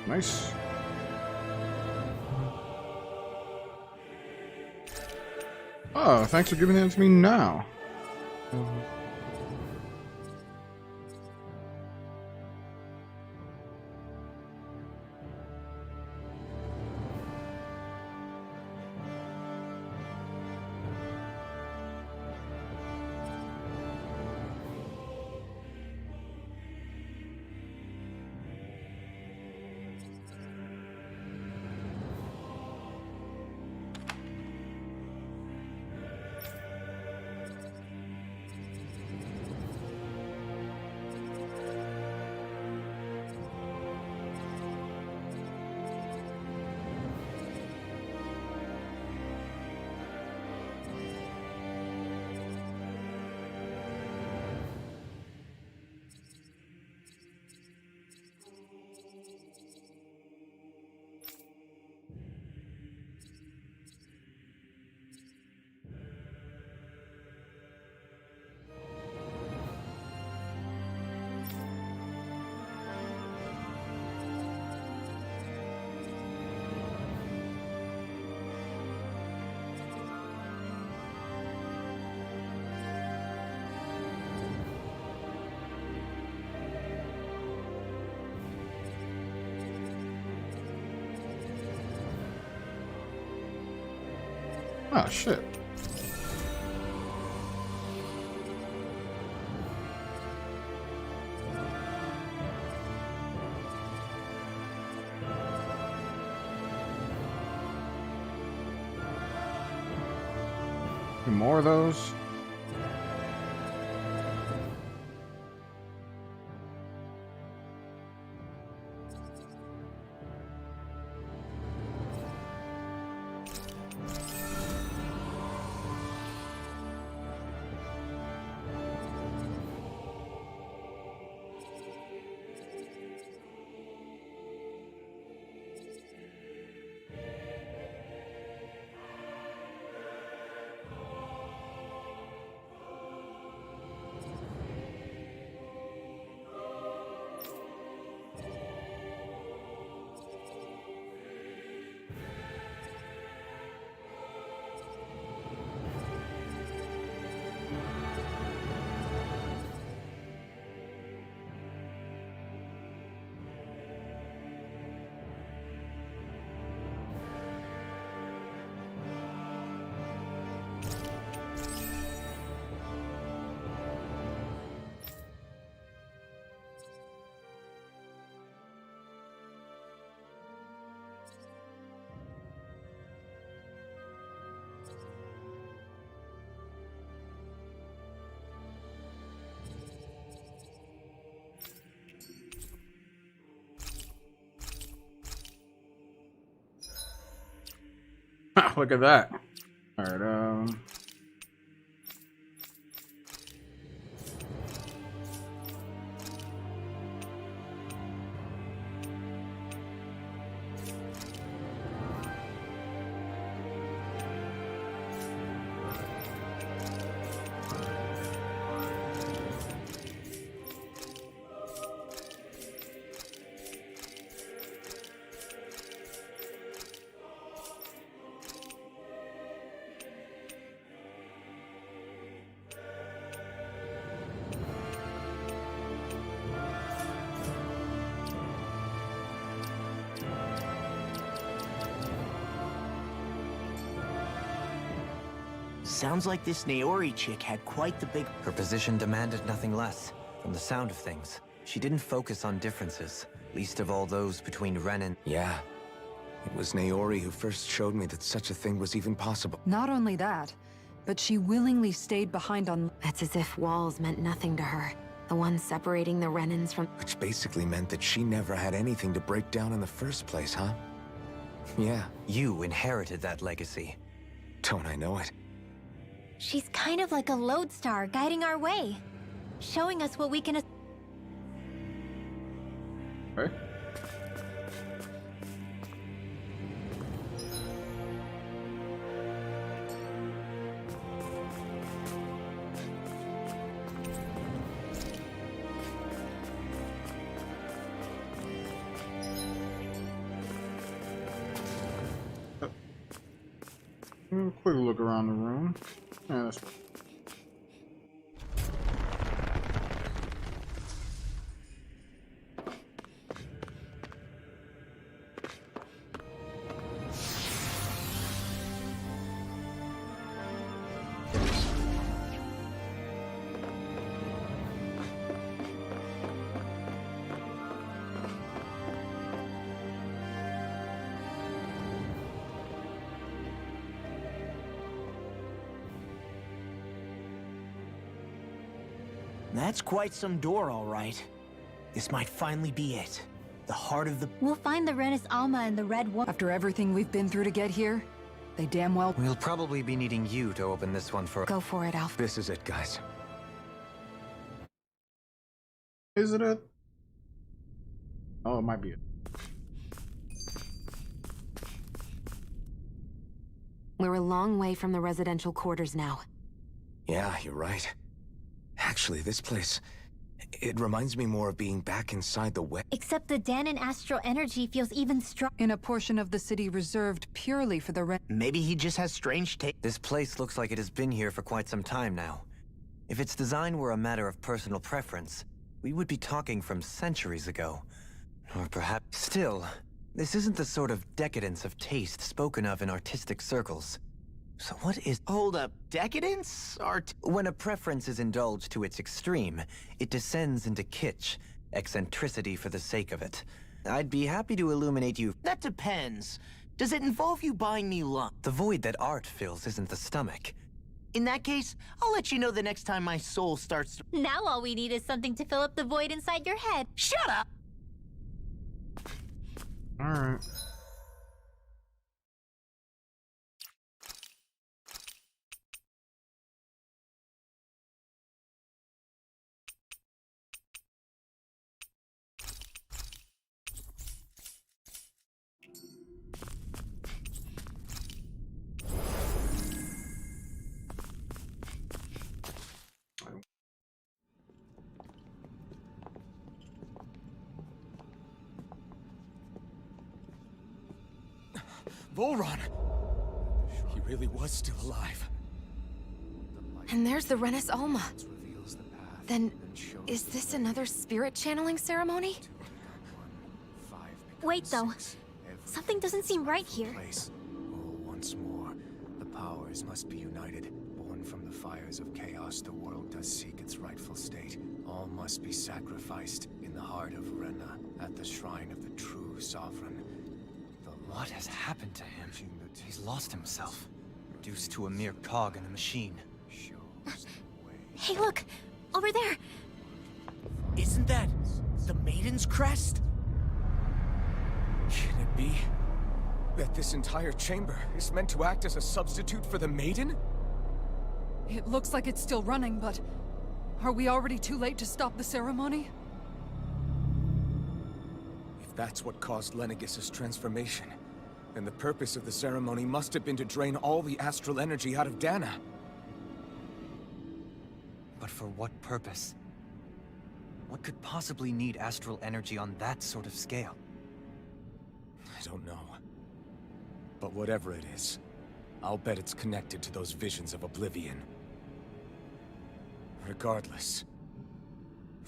Nice. Oh, thanks for giving that to me now. Oh, shit. More of those. Look at that. All right, Sounds like this Naori chick had quite the big... Her position demanded nothing less. From the sound of things, she didn't focus on differences, least of all those between Ren and... Yeah. It was Naori who first showed me that such a thing was even possible. Not only that, but she willingly stayed behind on... It's as if walls meant nothing to her. The one separating the Renans from... Which basically meant that she never had anything to break down in the first place, huh? Yeah. You inherited that legacy. Don't I know it? She's kind of like a lodestar guiding our way, showing us what we can... Okay. Quick look around the room. Yeah, that's... That's quite some door, all right. This might finally be it. The heart of the... We'll find the Renis Alma and the Red One. After everything we've been through to get here, they damn well... We'll probably be needing you to open this one for... Go for it, Alf. This is it, guys. Is it it? Oh, it might be it. We're a long way from the residential quarters now. Yeah, you're right. Actually, this place... It reminds me more of being back inside the web. Except the Danon astral energy feels even stronger. In a portion of the city reserved purely for the Ren... Maybe he just has strange taste. This place looks like it has been here for quite some time now. If its design were a matter of personal preference, we would be talking from centuries ago. Or perhaps... Still, this isn't the sort of decadence of taste spoken of in artistic circles. So what is... Hold up, decadence? Art? When a preference is indulged to its extreme, it descends into kitsch, eccentricity for the sake of it. I'd be happy to illuminate you... That depends. Does it involve you buying me lunch? The void that art fills isn't the stomach. In that case, I'll let you know the next time my soul starts to... Now all we need is something to fill up the void inside your head. Shut up! Alright. Volron! He really was still alive. And there's the Renis Alma. Then, is this another spirit channeling ceremony? Wait, though. Something doesn't seem right here. Once more, the powers must be united. Born from the fires of chaos, the world does seek its rightful state. All must be sacrificed in the heart of Rena, at the shrine of the true sovereign. What has happened to him? He's lost himself, reduced to a mere cog in a machine. Hey, look! Over there! Isn't that the Maiden's crest? Can it be that this entire chamber is meant to act as a substitute for the Maiden? It looks like it's still running, but... Are we already too late to stop the ceremony? If that's what caused Lenegis' transformation, then the purpose of the ceremony must have been to drain all the astral energy out of Dana. But for what purpose? What could possibly need astral energy on that sort of scale? I don't know. But whatever it is, I'll bet it's connected to those visions of oblivion. Regardless,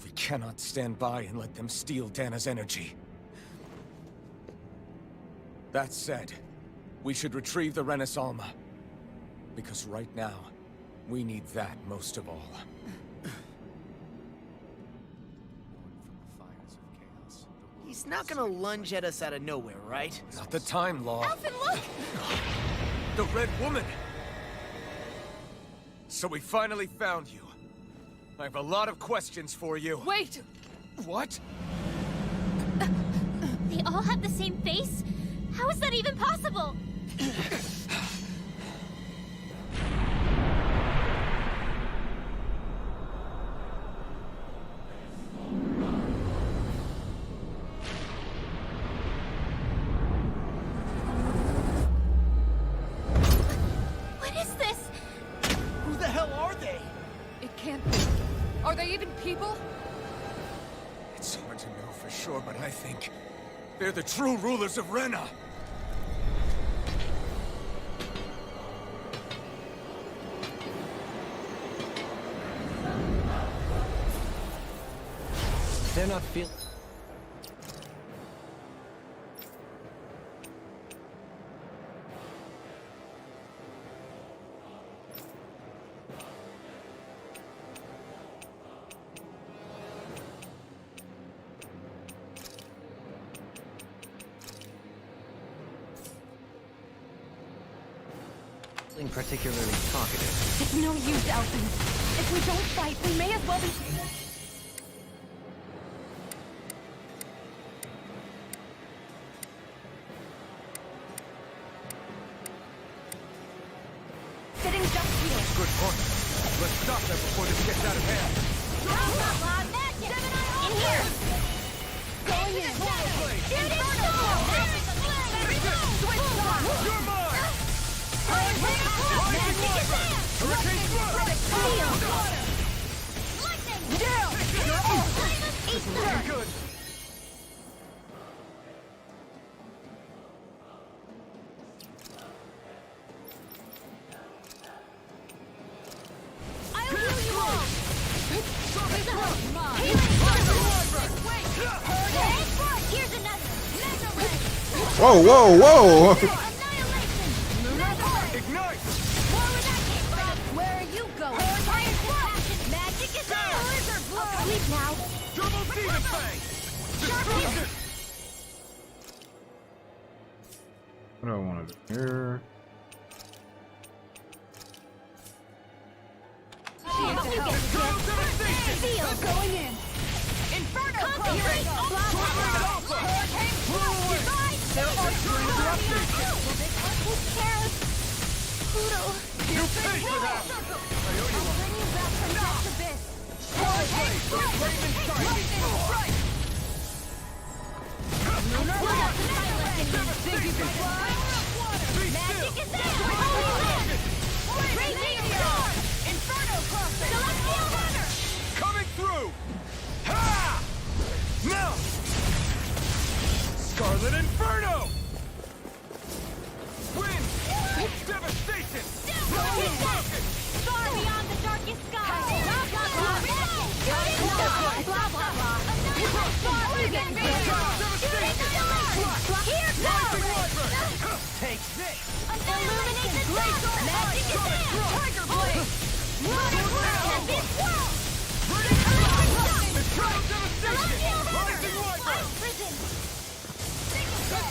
we cannot stand by and let them steal Dana's energy. That said, we should retrieve the Renis Alma. Because right now, We need that most of all. He's not gonna lunge at us out of nowhere, right? Not the time, Law. Alphen, look! The Red Woman! So we finally found you. I have a lot of questions for you. Wait! What? They all have the same face? How is that even possible? What is this? Who the hell are they? It can't be. Are they even people? It's hard to know for sure, but I think they're the true rulers of Rena. They're not feel. Particularly talkative. It's no use, Alphen. If we don't fight, we may as well be... sitting just here. Good point. Let's stop them before this gets out of hand. In here! Going in. You're mine! Good. I'll heal you all! Here's another! Whoa, whoa, whoa! Ignite! Where are you going? Magic is out! Lizard blow! Leave now! Double demon fang! Destroy! What do I want to do here? Going in. Inferno! You pay for that! I owe you one. Bring you back from death Magic is out! Holy land! Raging storm! Inferno crosser! Celestial runner! Coming through! Ha! Now! Scarlet Inferno! Wind! Devastation! Far beyond the darkest sky! Blah, blah, blah! Shooting star! Blah, blah, blah! Far beyond the shooting star! Here goes! Take this! Illuminate the dark! Magic is in! Tiger blade! Water world! And this world! Celestial runner! I'm prison!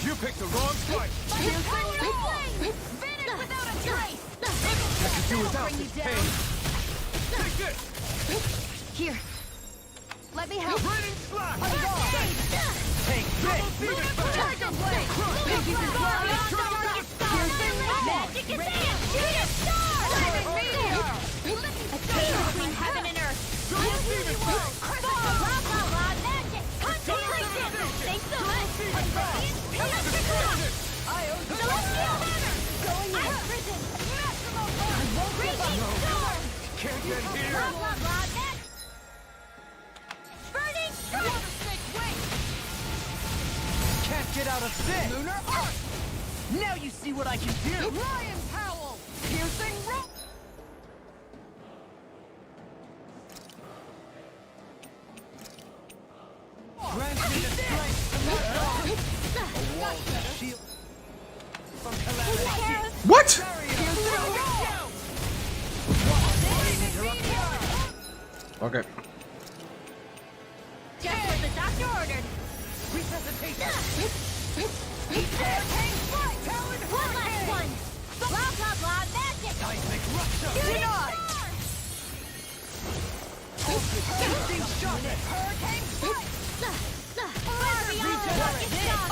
You picked the wrong fight! Finish without a trace! I could do without this pain! Take this! Here. Let me help. Raining slash! Take this! Tiger blade! Thank you for beyond the darkest sky! Magic is in! Shoot a star! Flaming meteor! A chain between heaven and earth! Blah, blah, blah! Magic! Contemplation! Thanks so much! Electric shock! Celestial hammer! I'm prison! I won't raging storm! Can't get here! Blah, blah, blah! Magic! Burning strike! Can't get out of this! Lunar Arc! Now you see what I can do! Lion Howl! Piercing rope! Grant me the strength to knock off a wall of shield from calamity. What? Barrier. Okay. Just what the doctor ordered. Resuscitation. One last one. Blah blah blah magic. Seismic rupture. Denied. Deep shot. Hurricane strike. Far beyond rocket shot.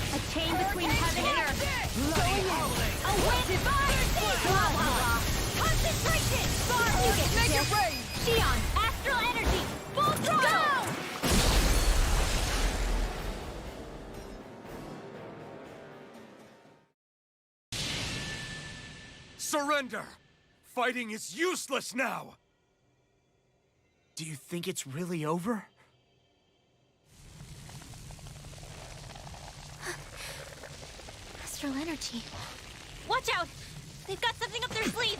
A chain between heaven and earth. A wind divine. Blah blah blah. Concentration. Far you get this. Shion, astral energy. Full throttle. Surrender! Fighting is useless now! Do you think it's really over? Astral energy. Watch out! They've got something up their sleeve.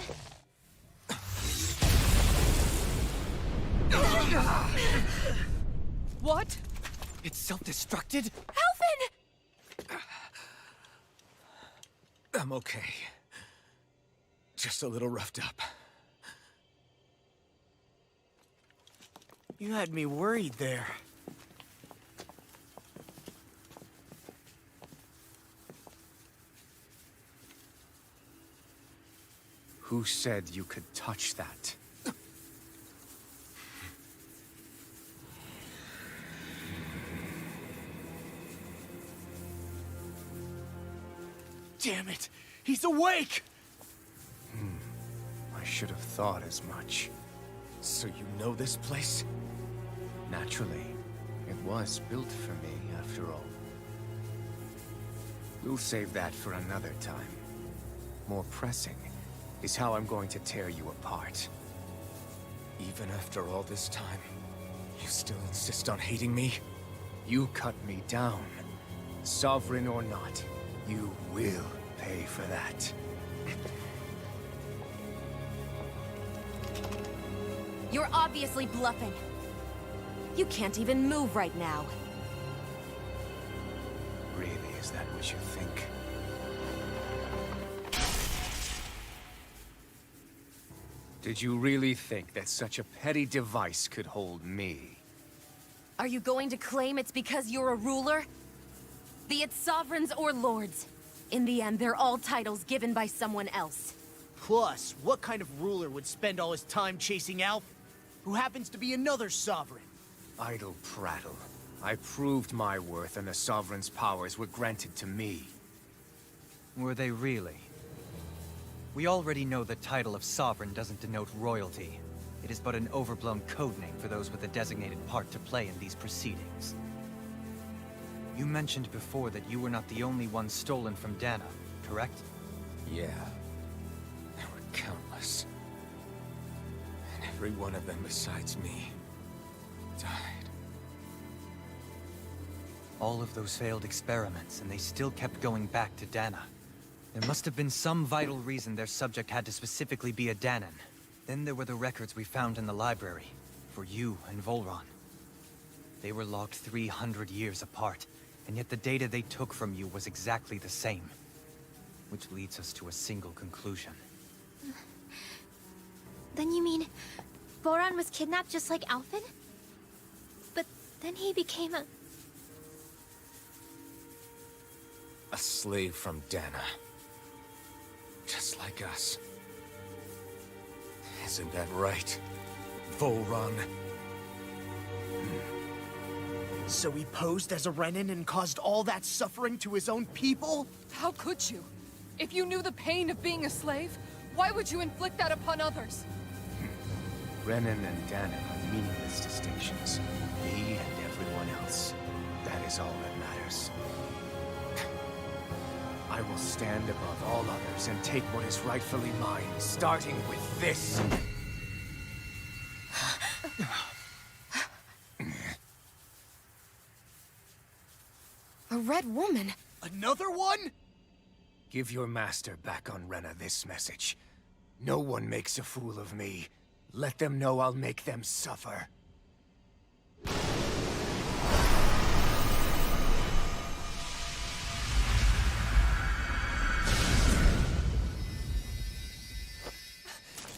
What? It's self-destructed? Alvin! I'm okay. Just a little roughed up. You had me worried there. Who said you could touch that? Damn it! He's awake! I should have thought as much. So you know this place? Naturally. It was built for me, after all. We'll save that for another time. More pressing is how I'm going to tear you apart. Even after all this time, you still insist on hating me? You cut me down. Sovereign or not, you will pay for that. You're obviously bluffing. You can't even move right now. Really, is that what you think? Did you really think that such a petty device could hold me? Are you going to claim it's because you're a ruler? Be it sovereigns or lords. In the end, they're all titles given by someone else. Plus, what kind of ruler would spend all his time chasing Alf, who happens to be another sovereign? Idle prattle. I proved my worth and the Sovereign's powers were granted to me. Were they really? We already know the title of Sovereign doesn't denote royalty. It is but an overblown codename for those with a designated part to play in these proceedings. You mentioned before that you were not the only one stolen from Dana, correct? Yeah. There were countless. And every one of them besides me died. All of those failed experiments, and they still kept going back to Dana. There must have been some vital reason their subject had to specifically be a Danan. Then there were the records we found in the library, for you and Volron. They were logged 300 years apart, and yet the data they took from you was exactly the same. Which leads us to a single conclusion. Then you mean Voron was kidnapped just like Alphen? But then he became a slave from Dana. Just like us. Isn't that right, Volron? So he posed as a Renin and caused all that suffering to his own people? How could you? If you knew the pain of being a slave, why would you inflict that upon others? Renin and Dana are meaningless distinctions. Me and everyone else. That is all that matters. I will stand above all others and take what is rightfully mine, starting with this. A red woman? Another one? Give your master back on Rena this message. No one makes a fool of me. Let them know I'll make them suffer.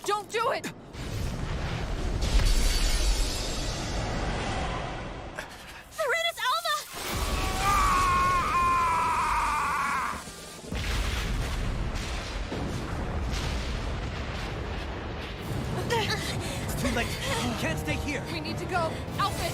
Don't do it! Serenus Alma! It's too late. You can't stay here. We need to go. Outfit!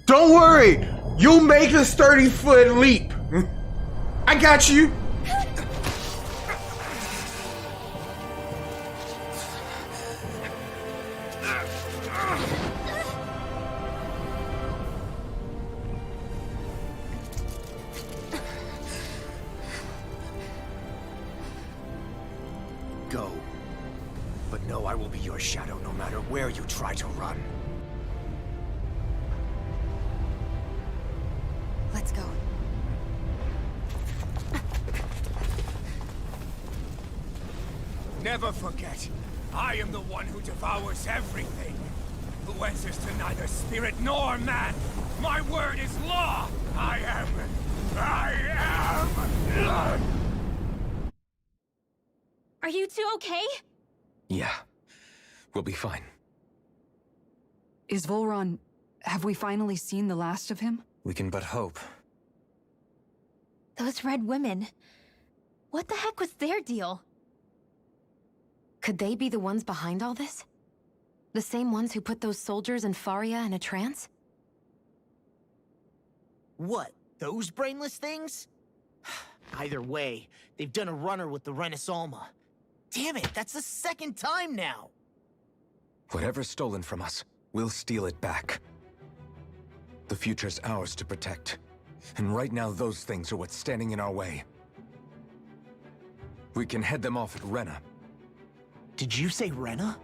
Don't worry! You'll make this 30-foot leap! I got you! Go. But know I will be your shadow no matter where you try to run. Let's go. Never forget, I am the one who devours everything. Who answers to neither spirit nor man. My word is law. I am. Are you two okay? Yeah. We'll be fine. Is Volron... Have we finally seen the last of him? We can but hope. Those red women. What the heck was their deal? Could they be the ones behind all this? The same ones who put those soldiers and Faria in a trance? What? Those brainless things? Either way, they've done a runner with the Renus Alma. Damn it, that's the second time now! Whatever's stolen from us, we'll steal it back. The future's ours to protect. And right now, those things are what's standing in our way. We can head them off at Rena. Did you say Rena?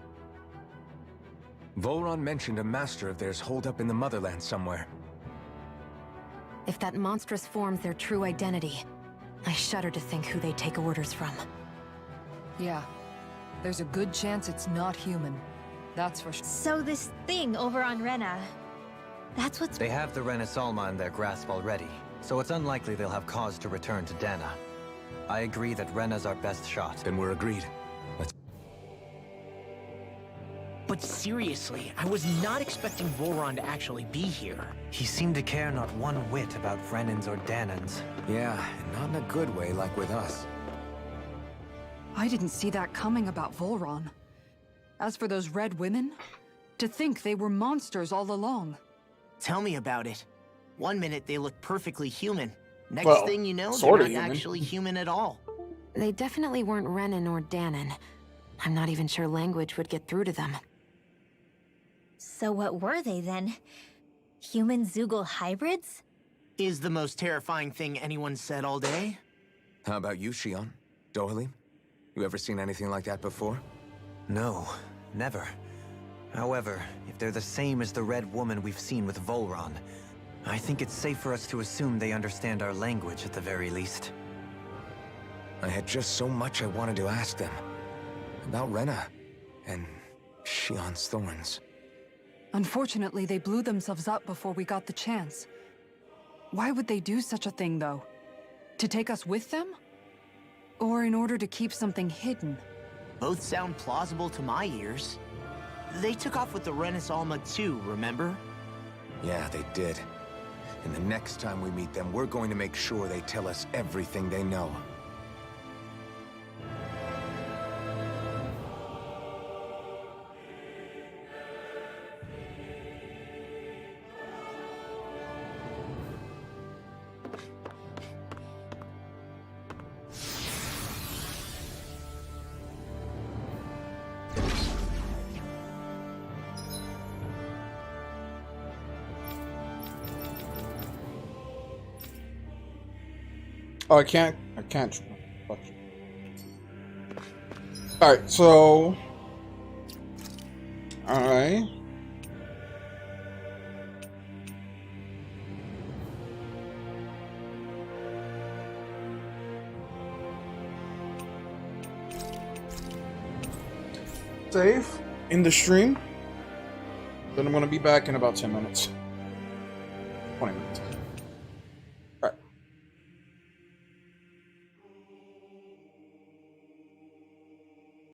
Volron mentioned a master of theirs holed up in the motherland somewhere. If that monstrous form's their true identity, I shudder to think who they take orders from. Yeah. There's a good chance it's not human. That's for sure. So this thing over on Rena... That's what's... They have the Renus Alma in their grasp already, so it's unlikely they'll have cause to return to Dana. I agree that Rena's our best shot. Then we're agreed. Let's... But seriously, I was not expecting Volron to actually be here. He seemed to care not one whit about Renans or Danans. Yeah, and not in a good way like with us. I didn't see that coming about Volron. As for those red women, to think they were monsters all along. Tell me about it. One minute they look perfectly human. Next Well, thing you know, they're sorta not human. actually human at all. They definitely weren't Renan or Danan. I'm not even sure language would get through to them. So what were they then? Human Zoogle hybrids? Is the most terrifying thing anyone said all day? How about you, Shion? Dohalim? You ever seen anything like that before? No, never. However, if they're the same as the Red Woman we've seen with Volron, I think it's safe for us to assume they understand our language at the very least. I had just so much I wanted to ask them. About Rena, and Shion's thorns. Unfortunately, they blew themselves up before we got the chance. Why would they do such a thing, though? To take us with them? Or in order to keep something hidden? Both sound plausible to my ears. They took off with the Rennis Alma too, remember? Yeah, they did. And the next time we meet them, we're going to make sure they tell us everything they know. Oh, I can't. Fuck you. Alright, so... Alright. Save in the stream. Then I'm gonna be back in about 10 minutes. 20 minutes.